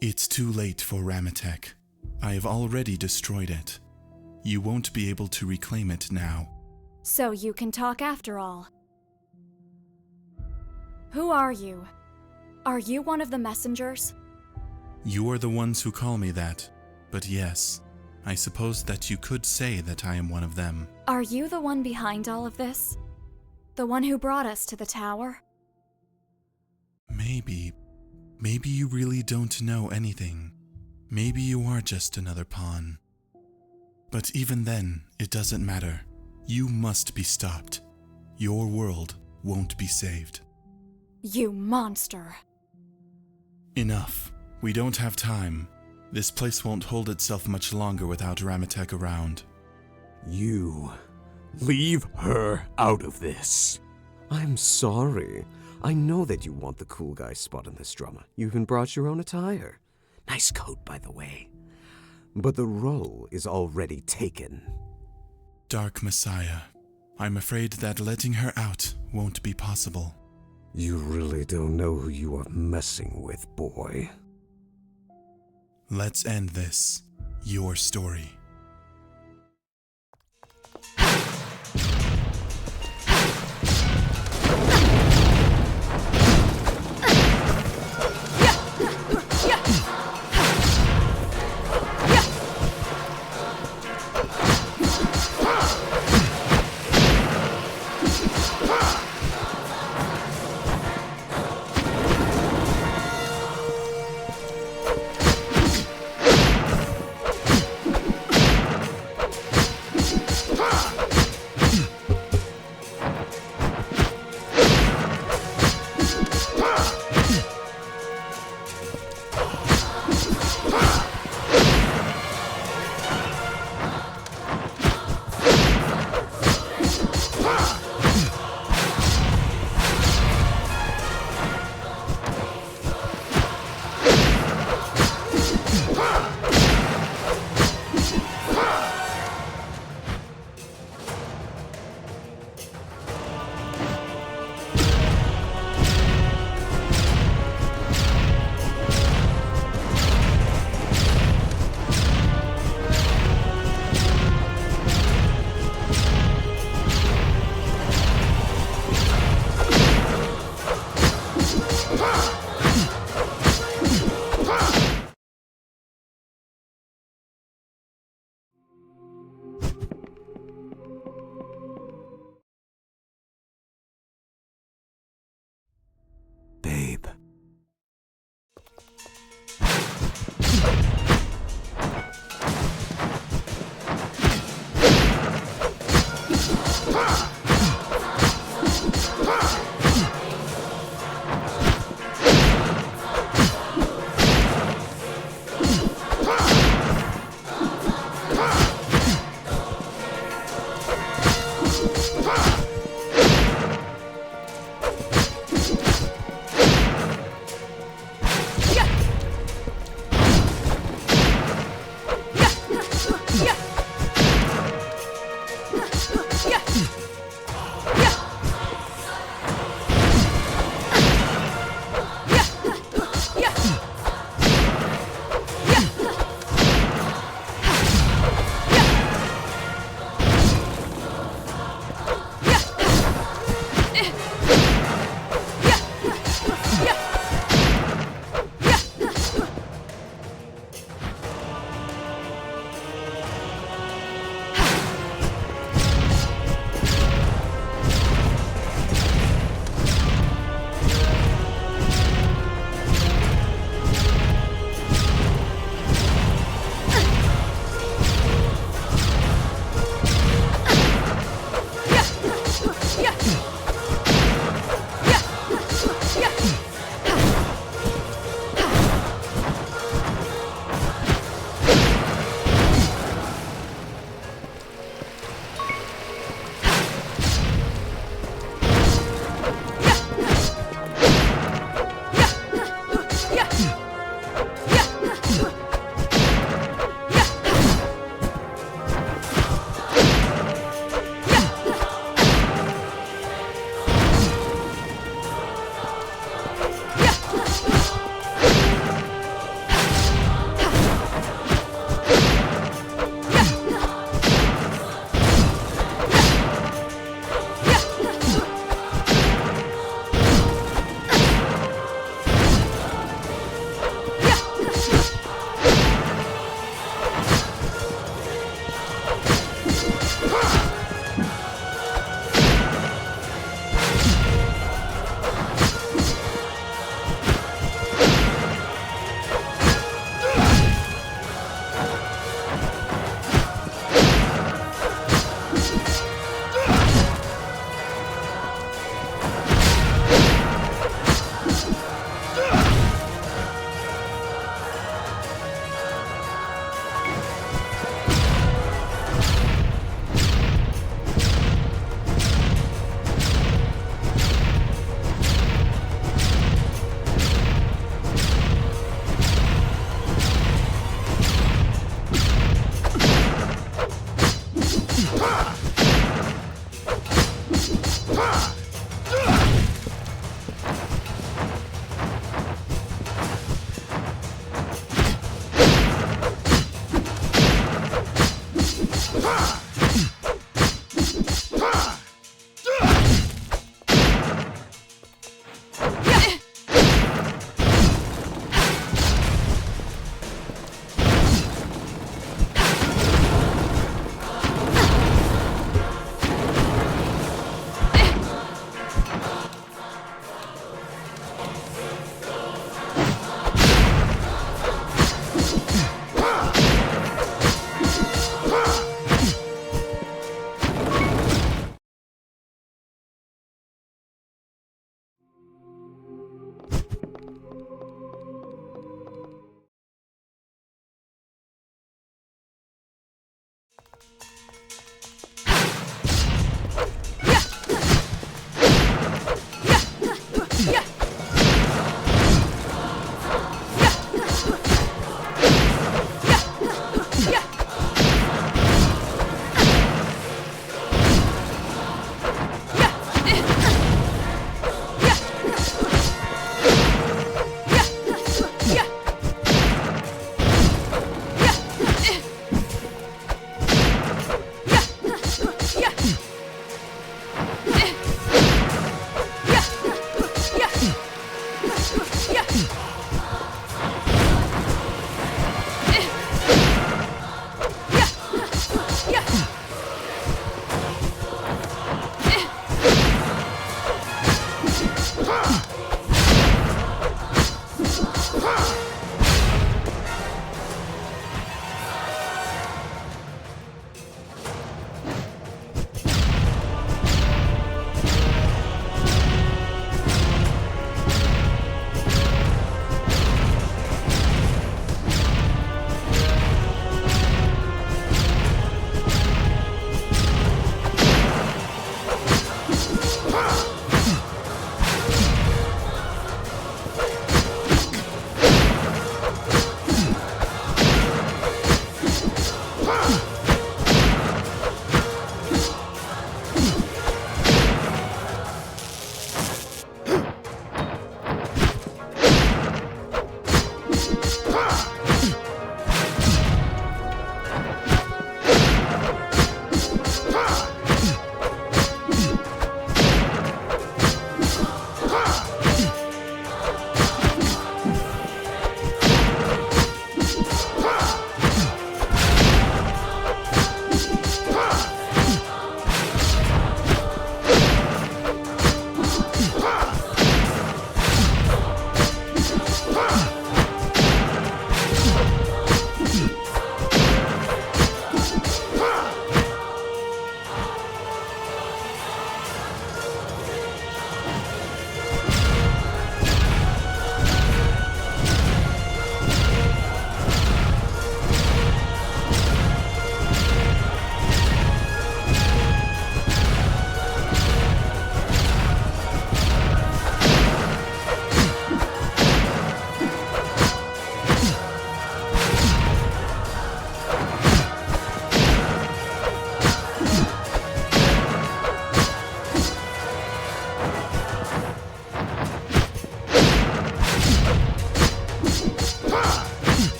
It's too late for Ramatek. I have already destroyed it. You won't be able to reclaim it now. So you can talk after all. Who are you? Are you one of the messengers? You are the ones who call me that, but yes, I suppose that you could say that I am one of them. Are you the one behind all of this? The one who brought us to the tower? Maybe you really don't know anything. Maybe you are just another pawn. But even then, it doesn't matter. You must be stopped. Your world won't be saved. You monster. Enough. We don't have time. This place won't hold itself much longer without Ramatek around. You leave her out of this. I'm sorry. I know that you want the cool guy spot in this drama. You even brought your own attire. Nice coat, by the way. But the role is already taken. Dark Messiah, I'm afraid that letting her out won't be possible. You really don't know who you are messing with, boy. Let's end this. Your story. Babe.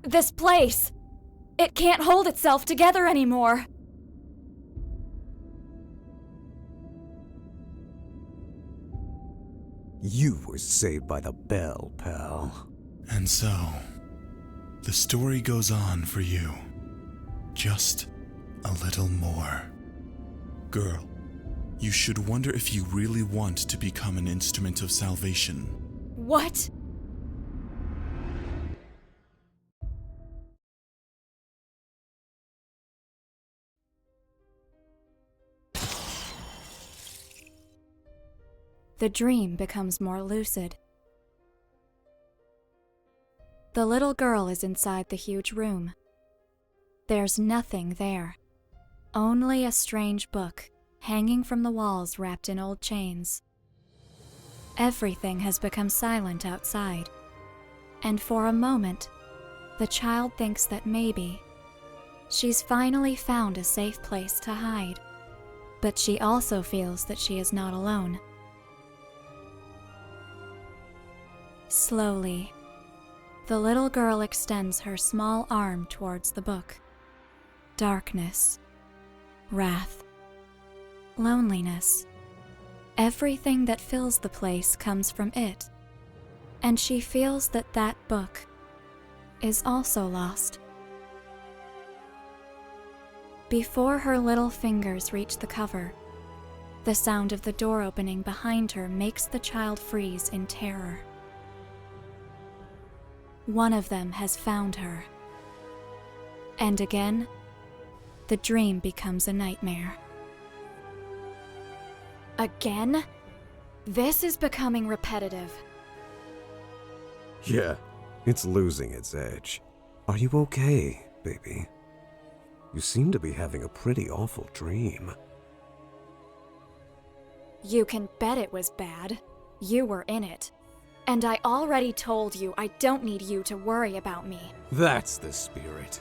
This place! It can't hold itself together anymore! You were saved by the bell, pal. And so, the story goes on for you. Just a little more. Girl, you should wonder if you really want to become an instrument of salvation. What? The dream becomes more lucid. The little girl is inside the huge room. There's nothing there. Only a strange book, hanging from the walls wrapped in old chains. Everything has become silent outside. And for a moment, the child thinks that maybe she's finally found a safe place to hide. But she also feels that she is not alone. Slowly, the little girl extends her small arm towards the book. Darkness, wrath, loneliness, everything that fills the place comes from it, and she feels that that book is also lost. Before her little fingers reach the cover, the sound of the door opening behind her makes the child freeze in terror. One of them has found her. And again, the dream becomes a nightmare. Again? This is becoming repetitive. Yeah, it's losing its edge. Are you okay, baby? You seem to be having a pretty awful dream. You can bet it was bad. You were in it. And I already told you I don't need you to worry about me. That's the spirit.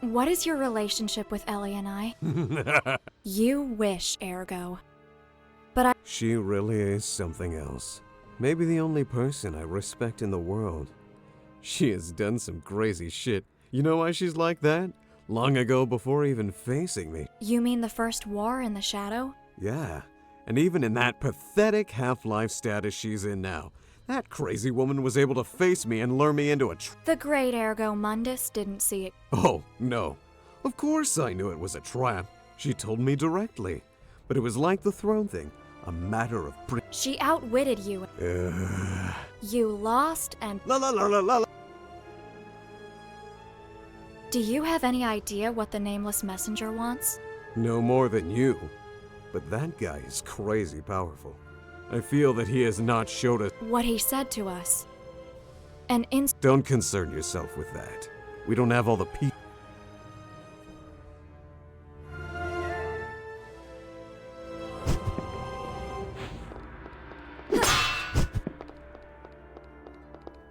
What is your relationship with Ellie and I? You wish, ergo. But She really is something else. Maybe the only person I respect in the world. She has done some crazy shit. You know why she's like that? Long ago, before even facing me. You mean the first war in the shadow? Yeah, and even in that pathetic half-life status she's in now, that crazy woman was able to face me and lure me into a The great ergo Mundus didn't see it. Oh, no. Of course I knew it was a trap. She told me directly. But it was like the throne thing. A matter of She outwitted you. You lost and La la la la la. Do you have any idea what the nameless messenger wants? No more than you. But that guy is crazy powerful. I feel that he has not showed us What he said to us. Don't concern yourself with that. We don't have all the people.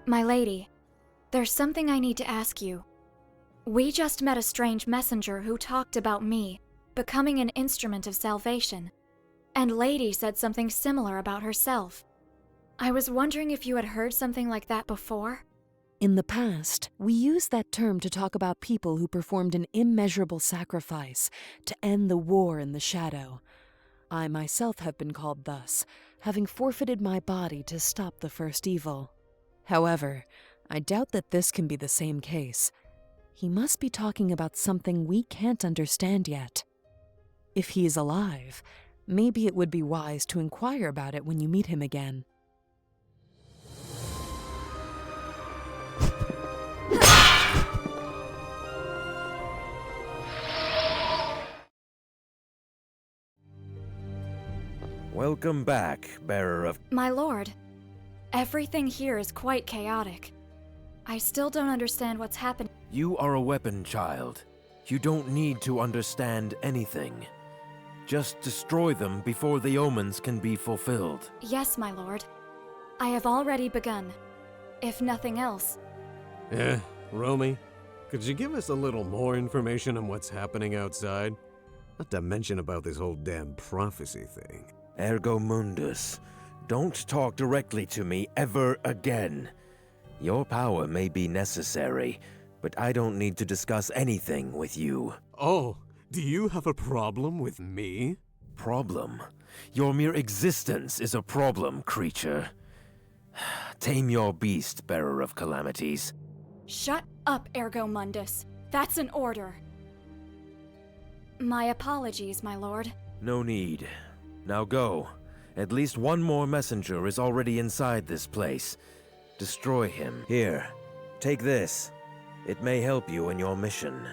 My lady, there's something I need to ask you. We just met a strange messenger who talked about me becoming an instrument of salvation. And Lady said something similar about herself. I was wondering if you had heard something like that before? In the past, we used that term to talk about people who performed an immeasurable sacrifice to end the war in the shadow. I myself have been called thus, having forfeited my body to stop the first evil. However, I doubt that this can be the same case. He must be talking about something we can't understand yet. If he is alive, maybe it would be wise to inquire about it when you meet him again. Welcome back, bearer of... My lord, everything here is quite chaotic. I still don't understand what's happening. You are a weapon child. You don't need to understand anything. Just destroy them before the omens can be fulfilled. Yes, my lord. I have already begun. if nothing else. Romy, could you give us a little more information on what's happening outside? Not to mention about this whole damn prophecy thing. Ergo Mundus, don't talk directly to me ever again. Your power may be necessary, but I don't need to discuss anything with you. Oh, do you have a problem with me? Problem? Your mere existence is a problem, creature. Tame your beast, bearer of calamities. Shut up, Ergo Mundus. That's an order. My apologies, my lord. No need. Now go. At least one more messenger is already inside this place. Destroy him. Here, take this. It may help you in your mission.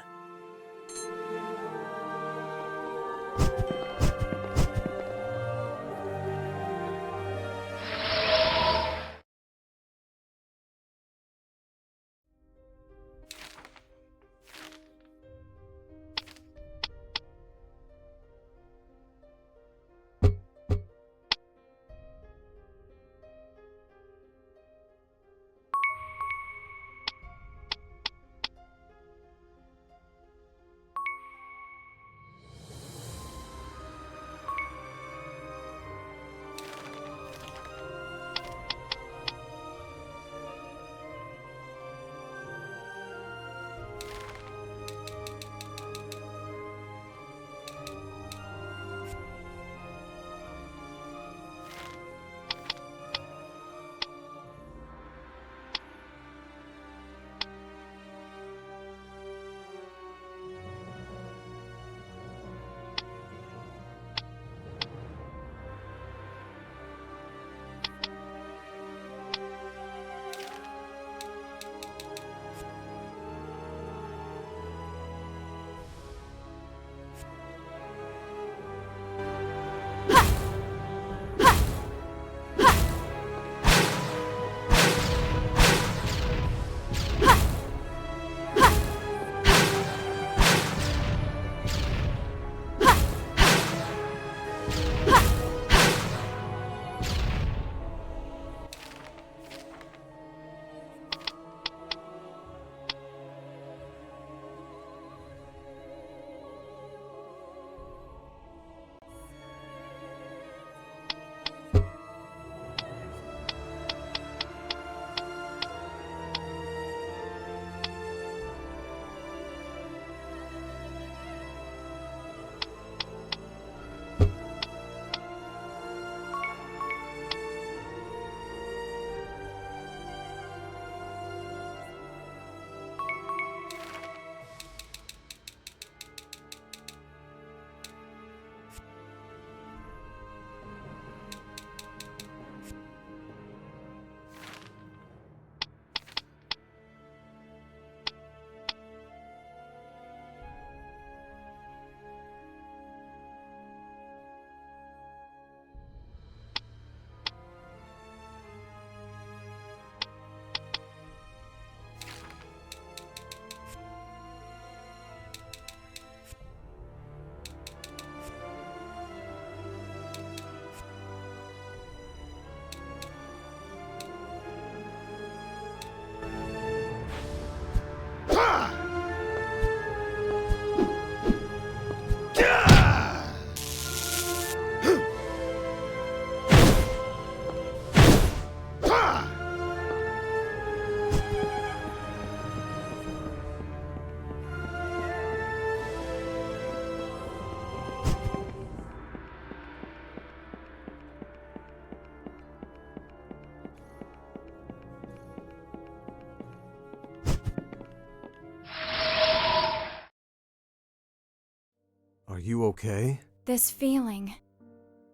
Are you okay? This feeling.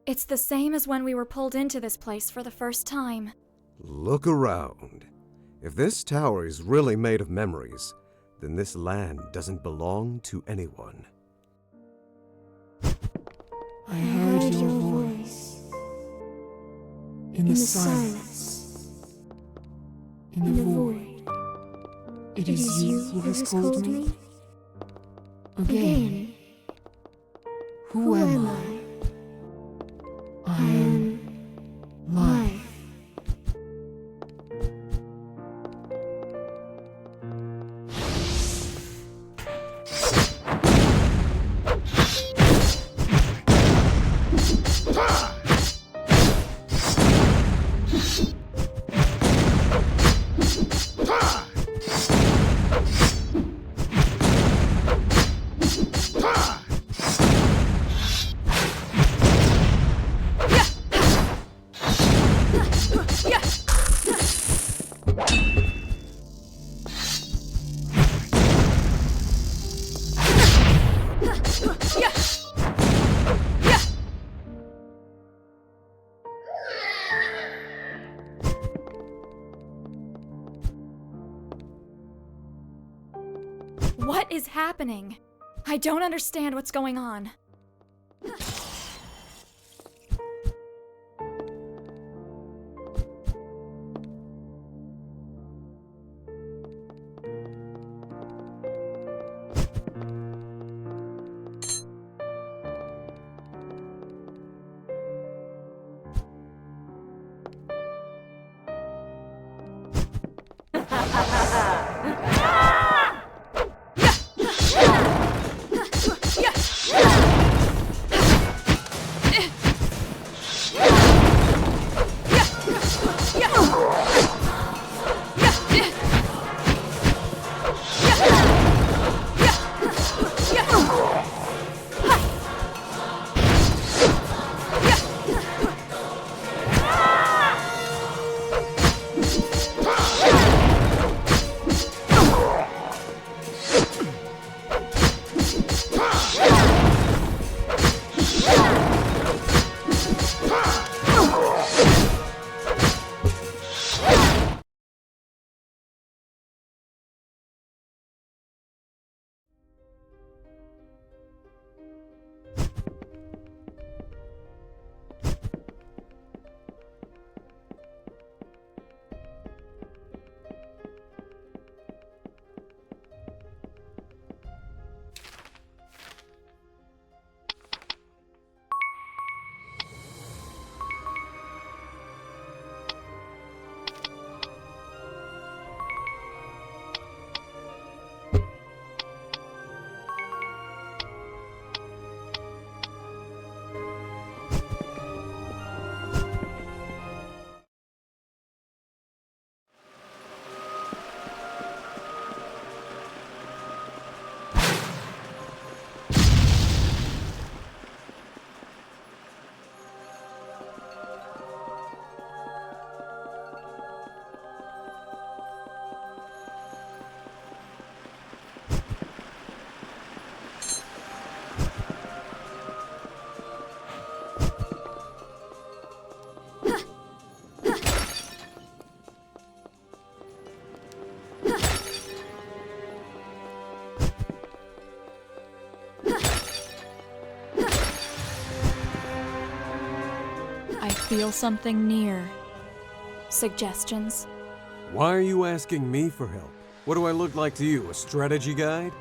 It's the same as when we were pulled into this place for the first time. Look around. If this tower is really made of memories, then this land doesn't belong to anyone. I heard your voice. In the silence. In the void. It is you who has called me? Again. Who am I? I am life. What is happening? I don't understand what's going on. I feel something near. Suggestions? Why are you asking me for help? What do I look like to you, a strategy guide?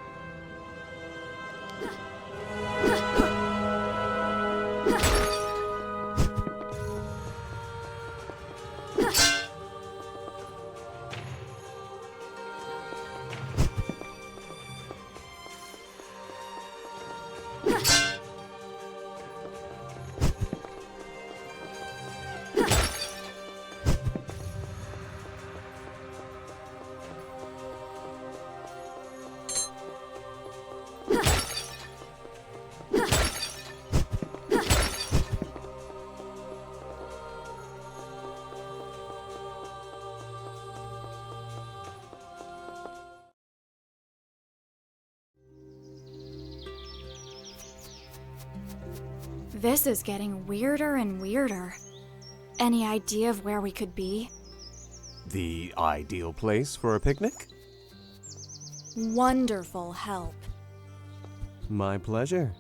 This is getting weirder and weirder. Any idea of where we could be? The ideal place for a picnic? Wonderful help. My pleasure.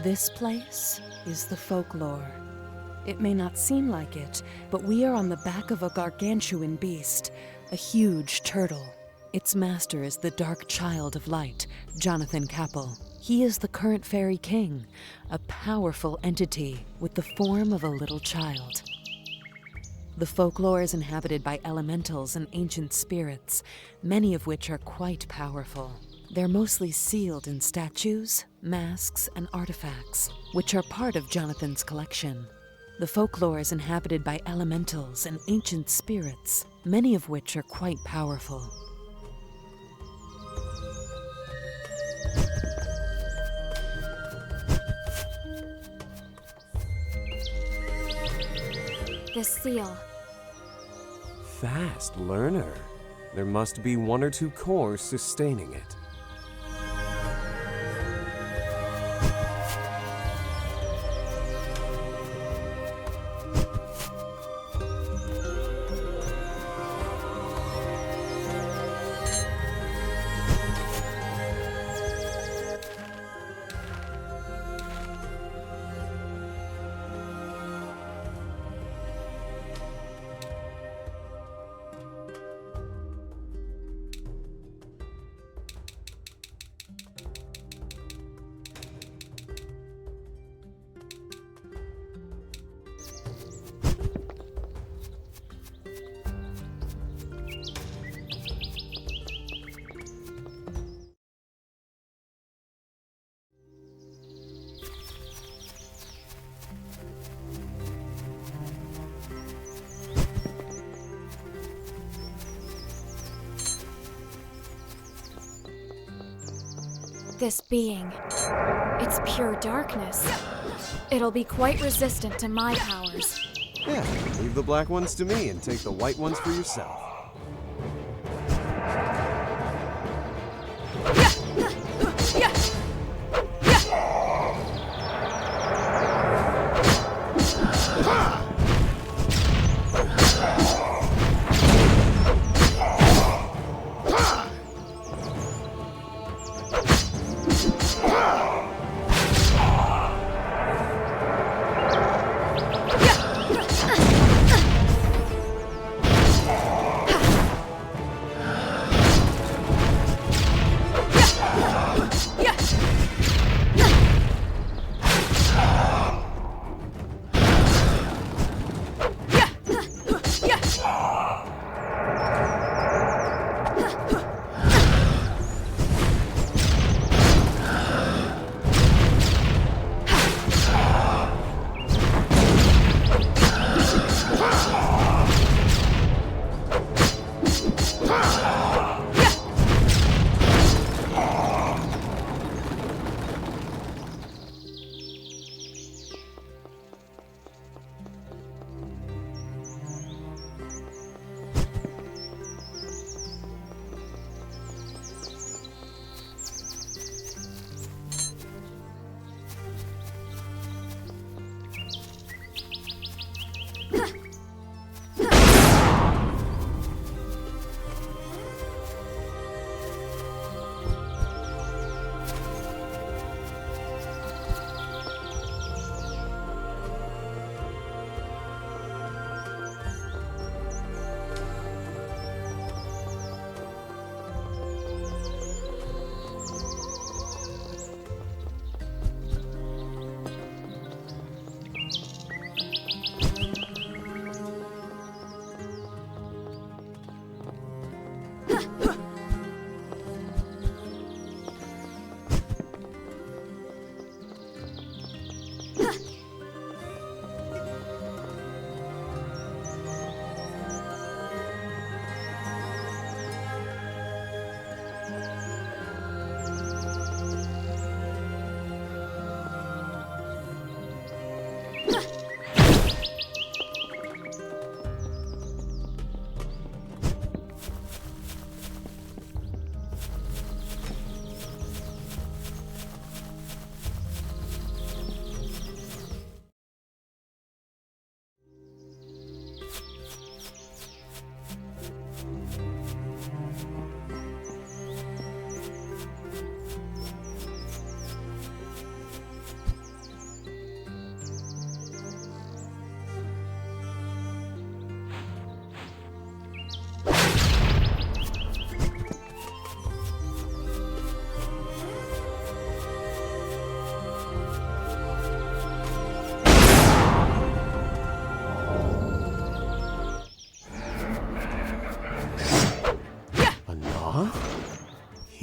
This place is the folklore. It may not seem like it, but we are on the back of a gargantuan beast, a huge turtle. Its master is the Dark Child of Light, Jonathan Capel. He is the current fairy king, a powerful entity with the form of a little child. The folklore is inhabited by elementals and ancient spirits, many of which are quite powerful. They're mostly sealed in statues, masks, and artifacts, which are part of Jonathan's collection. The folklore is inhabited by elementals and ancient spirits, many of which are quite powerful. This seal. Fast learner. There must be 1 or 2 cores sustaining it. This being, it's pure darkness. It'll be quite resistant to my powers. Yeah, leave the black ones to me and take the white ones for yourself.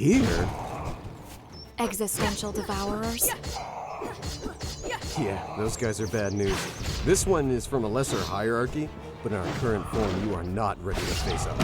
Here? Existential devourers? Yeah, those guys are bad news. This one is from a lesser hierarchy, but in our current form, you are not ready to face up.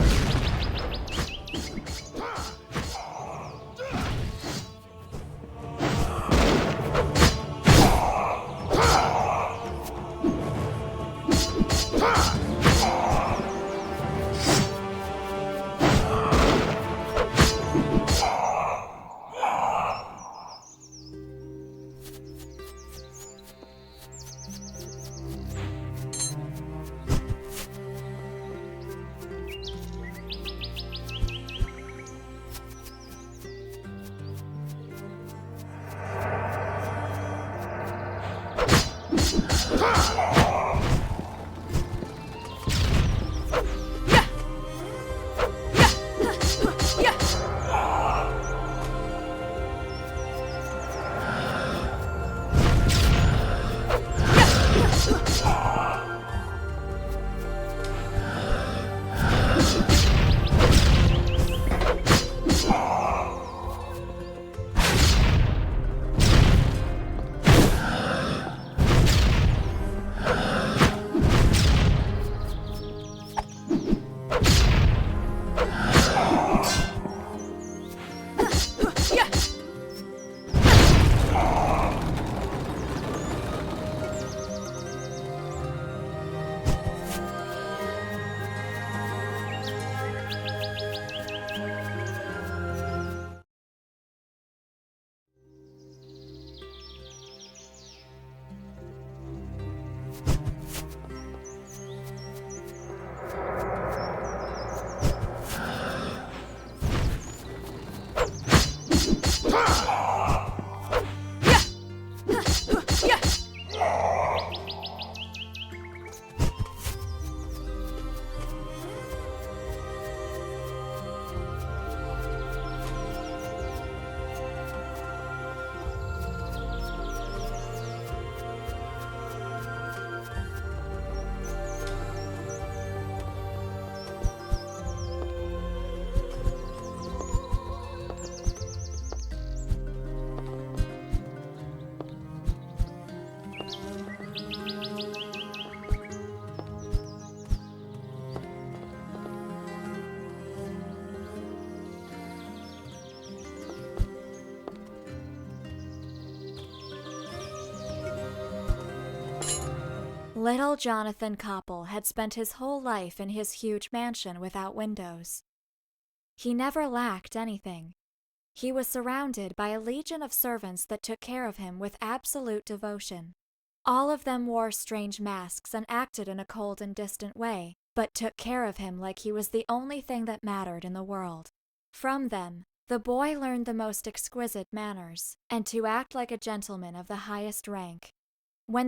Little Jonathan Koppel had spent his whole life in his huge mansion without windows. He never lacked anything. He was surrounded by a legion of servants that took care of him with absolute devotion. All of them wore strange masks and acted in a cold and distant way, but took care of him like he was the only thing that mattered in the world. From them, the boy learned the most exquisite manners, and to act like a gentleman of the highest rank. When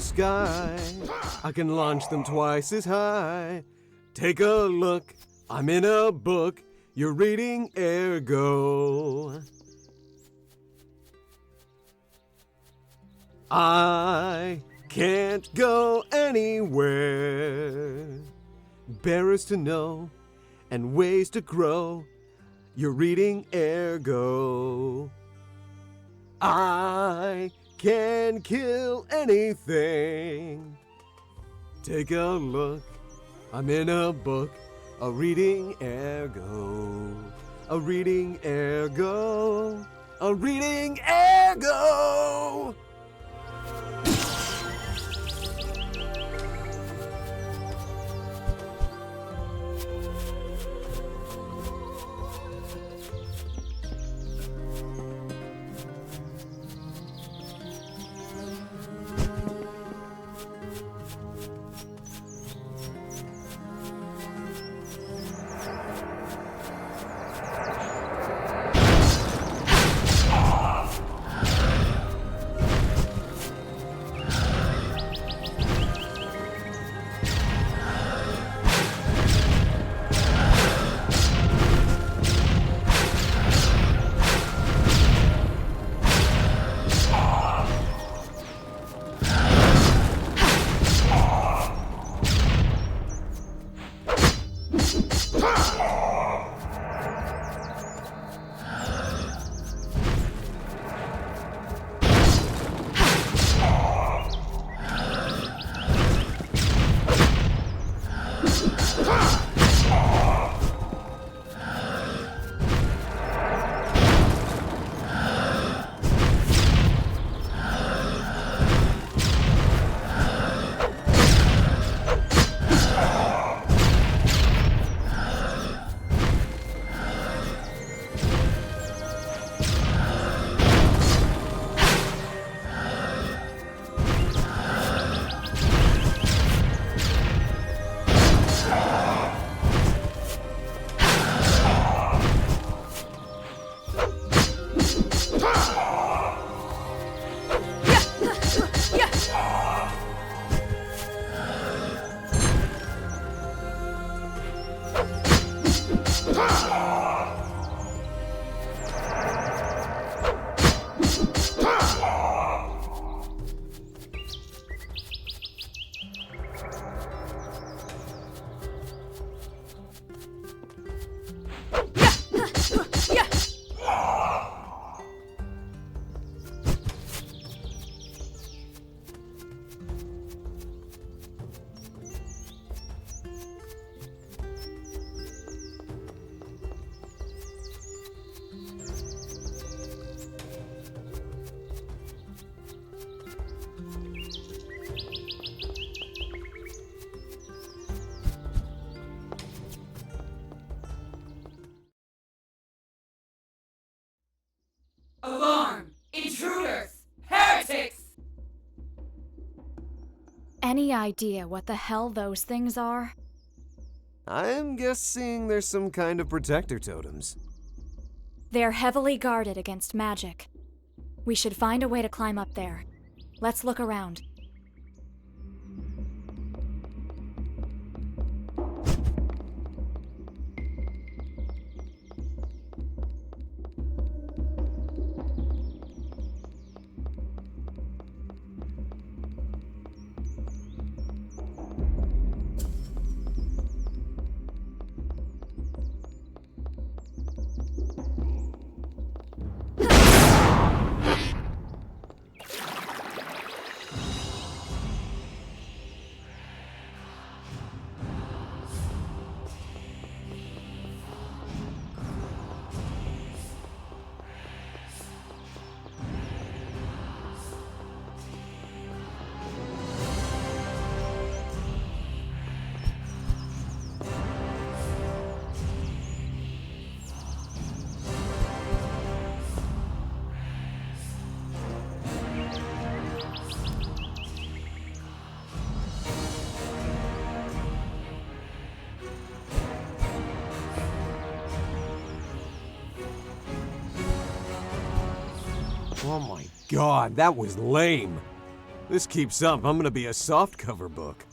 the sky. I can launch them twice as high. Take a look, I'm in a book. You're reading ergo. I can't go anywhere. Bearers to know and ways to grow. You're reading ergo. I can kill anything. Take a look, I'm in a book. A reading ergo. A reading ergo. A reading ergo. Alarm! Intruders! Heretics! Any idea what the hell those things are? I'm guessing there's some kind of protector totems. They're heavily guarded against magic. We should find a way to climb up there. Let's look around. Oh my god, that was lame. This keeps up, I'm gonna be a softcover book.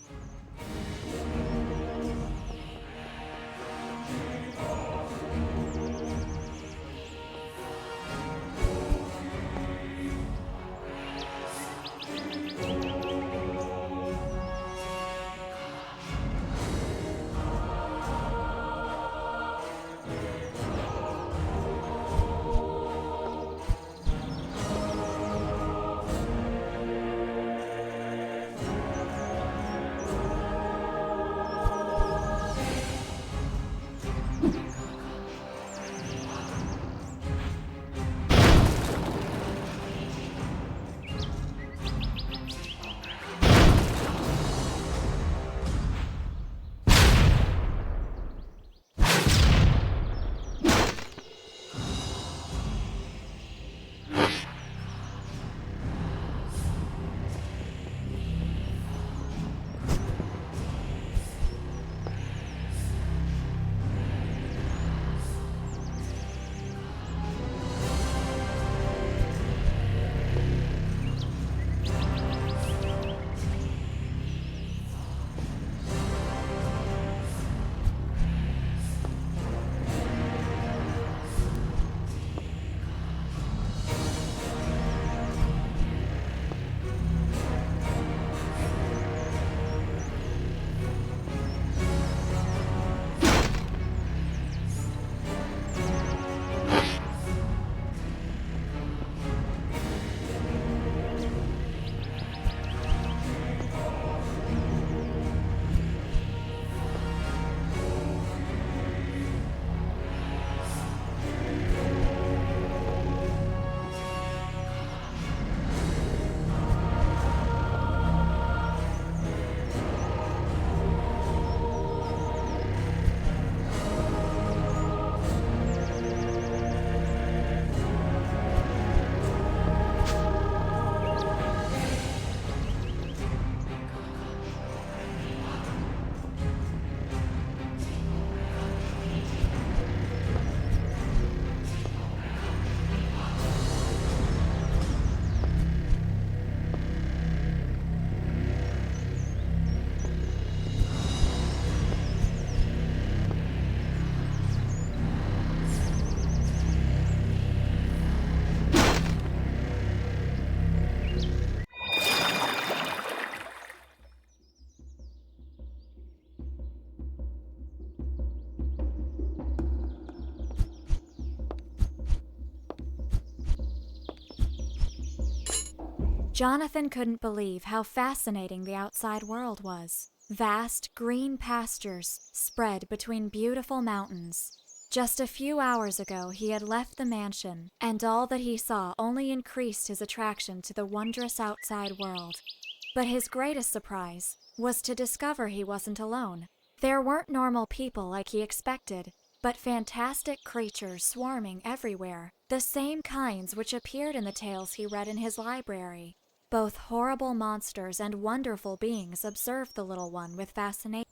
Jonathan couldn't believe how fascinating the outside world was. Vast green pastures spread between beautiful mountains. Just a few hours ago, he had left the mansion, and all that he saw only increased his attraction to the wondrous outside world. But his greatest surprise was to discover he wasn't alone. There weren't normal people like he expected, but fantastic creatures swarming everywhere, the same kinds which appeared in the tales he read in his library. Both horrible monsters and wonderful beings observed the little one with fascination.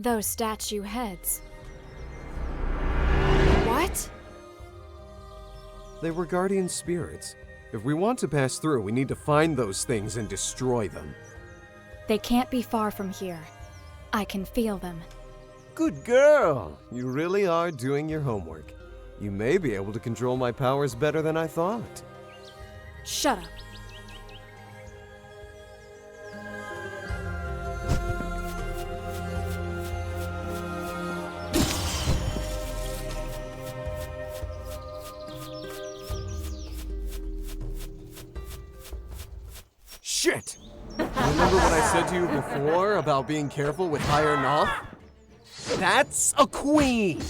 Those statue heads. What? They were guardian spirits. If we want to pass through, we need to find those things and destroy them. They can't be far from here. I can feel them. Good girl! You really are doing your homework. You may be able to control my powers better than I thought. Shut up. Shit! Remember what I said to you before about being careful with higher Noth? That's a queen!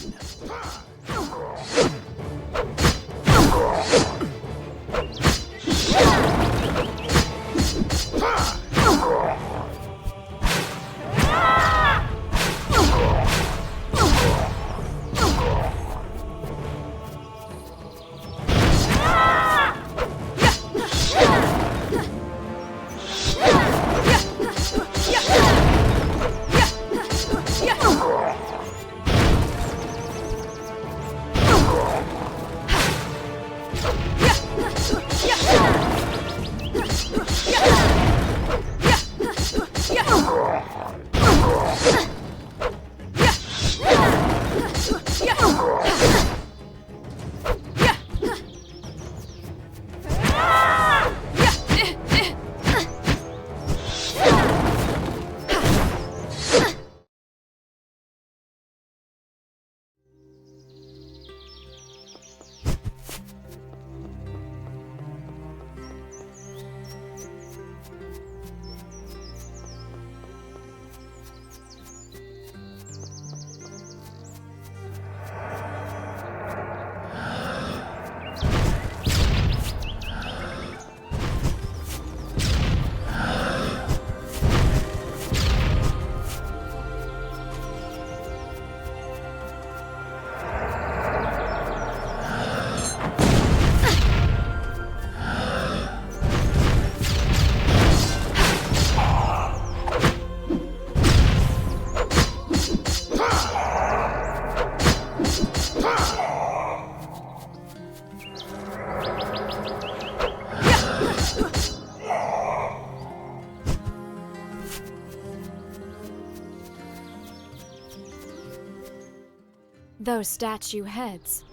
Those statue heads.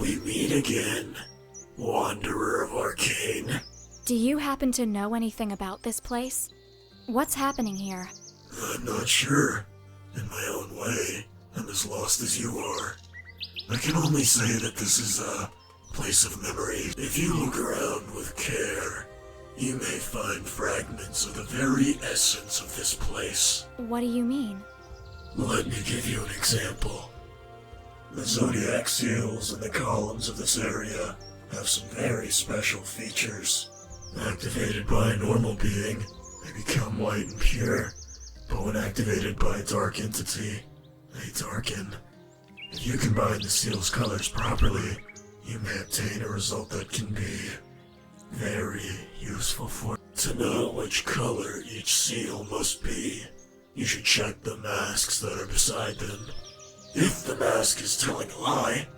We meet again, Wanderer of Arcane. Do you happen to know anything about this place? What's happening here? I'm not sure. In my own way, I'm as lost as you are. I can only say that this is a place of memory. If you look around with care, you may find fragments of the very essence of this place. What do you mean? Let me give you an example. The zodiac seals and the columns of this area have some very special features. Activated by a normal being, they become white and pure, but when activated by a dark entity, they darken. If you combine the seal's colors properly, you may obtain a result that can be very useful for to know which color each seal must be. You should check the masks that are beside them. If the mask is telling a lie,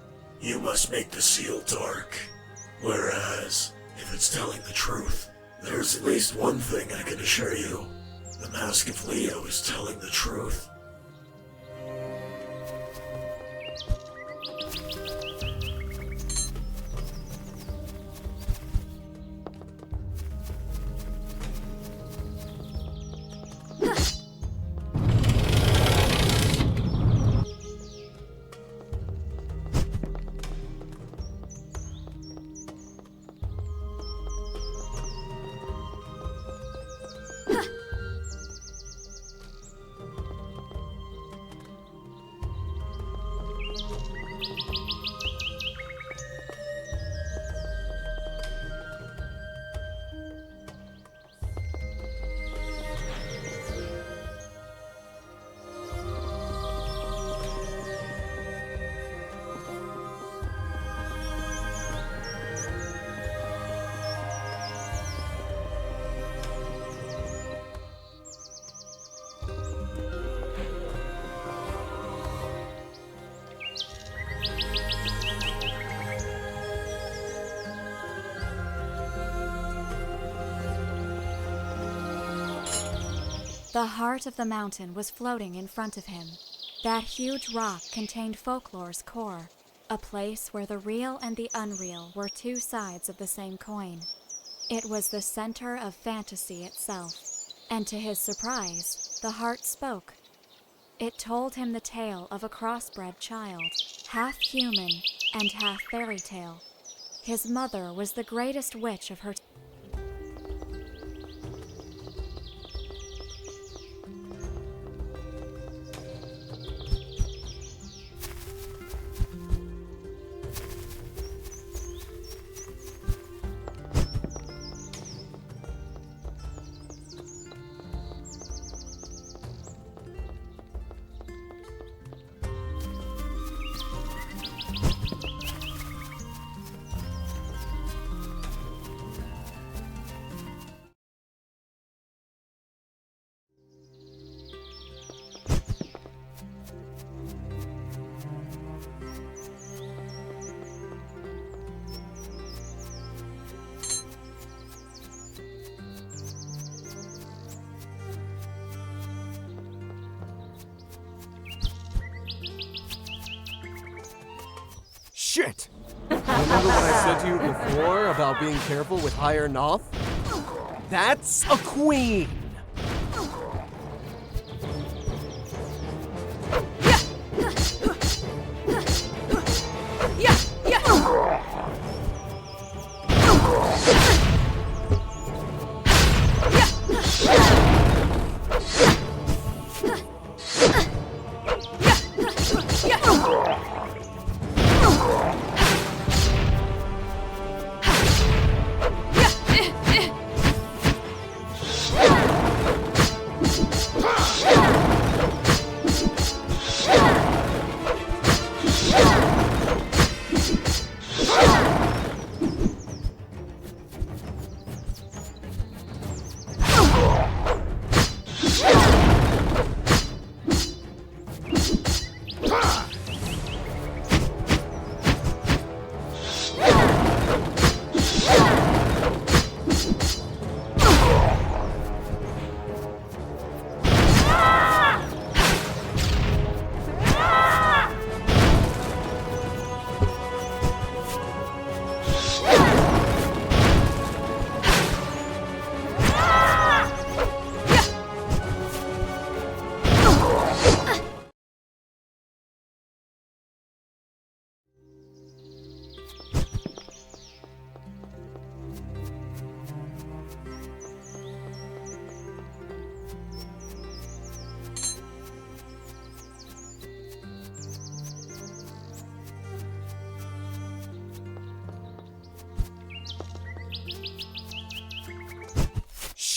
you must make the seal dark. Whereas, if it's telling the truth, there's at least one thing I can assure you. The Mask of Leo is telling the truth. The heart of the mountain was floating in front of him. That huge rock contained folklore's core, a place where the real and the unreal were two sides of the same coin. It was the center of fantasy itself, and to his surprise, the heart spoke. It told him the tale of a crossbred child, half human and half fairy tale. His mother was the greatest witch of her time. Shit! Remember what I said to you before about being careful with higher Noth? That's a queen!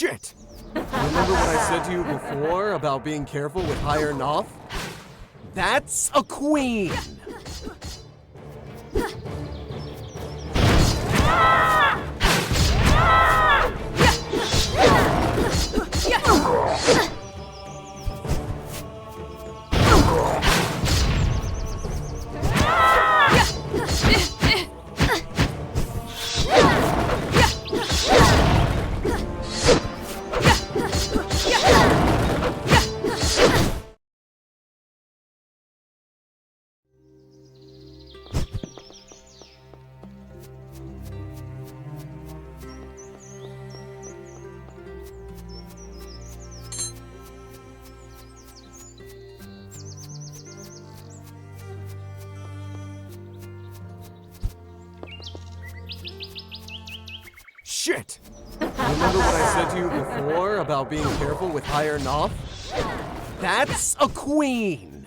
Shit! Remember what I said to you before about being careful with higher Noth? That's a queen! Shit! Remember what I said to you before about being careful with higher Noth? That's a queen!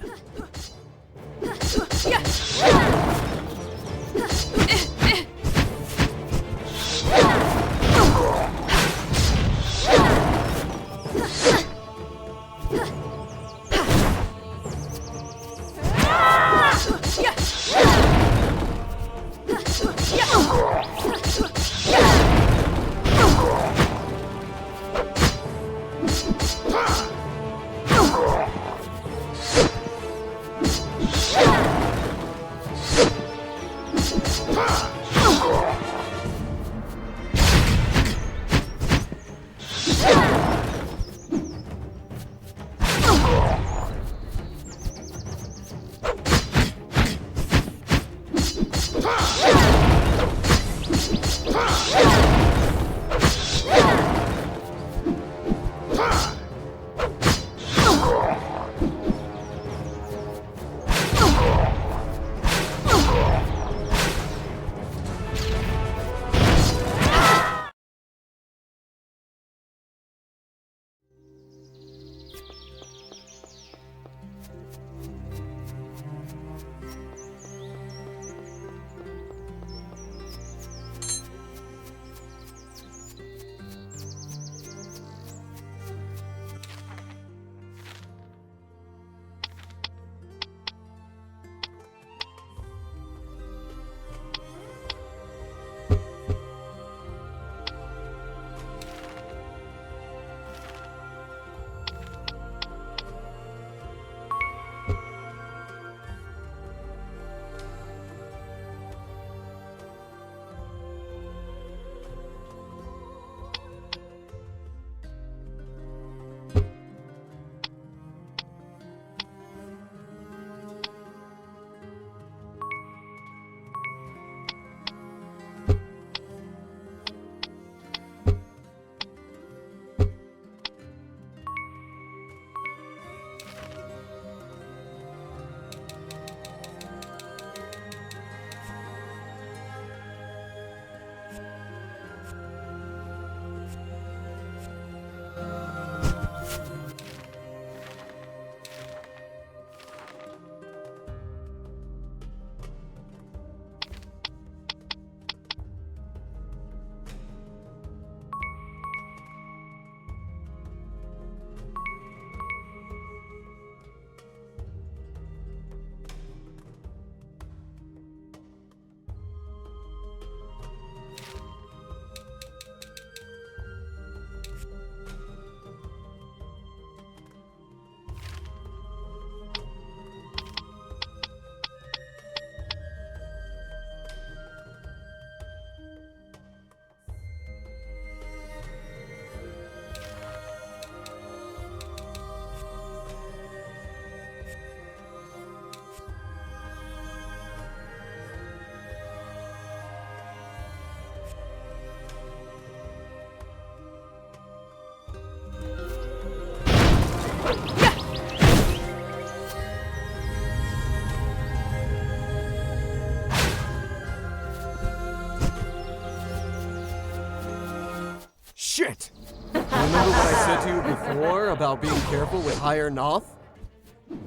Shit! Remember what I said to you before about being careful with higher Noth?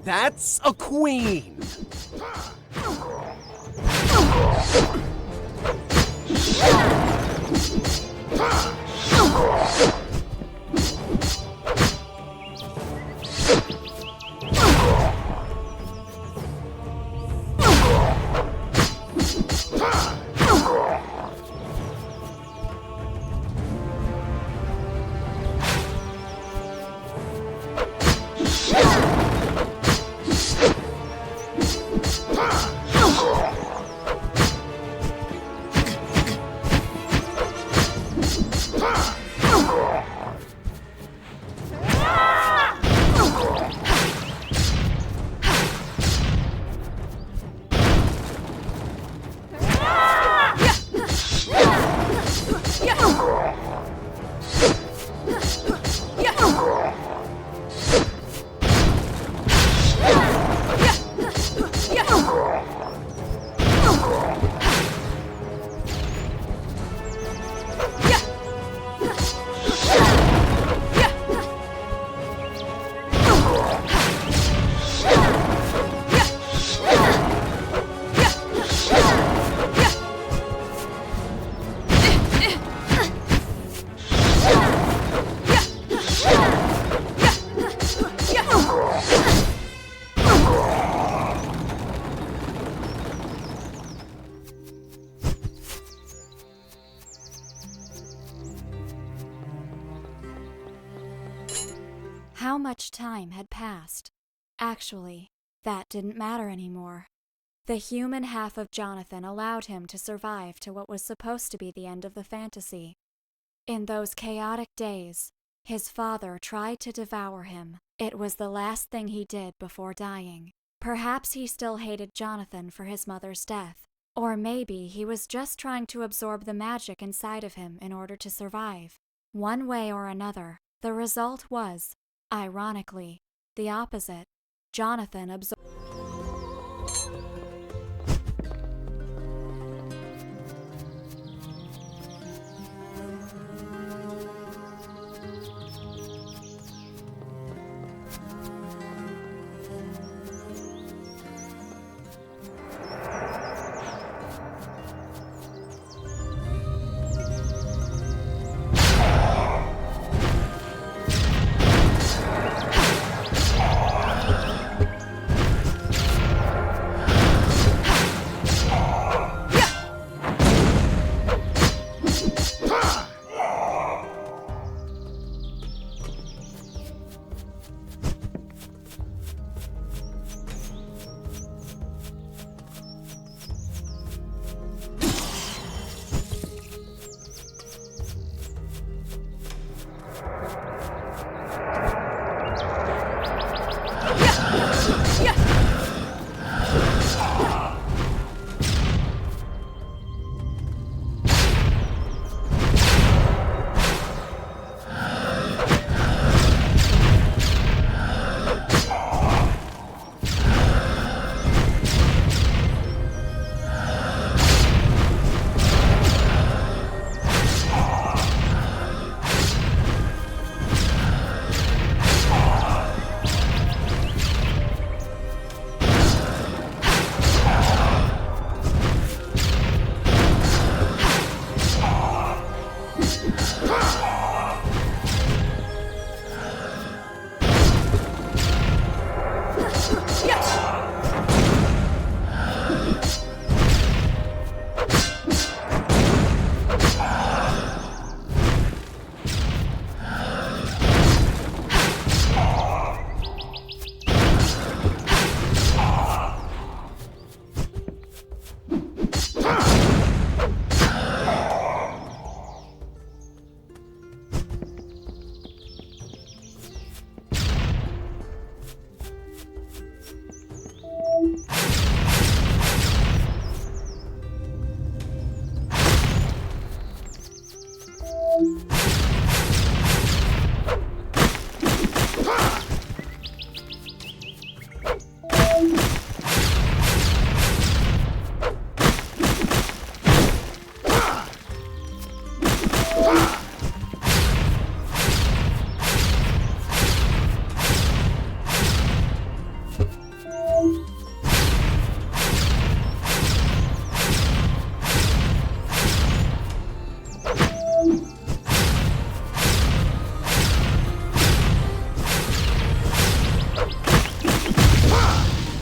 That's a queen! time had passed. Actually, that didn't matter anymore. The human half of Jonathan allowed him to survive to what was supposed to be the end of the fantasy. In those chaotic days, his father tried to devour him. It was the last thing he did before dying. Perhaps he still hated Jonathan for his mother's death, or maybe he was just trying to absorb the magic inside of him in order to survive. One way or another, the result was, ironically, the opposite. Jonathan absorbed.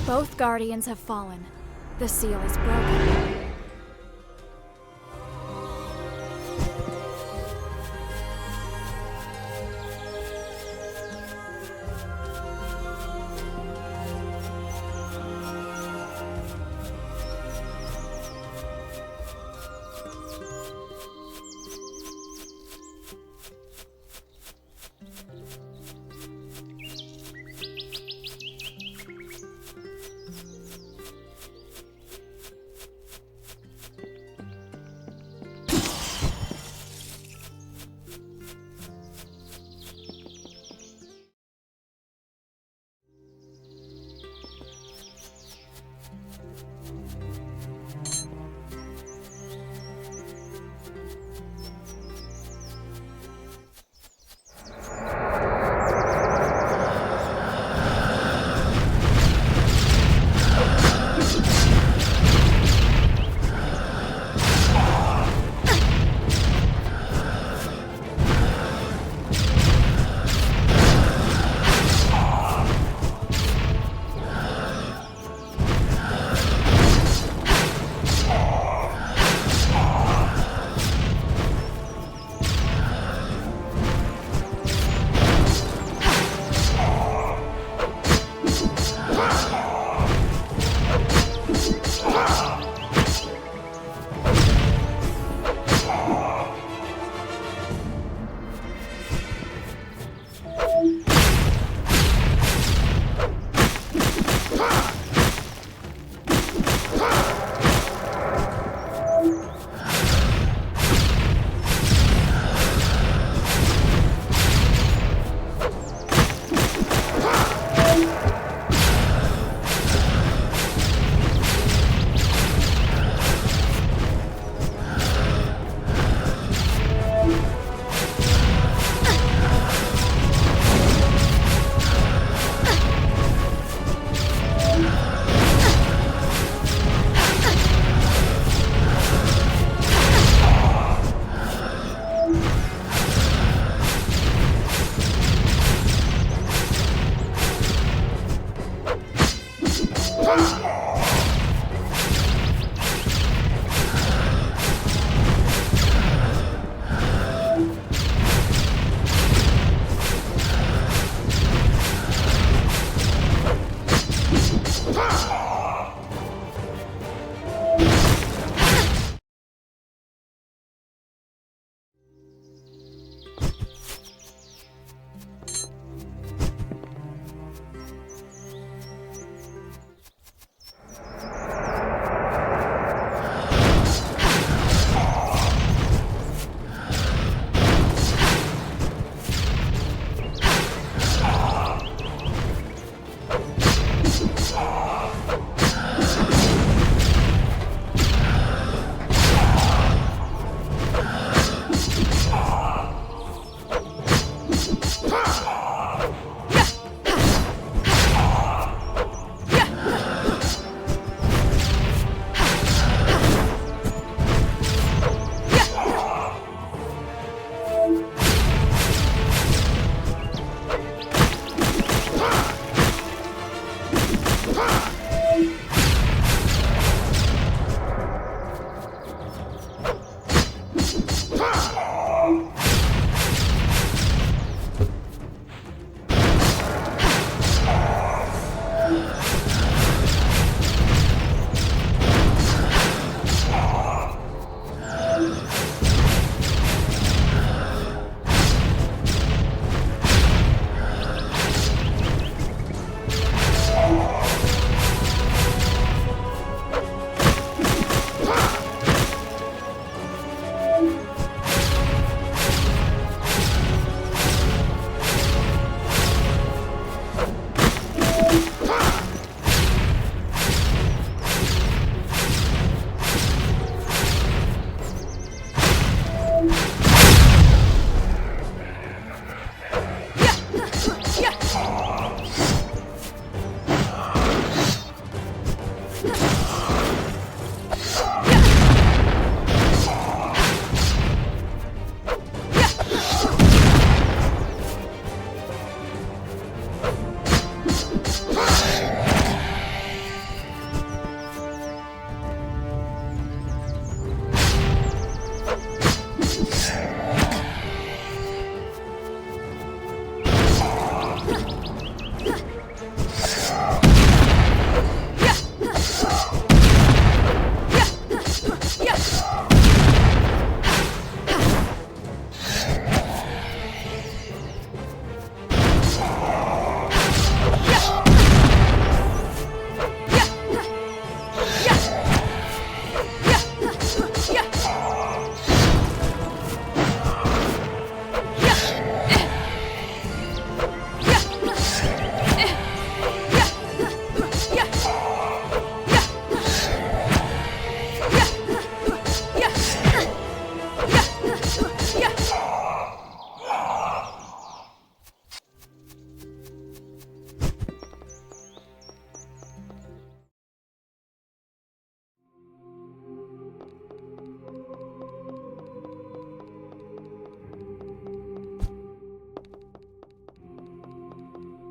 Both guardians have fallen. The seal is broken.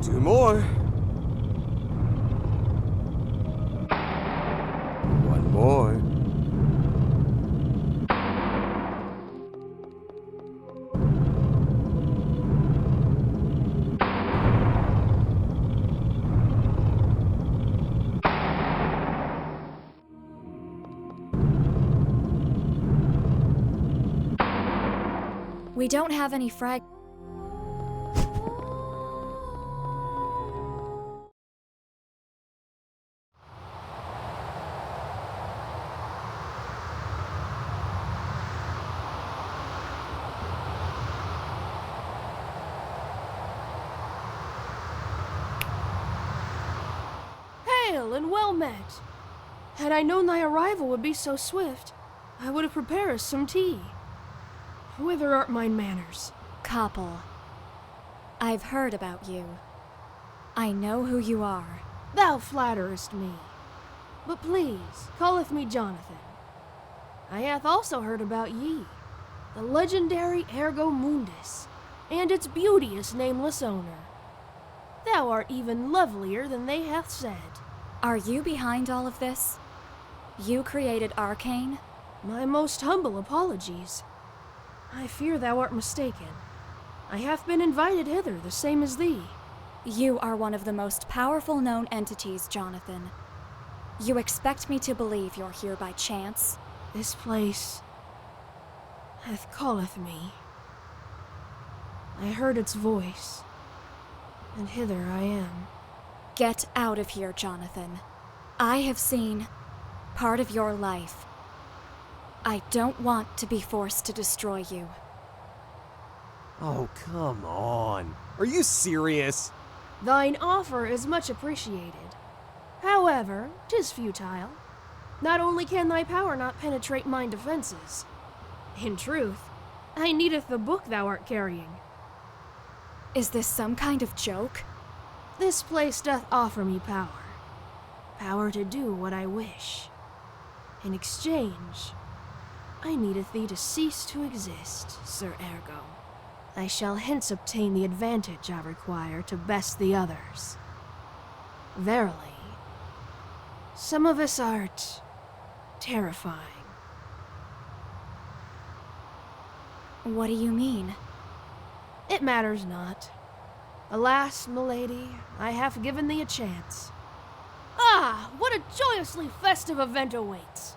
Two more. One more. We don't have any frag. Hail and well met. Had I known thy arrival would be so swift, I would have prepared us some tea. Whither art mine manners? Koppel, I've heard about you. I know who you are. Thou flatterest me. But please, calleth me Jonathan. I hath also heard about ye, the legendary Ergo Mundus, and its beauteous nameless owner. Thou art even lovelier than they hath said. Are you behind all of this? You created Arcane? My most humble apologies. I fear thou art mistaken. I have been invited hither the same as thee. You are one of the most powerful known entities, Jonathan. You expect me to believe you're here by chance? This place hath calleth me. I heard its voice, and hither I am. Get out of here, Jonathan. I have seen part of your life. I don't want to be forced to destroy you. Oh, come on. Are you serious? Thine offer is much appreciated. However, 'tis futile. Not only can thy power not penetrate mine defenses. In truth, I needeth the book thou art carrying. Is this some kind of joke? This place doth offer me power. Power to do what I wish. In exchange, I needeth thee to cease to exist, Sir Ergo. I shall hence obtain the advantage I require to best the others. Verily, some of us art terrifying. What do you mean? It matters not. Alas, milady, I have given thee a chance. Ah, what a joyously festive event awaits!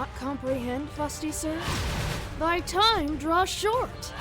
not comprehend, fusty sir? Thy time draws short.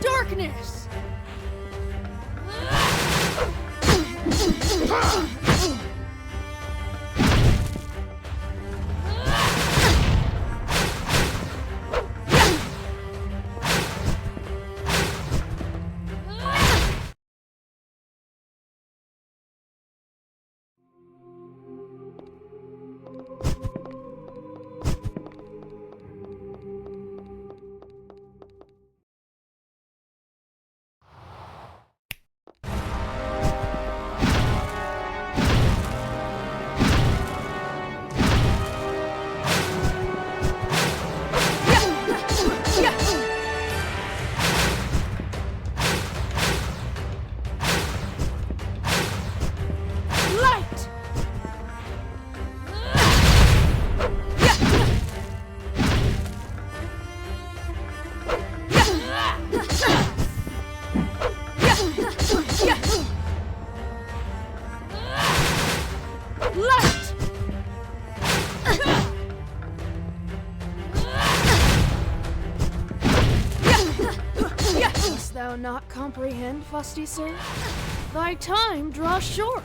Darkness! Dost thou not comprehend, fusty sir? Thy time draws short.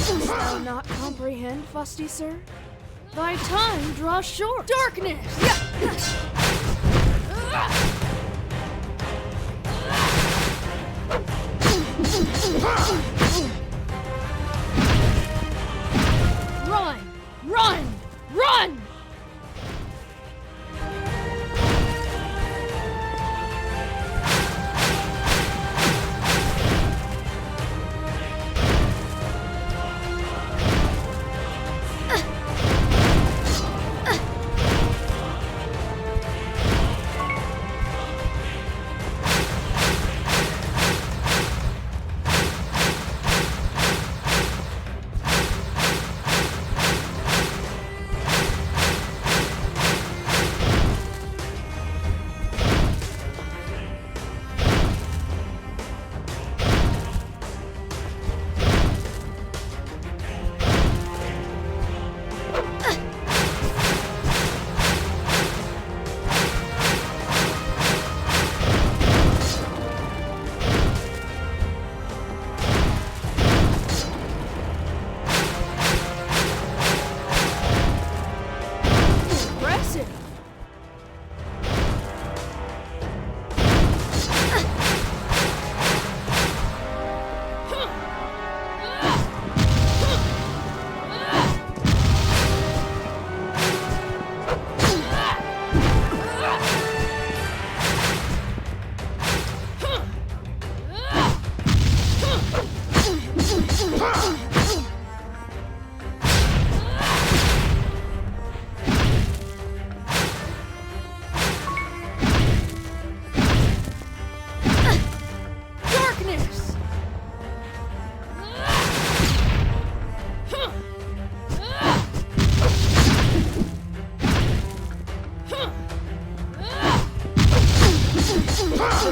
Dost thou not comprehend, fusty sir? Thy time draws short. Darkness! Run! Run! Run!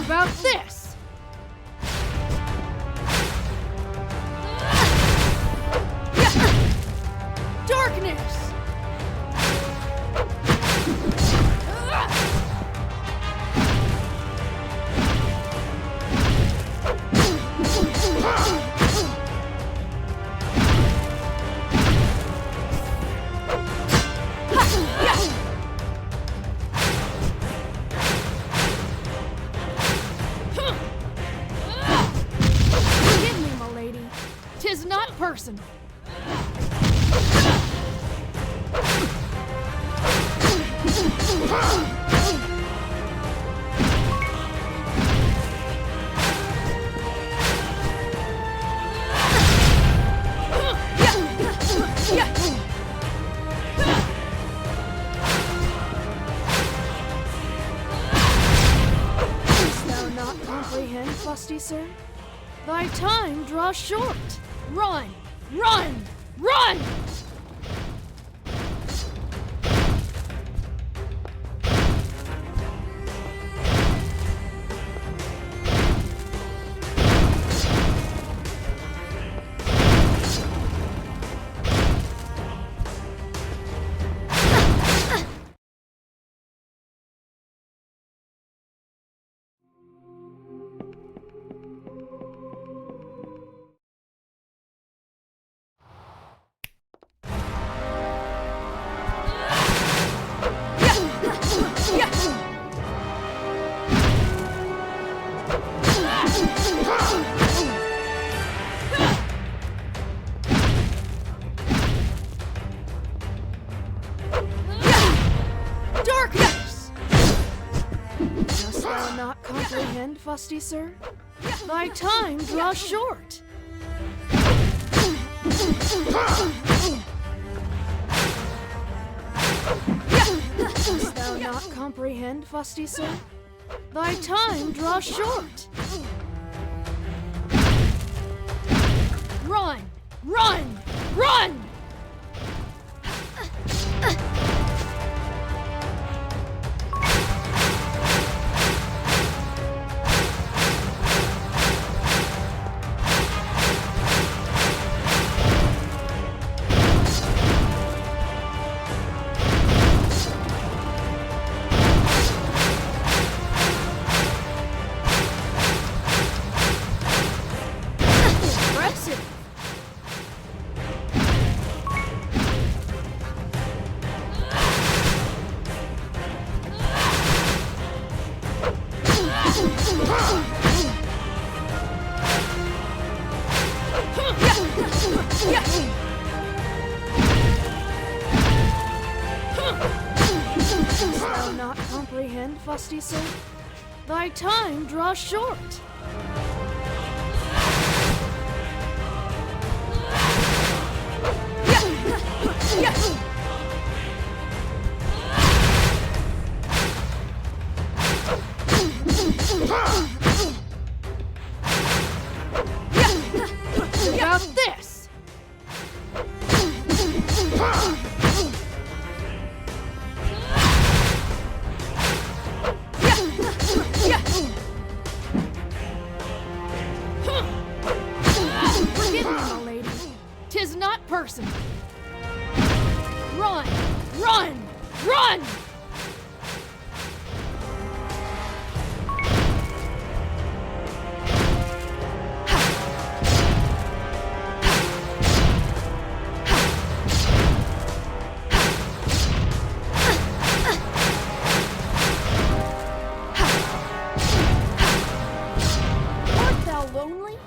About this! 'Tis not personal. Dost thou not comprehend, fusty sir? Thy time draws short. Run! Run! Run! Darkness! Dost thou not comprehend, fusty sir? Thy time draws short. Dost thou not comprehend, fusty sir? Thy time draws short. Run! Run! Run! Impressive! Dost thou not comprehend, fusty sir? Thy time draws short. About this! Forgive me, my lady. 'Tis not personal. Run! Run! Run! Art thou lonely?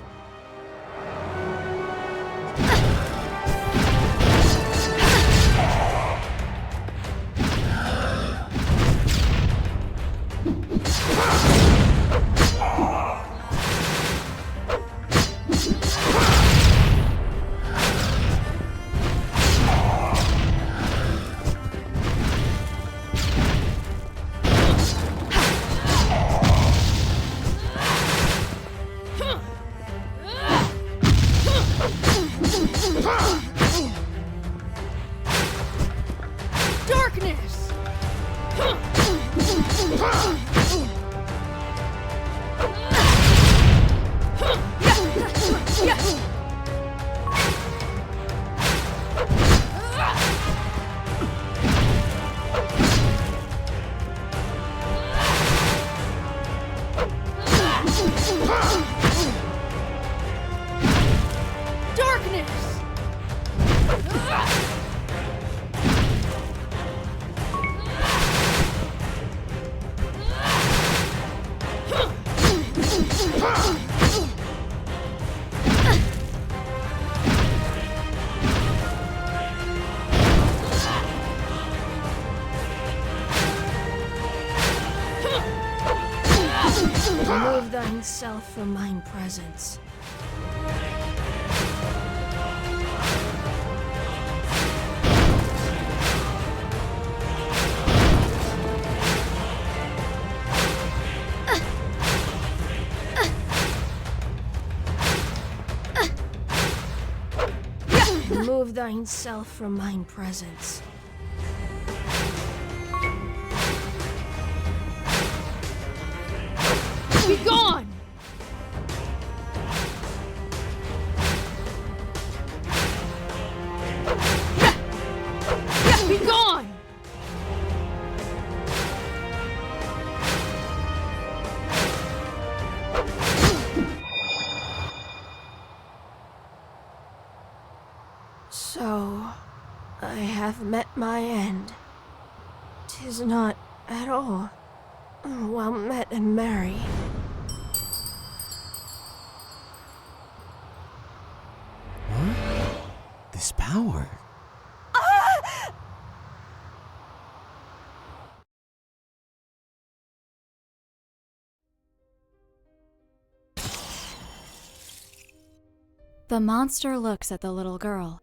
Darkness! Darkness! thyself from mine presence. Remove thyself from mine presence. Be gone! Be gone! So, I have met my end. 'Tis not at all well met and merry. This power. The monster looks at the little girl.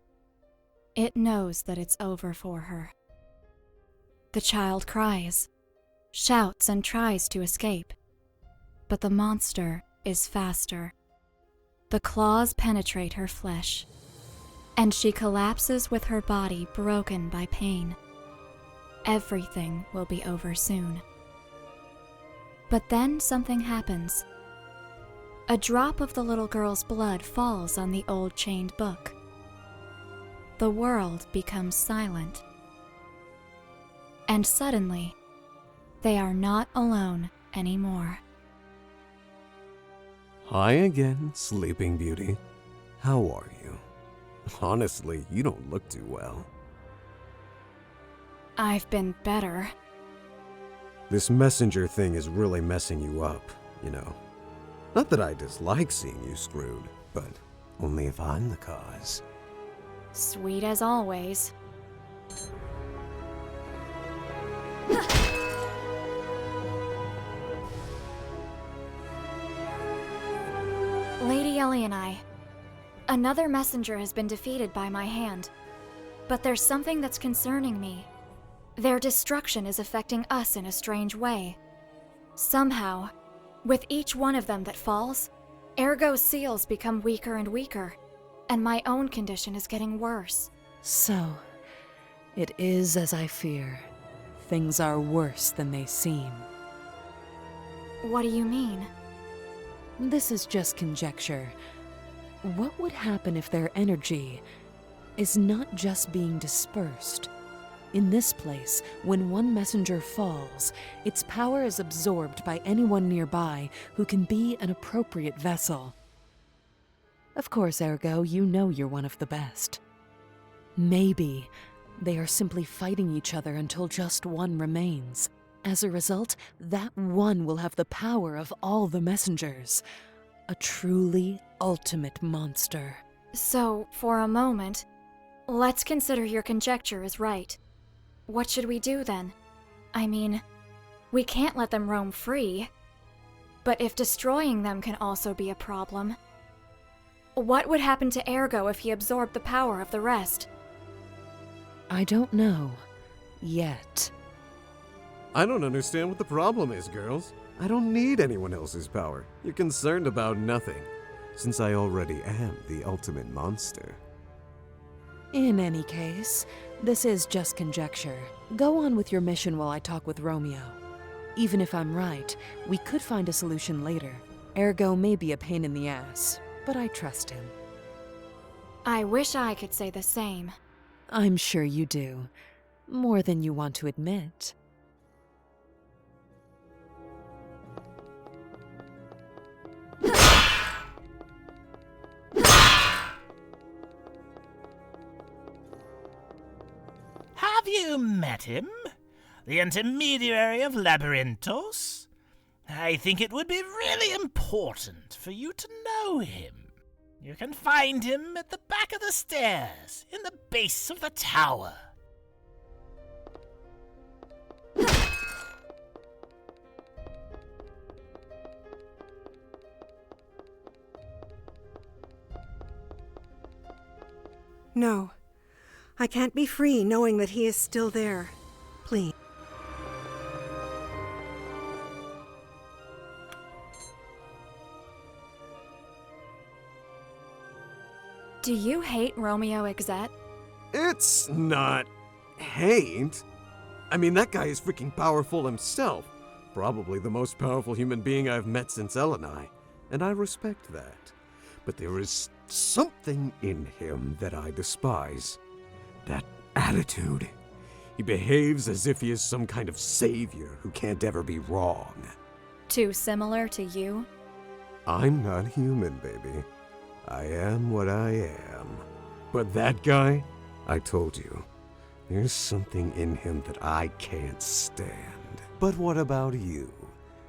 It knows that it's over for her. The child cries, shouts, and tries to escape. But the monster is faster. The claws penetrate her flesh, and she collapses with her body broken by pain. Everything will be over soon. But then something happens. A drop of the little girl's blood falls on the old chained book. The world becomes silent. And suddenly, they are not alone anymore. Hi again, Sleeping Beauty. How are you? Honestly, you don't look too well. I've been better. This messenger thing is really messing you up, you know. Not that I dislike seeing you screwed, but only if I'm the cause. Sweet as always. Lady Ellie and I. Another messenger has been defeated by my hand. But there's something that's concerning me. Their destruction is affecting us in a strange way. Somehow, with each one of them that falls, Ergo's seals become weaker and weaker, and my own condition is getting worse. So, it is as I fear. Things are worse than they seem. What do you mean? This is just conjecture. What would happen if their energy is not just being dispersed? In this place, when one messenger falls, its power is absorbed by anyone nearby who can be an appropriate vessel. Of course, Ergo, you know you're one of the best. Maybe they are simply fighting each other until just one remains. As a result, that one will have the power of all the messengers. A truly ultimate monster. So, for a moment, let's consider your conjecture is right. What should we do then? I mean, we can't let them roam free. But if destroying them can also be a problem, what would happen to Ergo if he absorbed the power of the rest? I don't know. Yet. I don't understand what the problem is, girls. I don't need anyone else's power. You're concerned about nothing, since I already am the ultimate monster. In any case, this is just conjecture. Go on with your mission while I talk with Romeo. Even if I'm right, we could find a solution later. Ergo may be a pain in the ass, but I trust him. I wish I could say the same. I'm sure you do. More than you want to admit. Have you met him? The intermediary of Labyrinthos? I think it would be really important for you to know him. You can find him at the back of the stairs, in the base of the tower. No. I can't be free knowing that he is still there. Please. Do you hate Romeo Exet? It's not hate. I mean, that guy is freaking powerful himself. Probably the most powerful human being I've met since Elenai, and I respect that. But there is something in him that I despise. That attitude. He behaves as if he is some kind of savior who can't ever be wrong. Too similar to you? I'm not human, baby. I am what I am. But that guy, I told you, there's something in him that I can't stand. But what about you?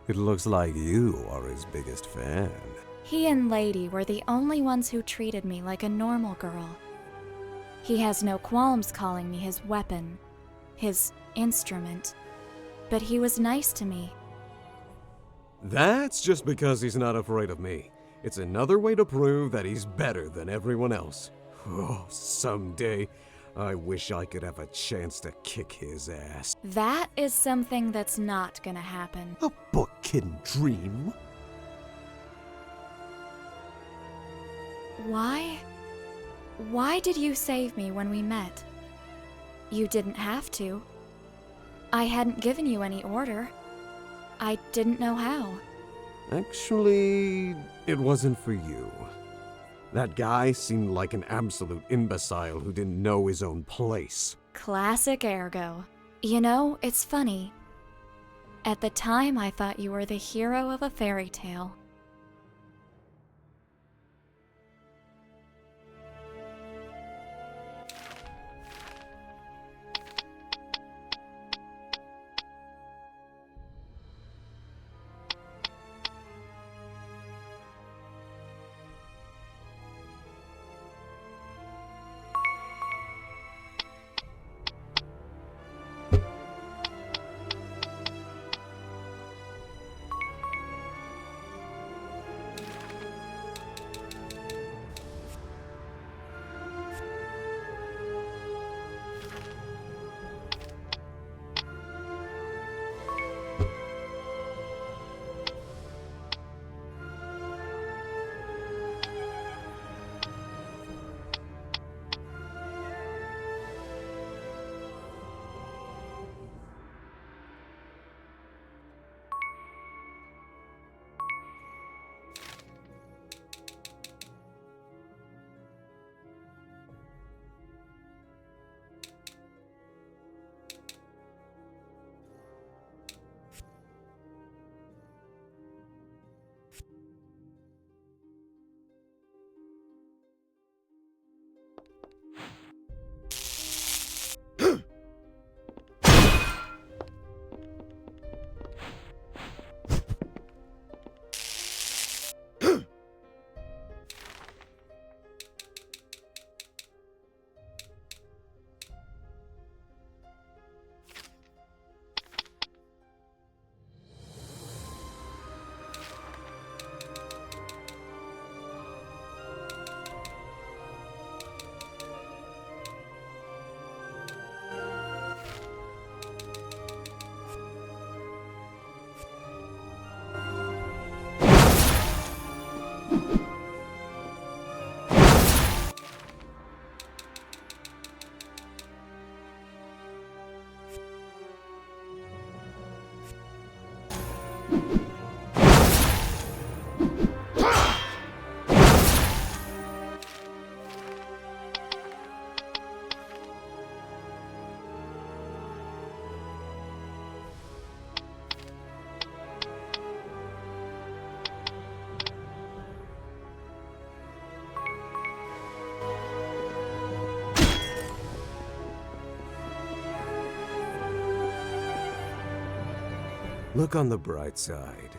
It looks like you are his biggest fan. He and Lady were the only ones who treated me like a normal girl. He has no qualms calling me his weapon, his instrument, but he was nice to me. That's just because he's not afraid of me. It's another way to prove that he's better than everyone else. Oh, someday, I wish I could have a chance to kick his ass. That is something that's not gonna happen. A book can dream. Why did you save me when we met? You didn't have to. I hadn't given you any order. I didn't know how. Actually, it wasn't for you. That guy seemed like an absolute imbecile who didn't know his own place. Classic Ergo. You know, it's funny. At the time, I thought you were the hero of a fairy tale. Look on the bright side.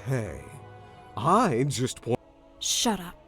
Hey, I just want... Shut up.